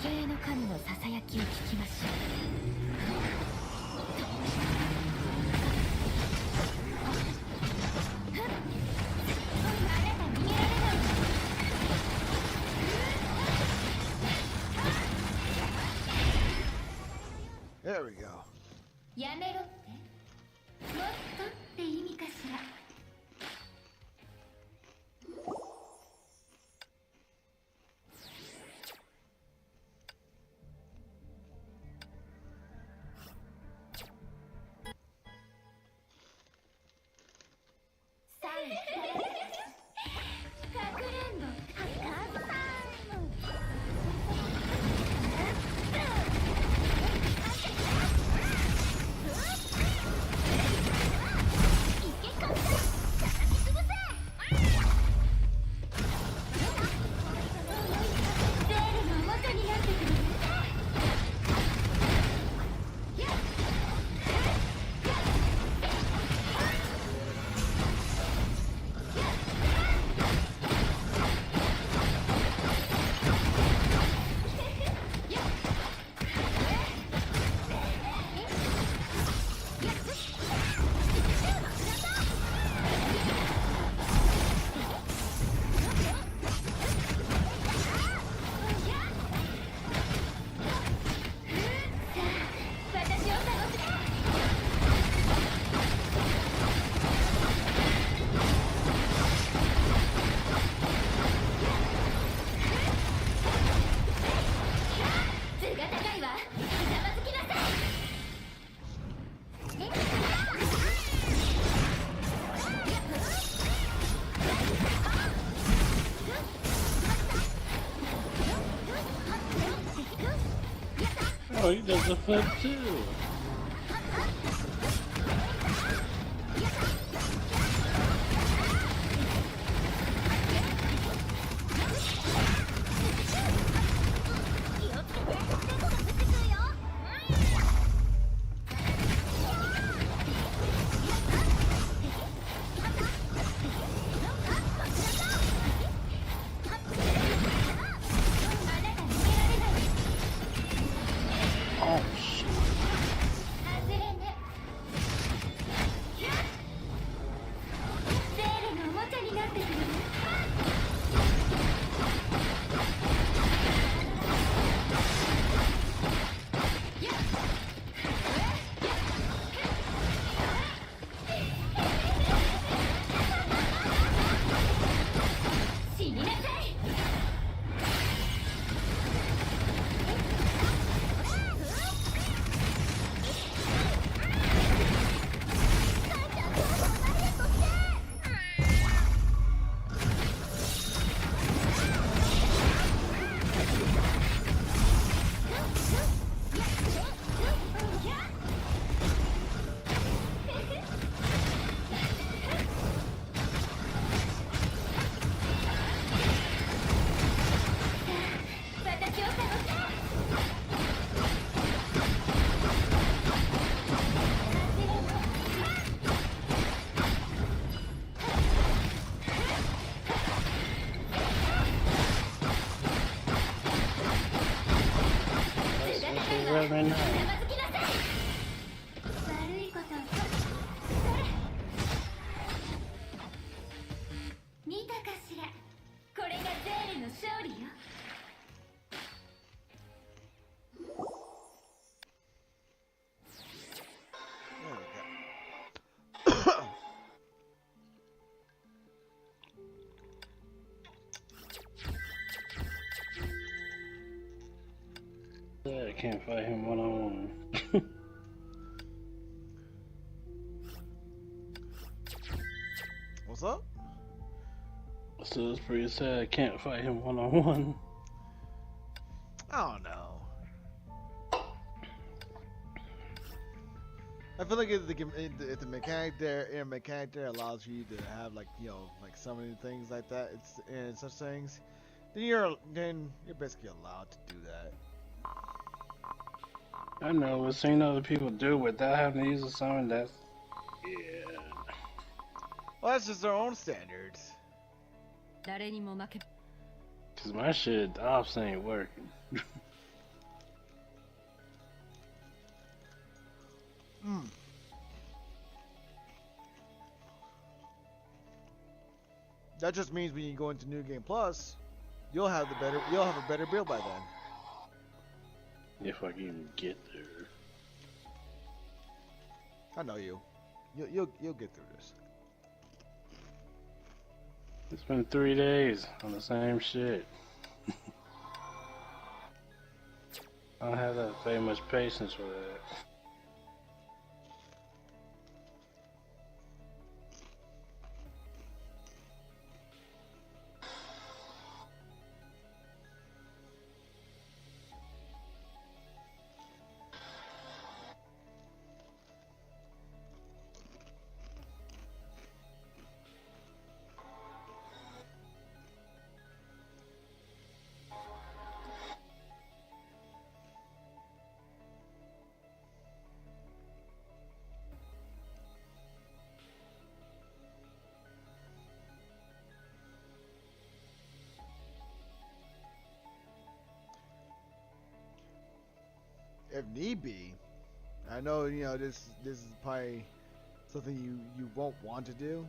系の神のささやきを聞きましょう。あなた逃げられない。 There we go. やめろってもっとって意味かしら。さあかくれんぼはかさOh, he does a flip too. Oh shit. Right now. 見たかしら。これがゼールの勝利よ。 I can't fight him one on one. What's up? So it's pretty sad I can't fight him one on one. I don't know. I feel like if the mechanic there allows you to have like like summoning things like that, and such things, then you're basically allowed to do that. I know, but seeing other people do without having to use a summon, that's yeah. Well, that's just their own standards. 誰にも負け Cause my shit, the ops ain't working. That just means when you go into New Game Plus, you'll have a better build by then. If I can even get there. I know you. You'll get through this. It's been 3 days on the same shit. I don't have that very much patience for that. If need be, I know this is probably something you won't want to do,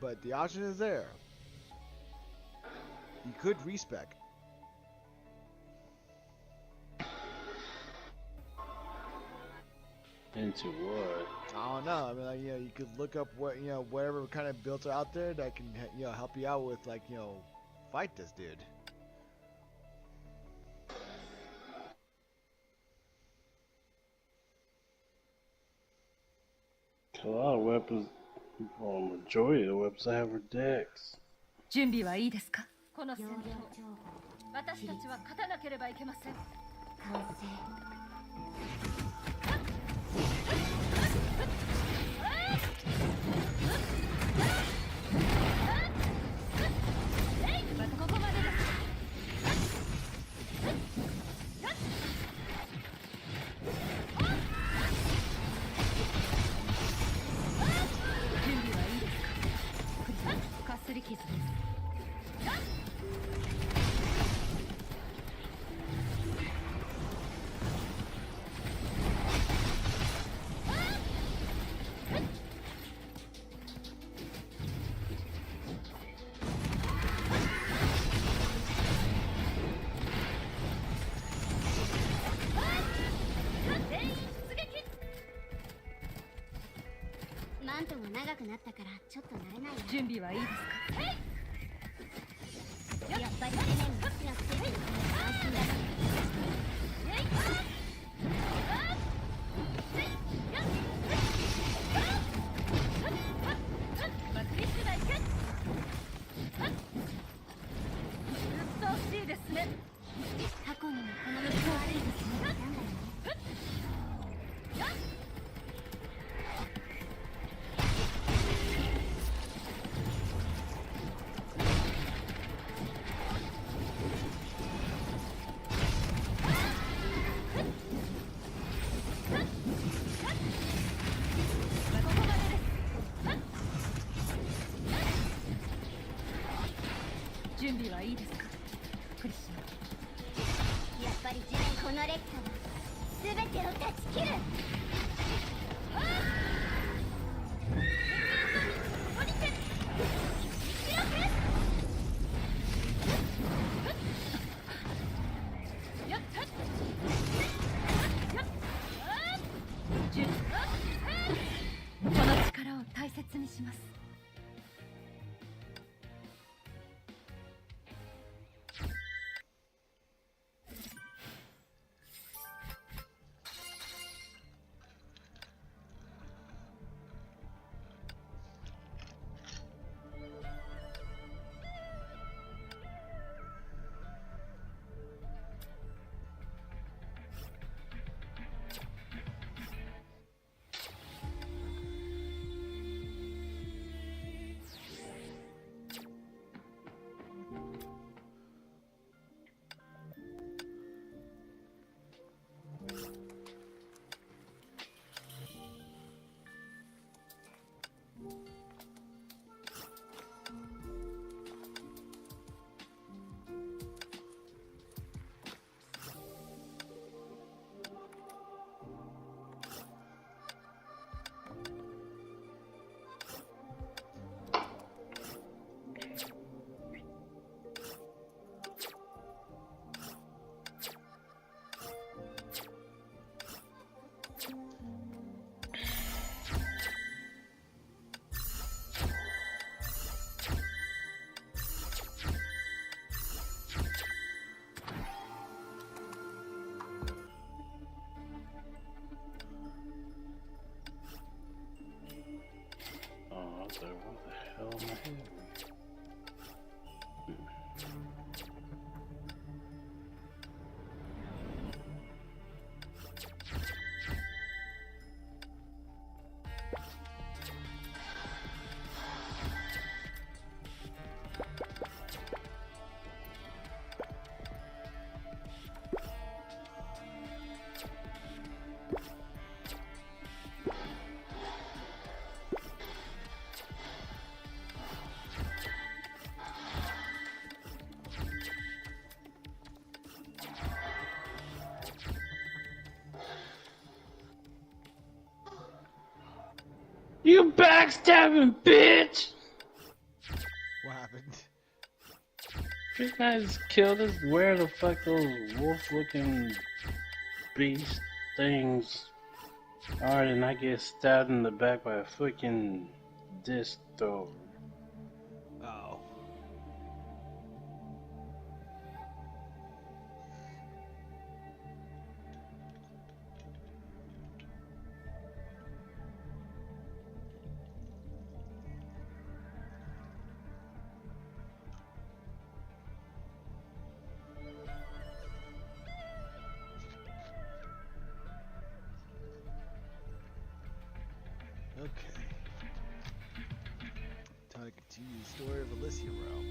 but the option is there. You could respec. Into what? I don't know. I mean, like, you could look up what whatever kind of builds are out there that can help you out with fight this dude. A lot of weapons, well, majority of the weapons I have are decks. 準備はいいですか？この戦闘、私たちは勝たなければいけません。ここまでです。準備はいいですか？かすり傷です。マントが長くなったからちょっと慣れないな。準備はいいですか？やっぱり地面に土がついてるから安心だな。まくりつないけ。うっとうしいですね。過去にもこの道が悪いですね。なんだろうね。準備はいいですか？クリシやっぱり地面この劣化は全てを断ち切る。この力を大切にします。You backstabbing bitch! What happened? You guys killed us. Where the fuck those wolf-looking beast things are, and I get stabbed in the back by a fucking disc thrower. Oh. Okay. Time to continue the story of Elysium Realm.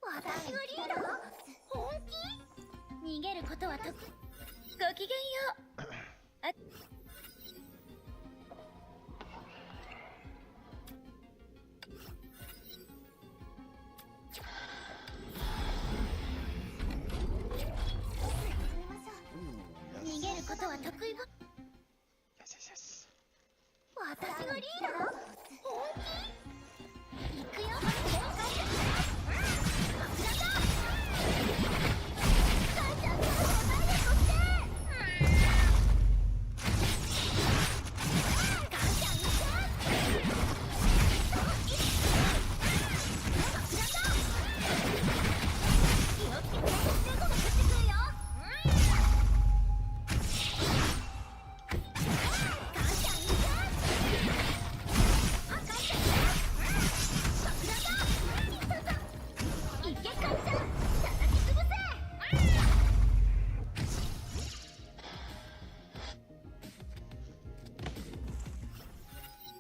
私がリーダー？本気？逃げることはごきげんよう。あ逃げることは得意ば。Yes, yes, yes. 私がリーダー？本気？行くよ。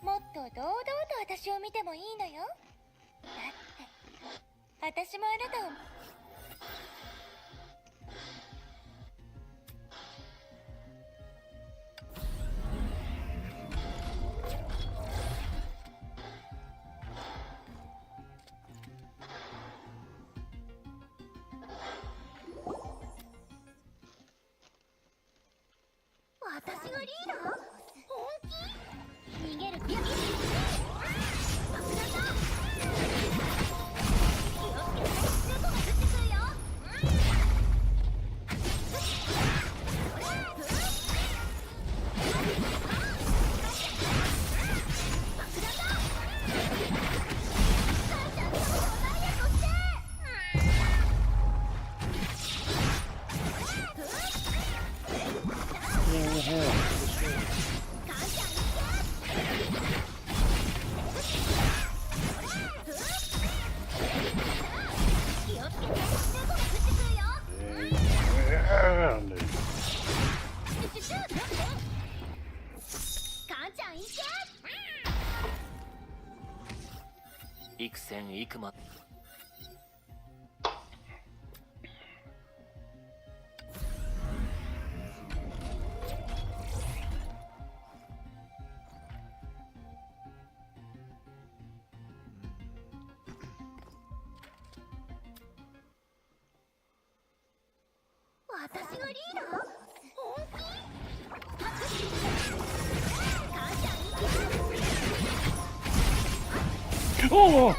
もっと堂々と私を見てもいいのよ。だって私もあなたを私がリーダー？本気？逃げる気？幾千幾万私がリーダー？本気Oh!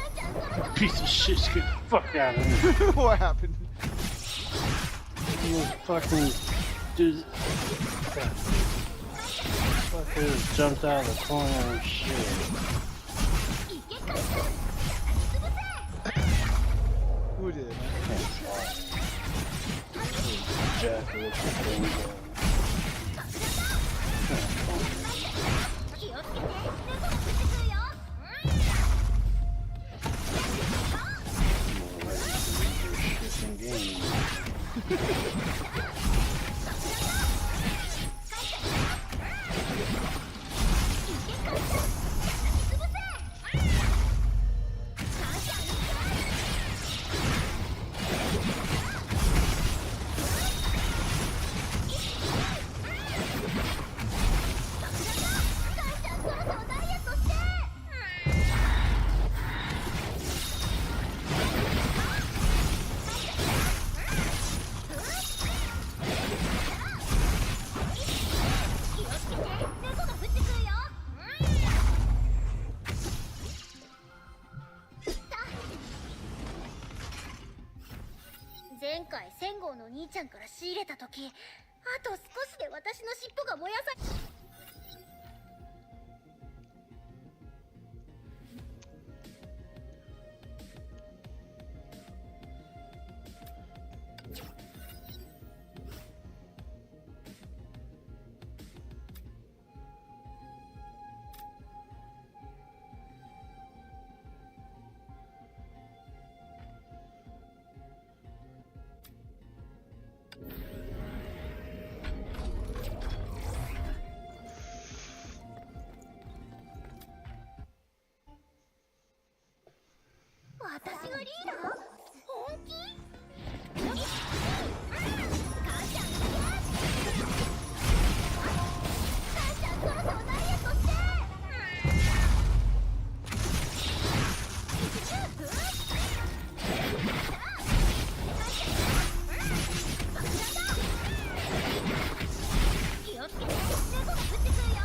Piece of shit, get the fuck out of here. What happened? You fucking dude. Fucker jumped out of the corner and shit. Who did? Jack with the thing going. 気をつけて、猫が降ってくるよ。前回千号の兄ちゃんから仕入れた時、あと少しで私の尻尾が燃やさ私がリーダー？本気？母ちゃん母ちゃんそろそろダイエットして気をつけて、猫が降ってくるよ。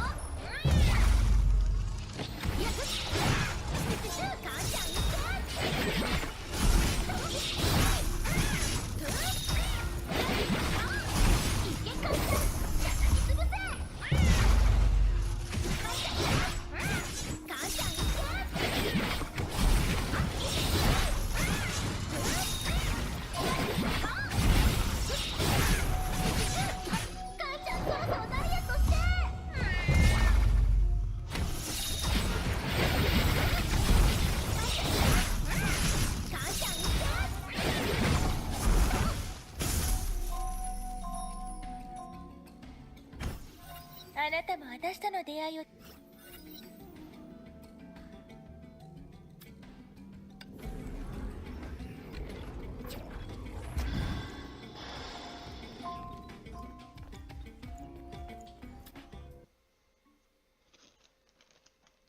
あなたも私との出会いを。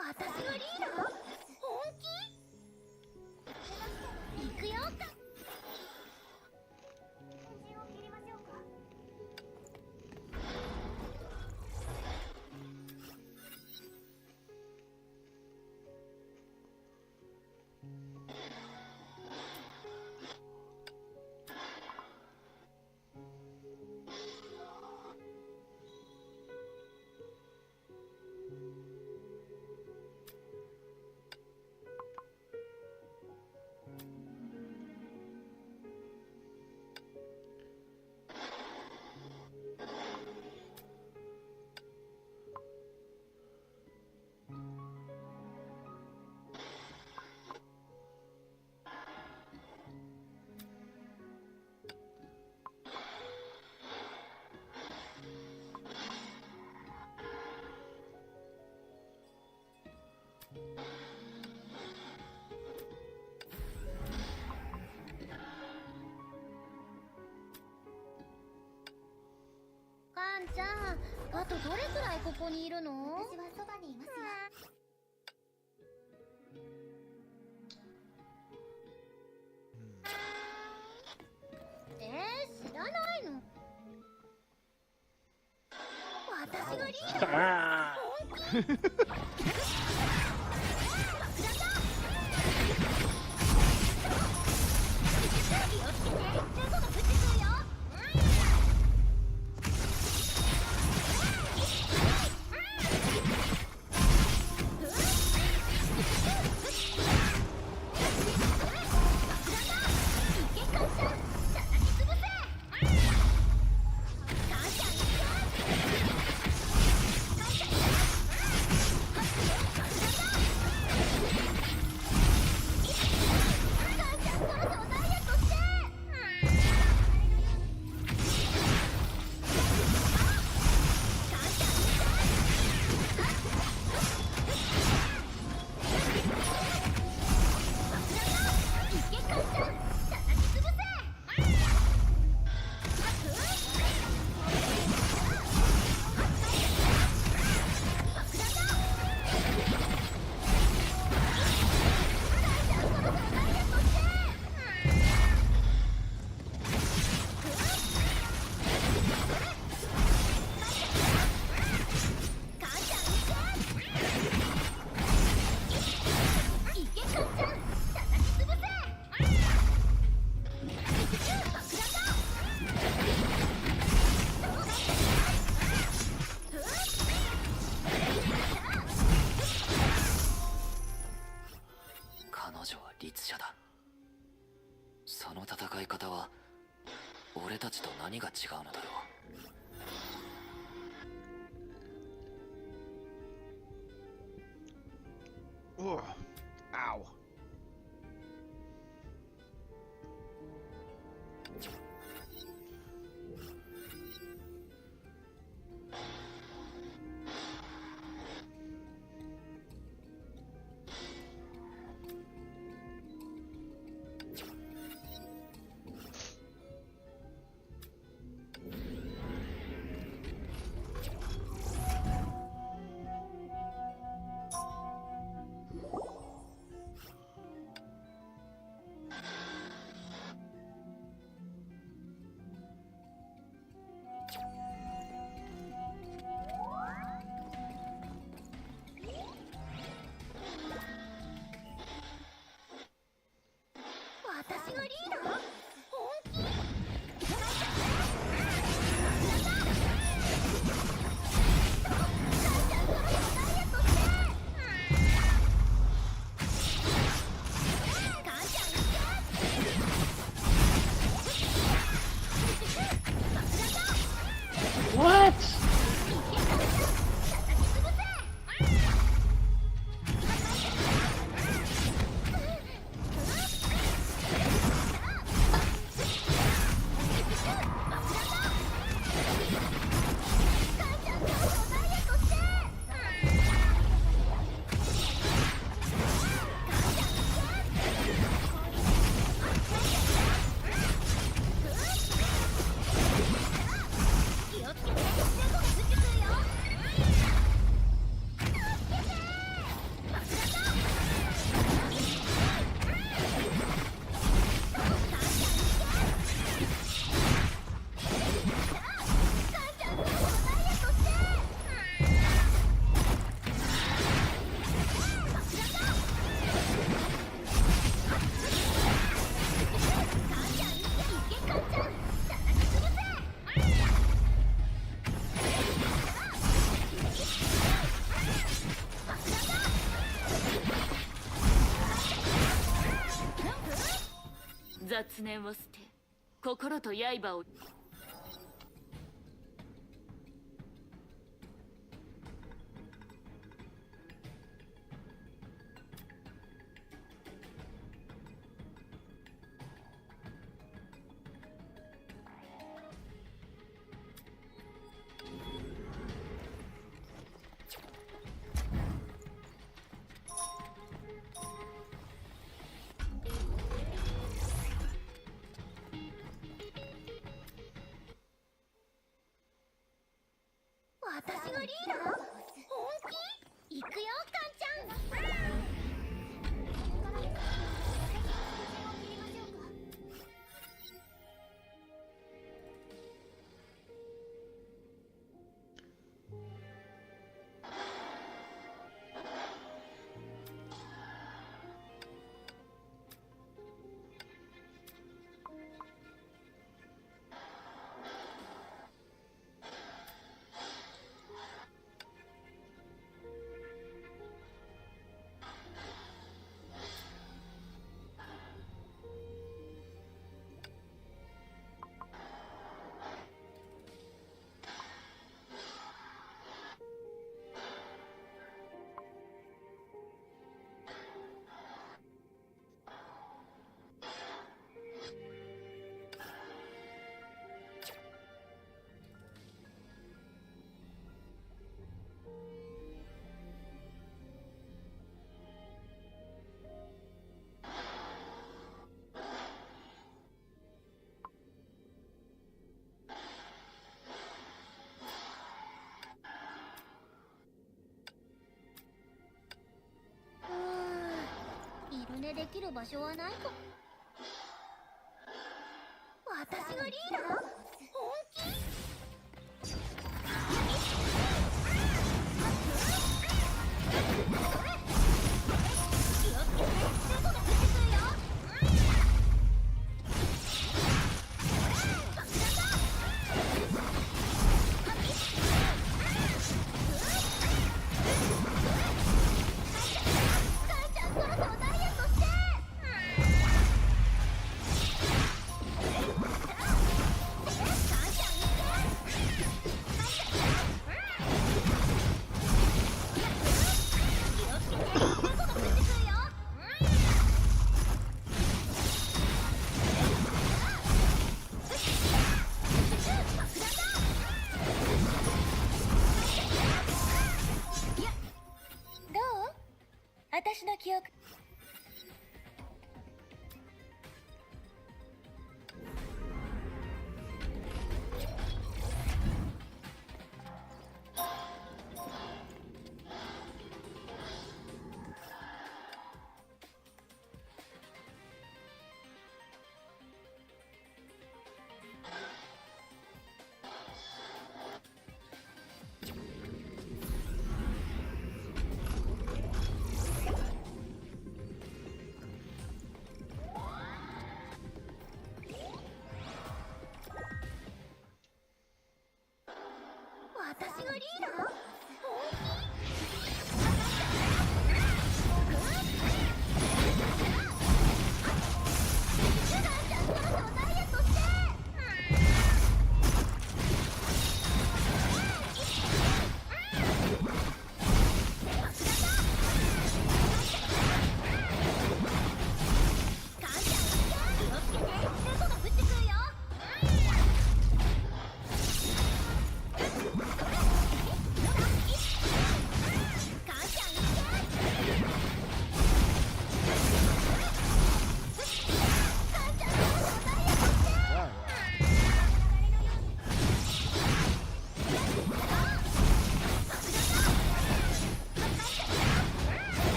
私がリーダー？本気？行くよ。カンちゃん、あとどれくらいここにいるの？私はそばにいますよ。知らないの？私がリーダー？本気？その戦い方は俺たちと何が違うのだろう。 Ugh. Ow. What?「雑念を捨て心と刃を」私がリーダー？本気？行くよ、カンちゃん。昼寝できる場所はないか。私がリーダー？本気？私の記憶。私がリーダー？本気？ダンちゃんそろそろダイエットして。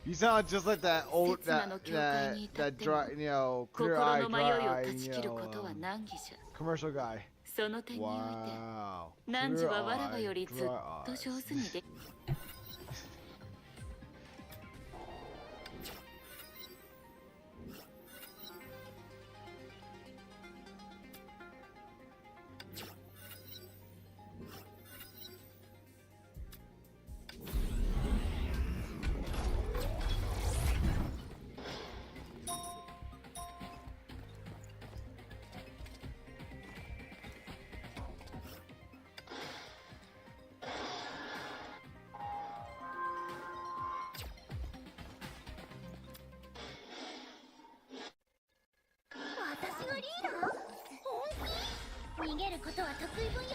You sound just like that old, that dry, you know, clear eye, dry, you know, commercial guy. その点において Wow. 汝 Clear はわらわ eye, よりずっ dry と上 eyes. 手にで私がリーダー？本気？逃げることは得意分野。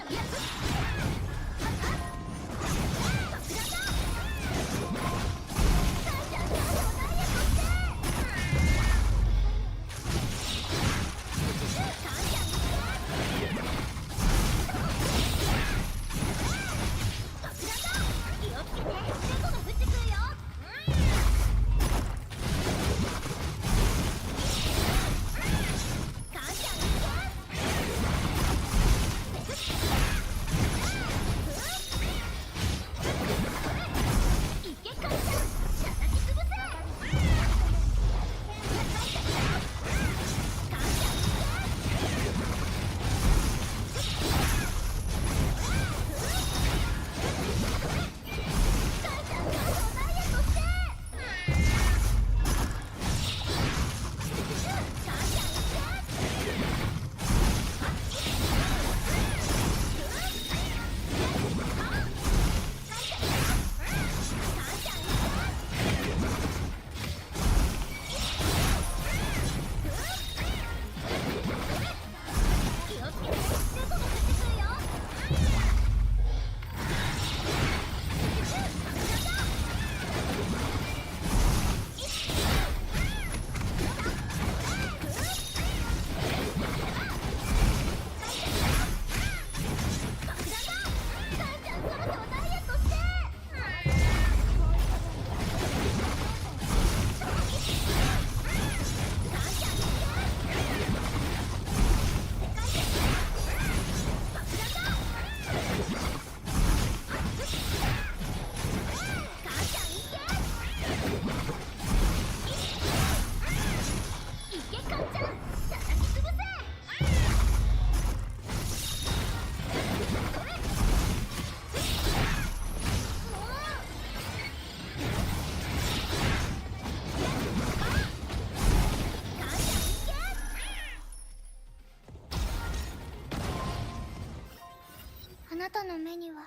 なたの目には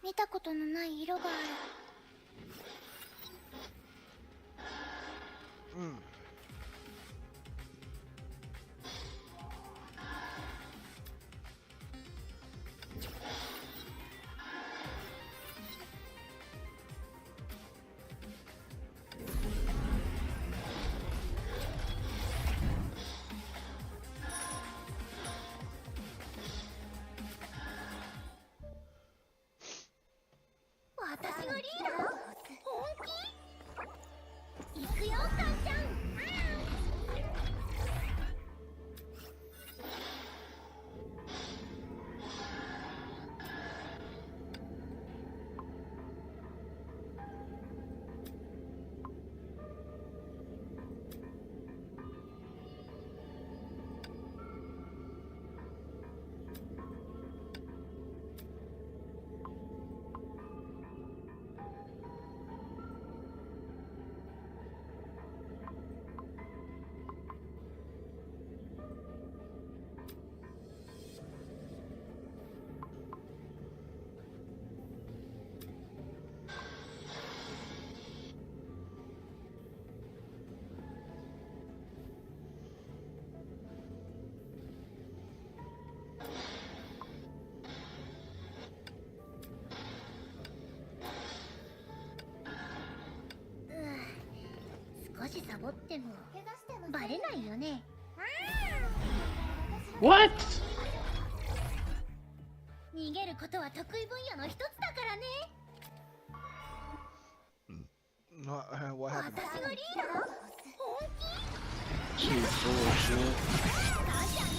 見たことのない色がある。私がリーダー？本気？行くよ、カンちゃん。少しサボってもバレないよね。What? 逃げることは得意分野の一つだからね。What happened? 私がリーダー？本気？ She bullshit. カンちゃん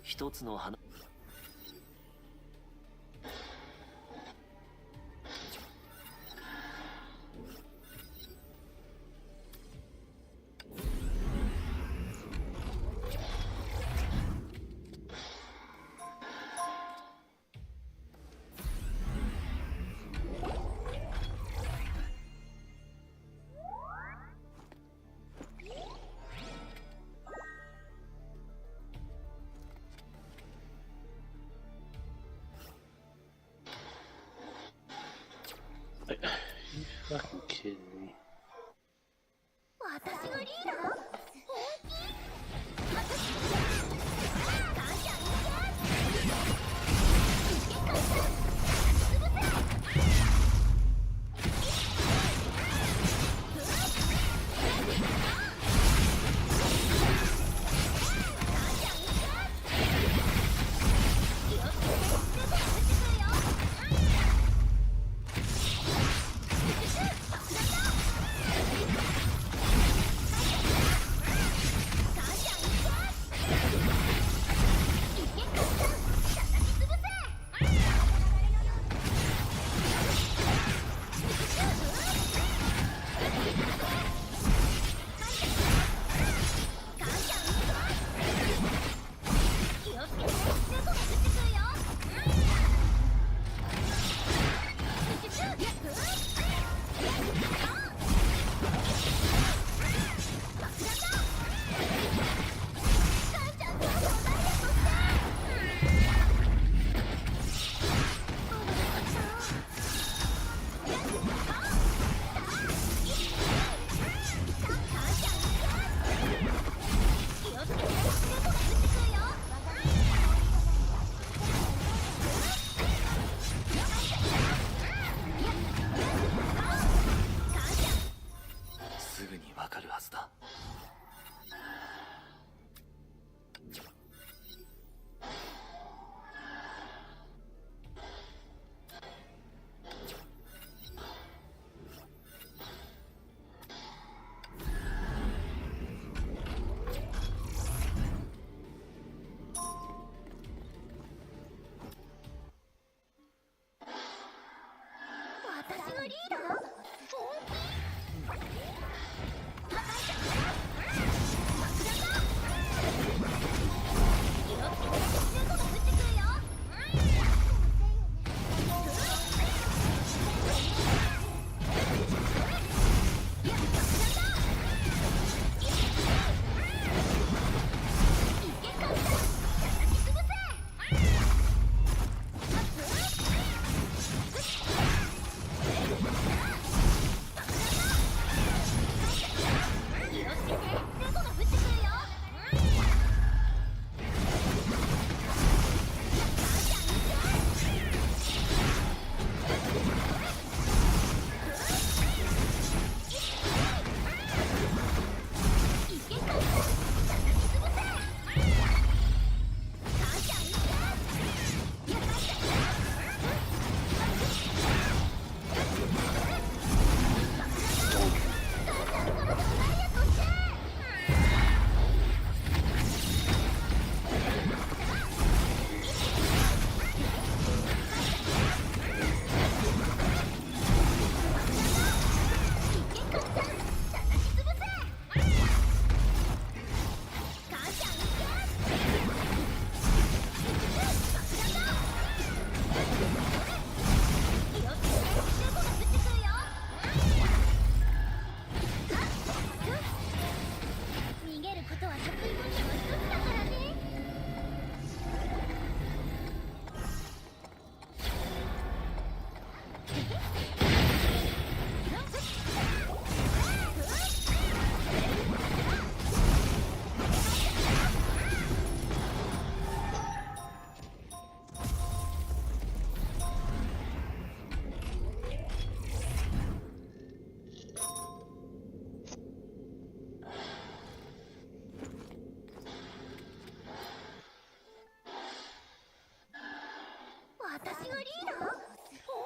一つの花。You fucking kidding me? 私がリーダー？本気？るはずだ。私のリーダー？本気？私がリーダー？本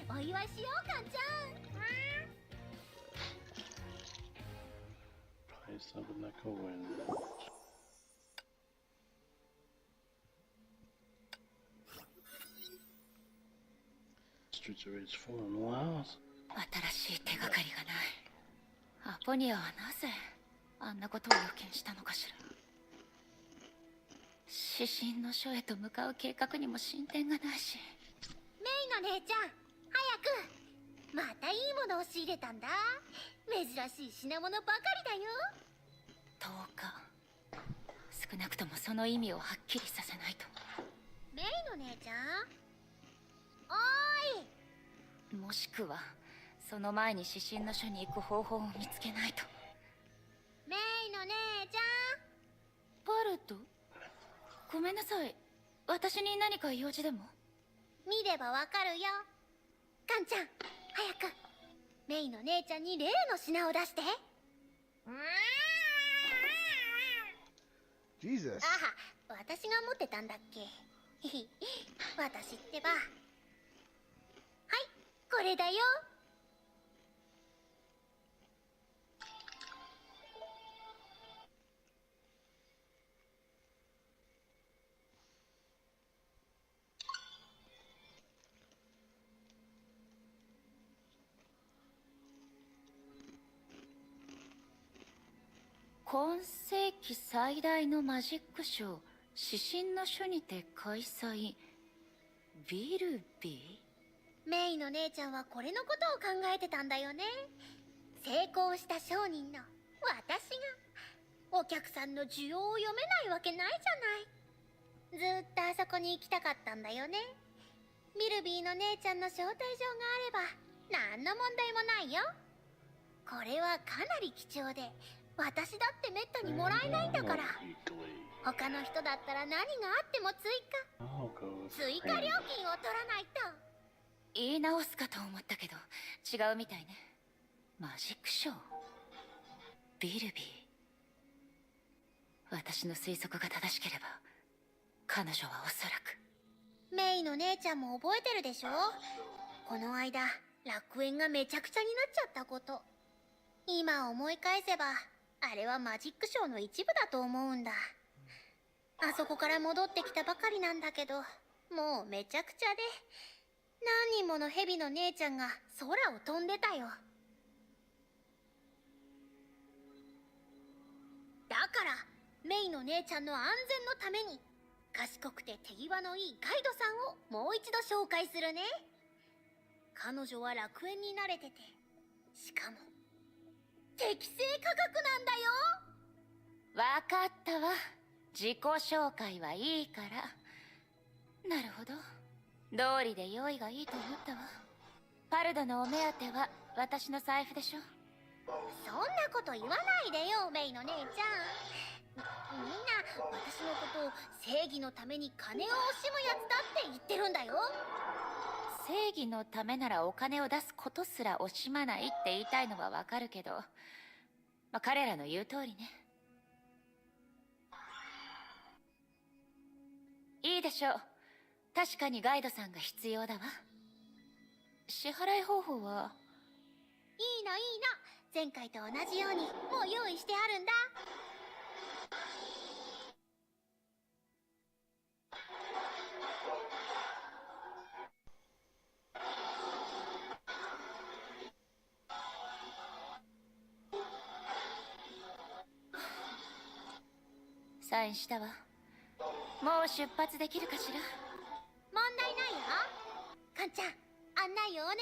お祝いしようかんちゃん。 Play something like a win. It's already fallen walls. 新しい手がかりがない。アポニアはなぜあんなことを予見したのかしら。指針の書へと向かう計画にも進展がないし。メイの姉ちゃん、早く。またいいものを仕入れたんだ。珍しい品物ばかりだよ。10日。少なくともその意味をはっきりさせないと。メイの姉ちゃん、おーい。もしくはその前に指針の書に行く方法を見つけないと。メイの姉ちゃん。パルト、ごめんなさい。私に何か用事でも？見ればわかるよ。カンちゃん、早く。メイの姉ちゃんに例の品を出して。Jesus. あは、私が持ってたんだっけ。私ってば。はい、これだよ。今世紀最大のマジックショー、指針の書にて開催。ビルビメイの姉ちゃんはこれのことを考えてたんだよね。成功した商人の私がお客さんの需要を読めないわけないじゃない。ずっとあそこに行きたかったんだよね。ミルビーの姉ちゃんの招待状があれば何の問題もないよ。これはかなり貴重で、私だってめったにもらえないんだから。他の人だったら何があっても追加料金を取らないと。言い直すかと思ったけど違うみたいね。マジックショー、ビルビー。私の推測が正しければ彼女はおそらく。メイの姉ちゃんも覚えてるでしょ。この間楽園がめちゃくちゃになっちゃったこと。今思い返せばあれはマジックショーの一部だと思うんだ。あそこから戻ってきたばかりなんだけど、もうめちゃくちゃで、何人ものヘビの姉ちゃんが空を飛んでたよ。だからメイの姉ちゃんの安全のために、賢くて手際のいいガイドさんをもう一度紹介するね。彼女は楽園に慣れてて、しかも適正価格なんだよ。わかったわ。自己紹介はいいから。なるほど、道理で用意がいいと思ったわ。パルドのお目当ては私の財布でしょ。そんなこと言わないでよ、メイの姉ちゃん。みんな私のことを正義のために金を惜しむやつだって言ってるんだよ。正義のためならお金を出すことすら惜しまないって言いたいのはわかるけど、彼らの言う通りね。いいでしょう。確かにガイドさんが必要だわ。支払い方法は？いいのいいの。前回と同じようにもう用意してあるんだ。サインしたわ。もう出発できるかしら。問題ないよ。カンちゃん、案内をお願い。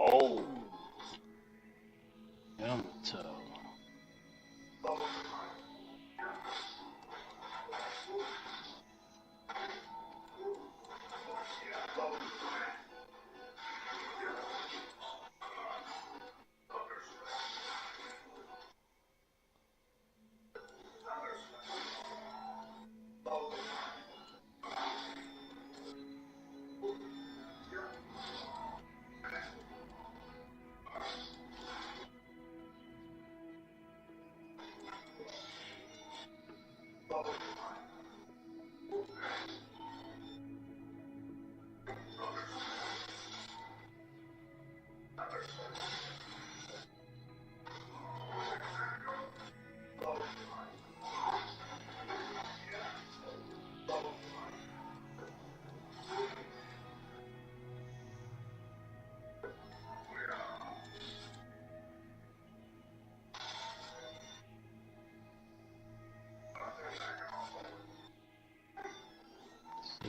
Oh! Yamato.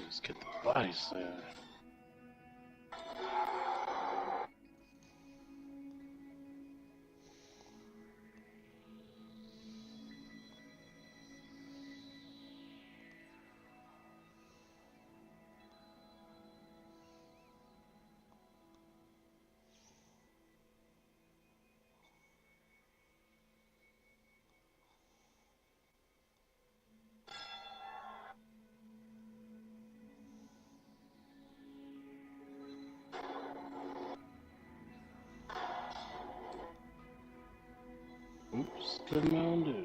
Let's get the bodies there. Oops, good Mountain Dew.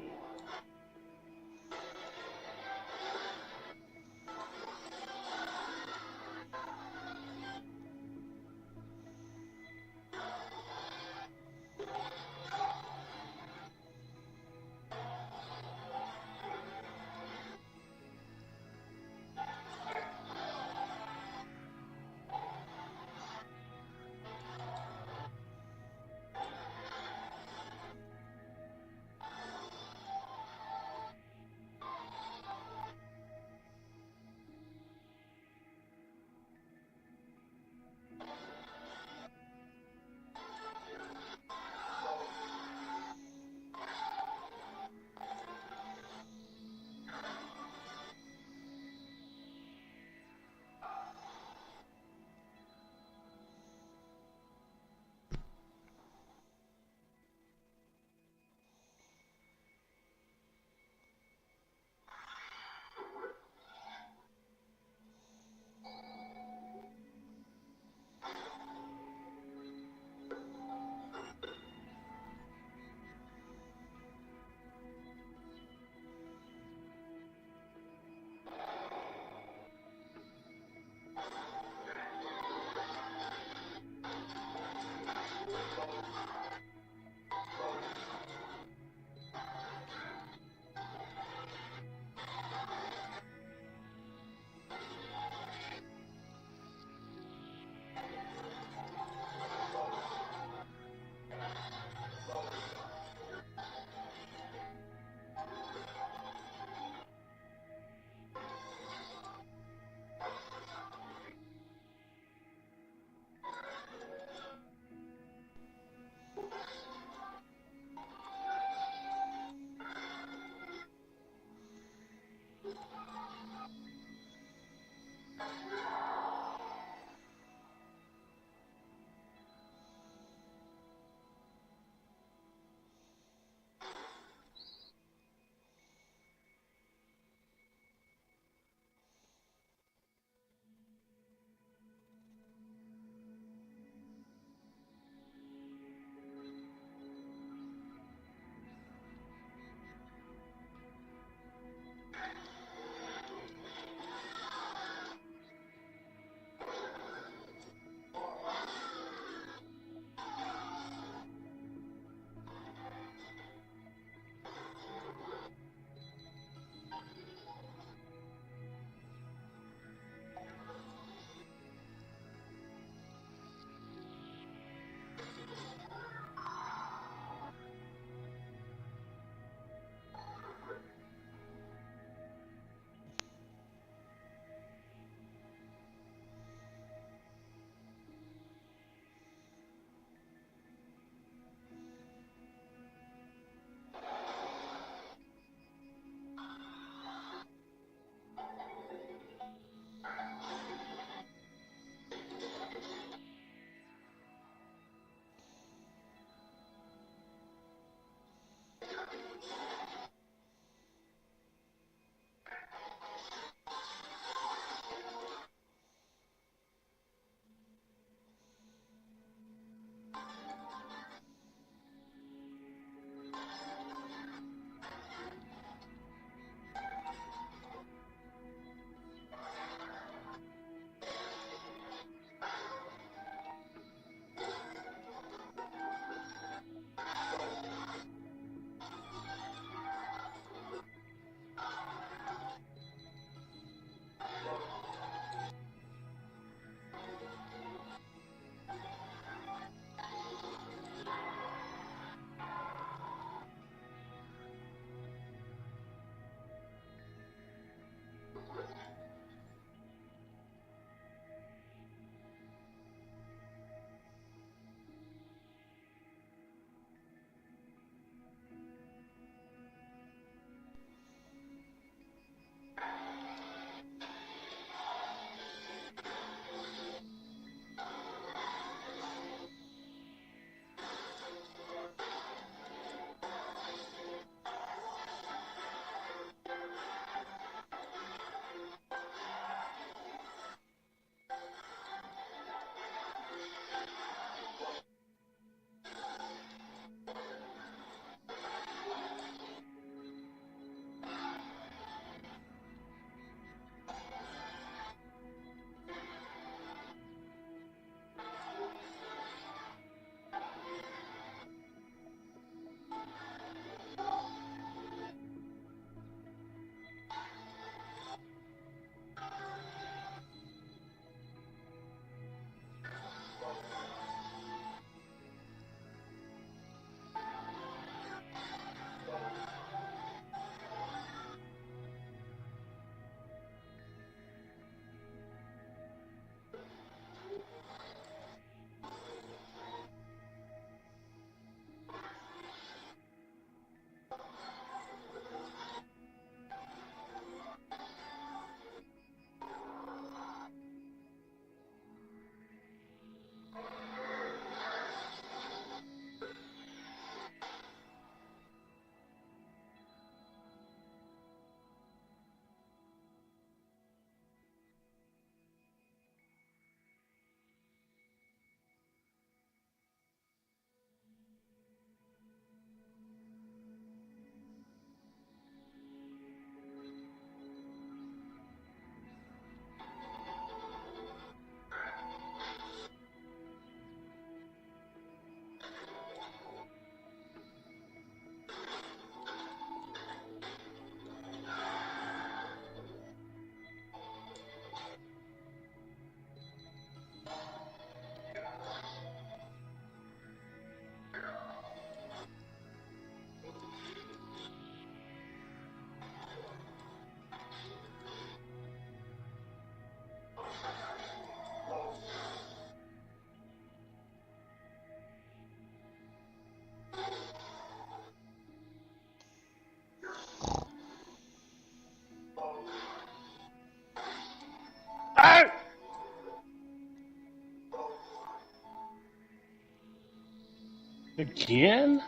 Again?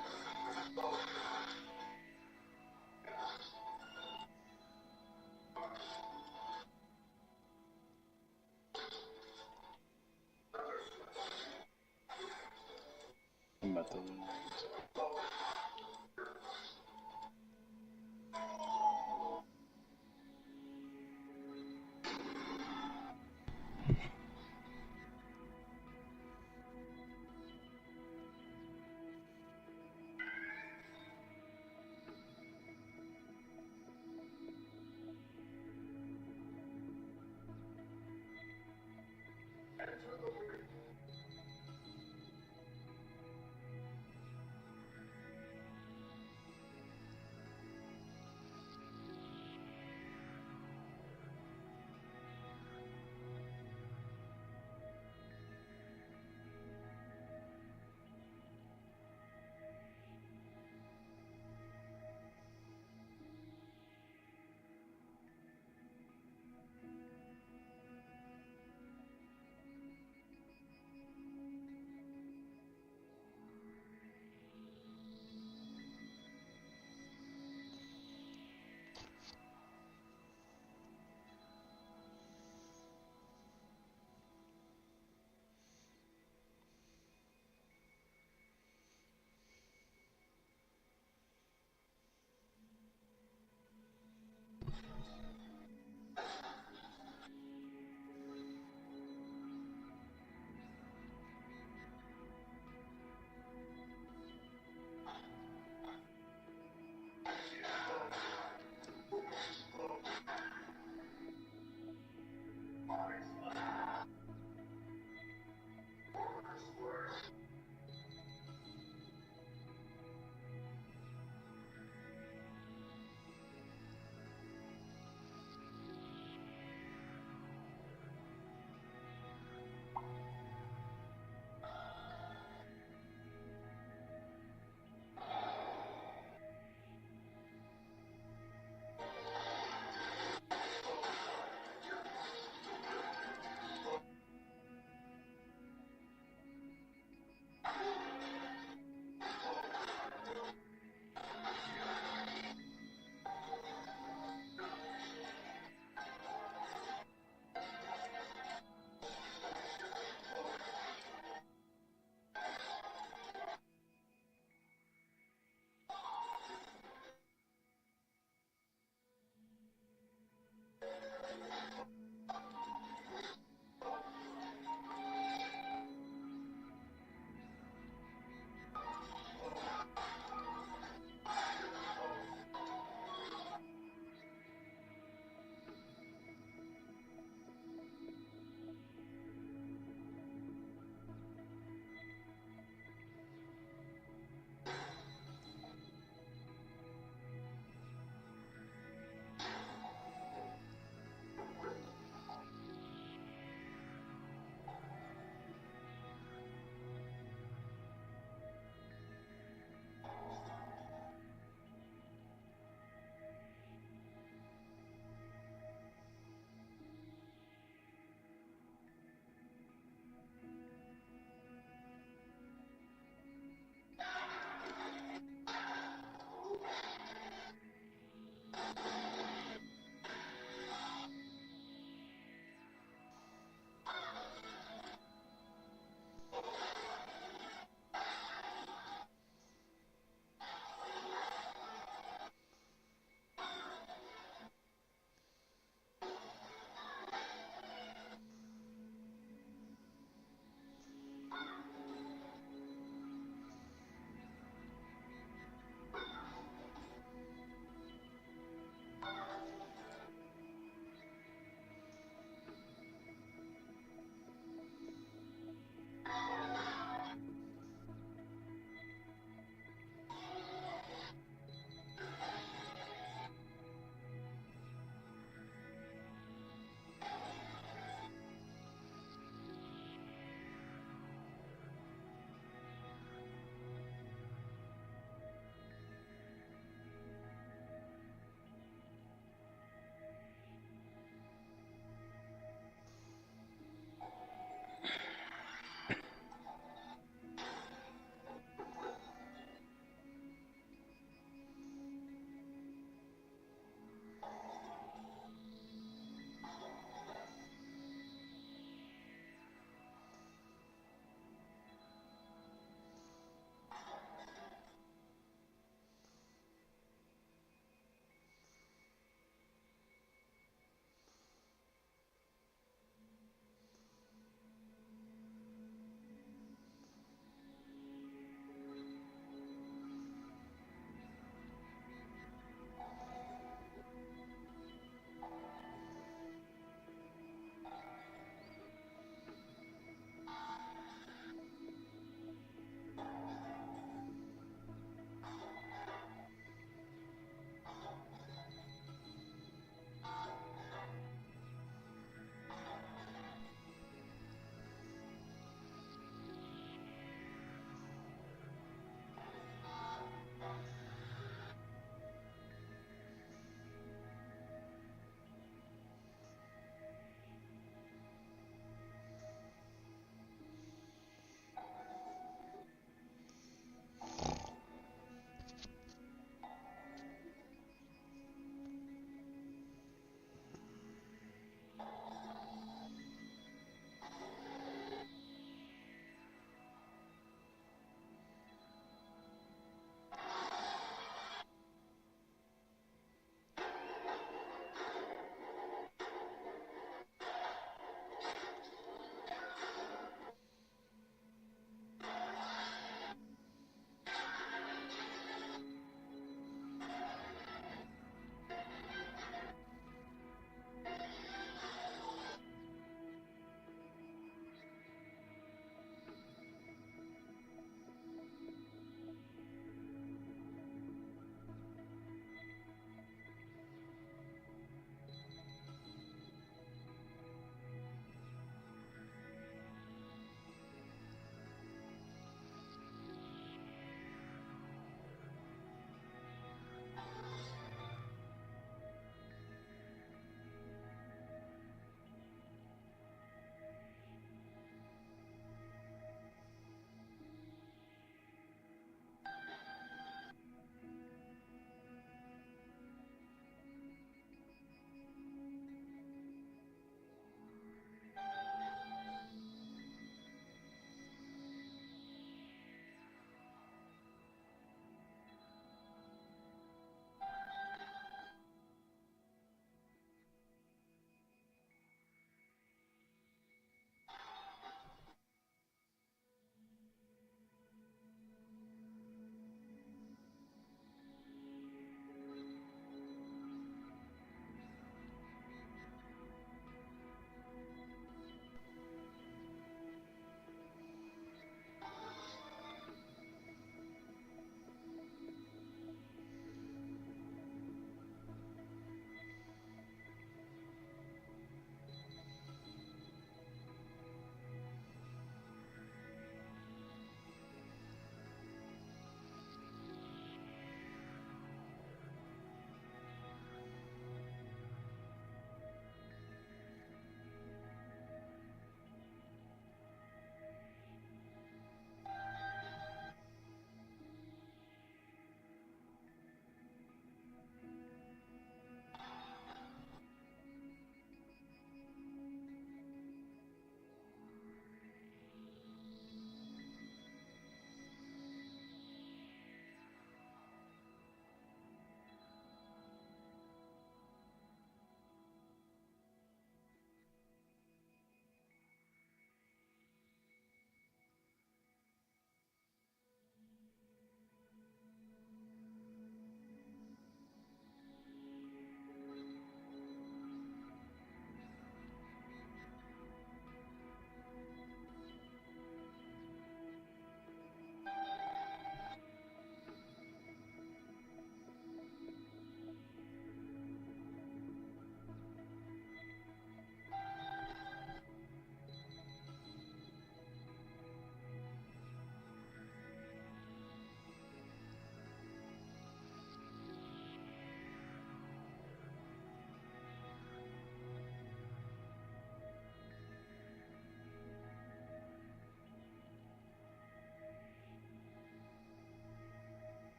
I'm about to lose.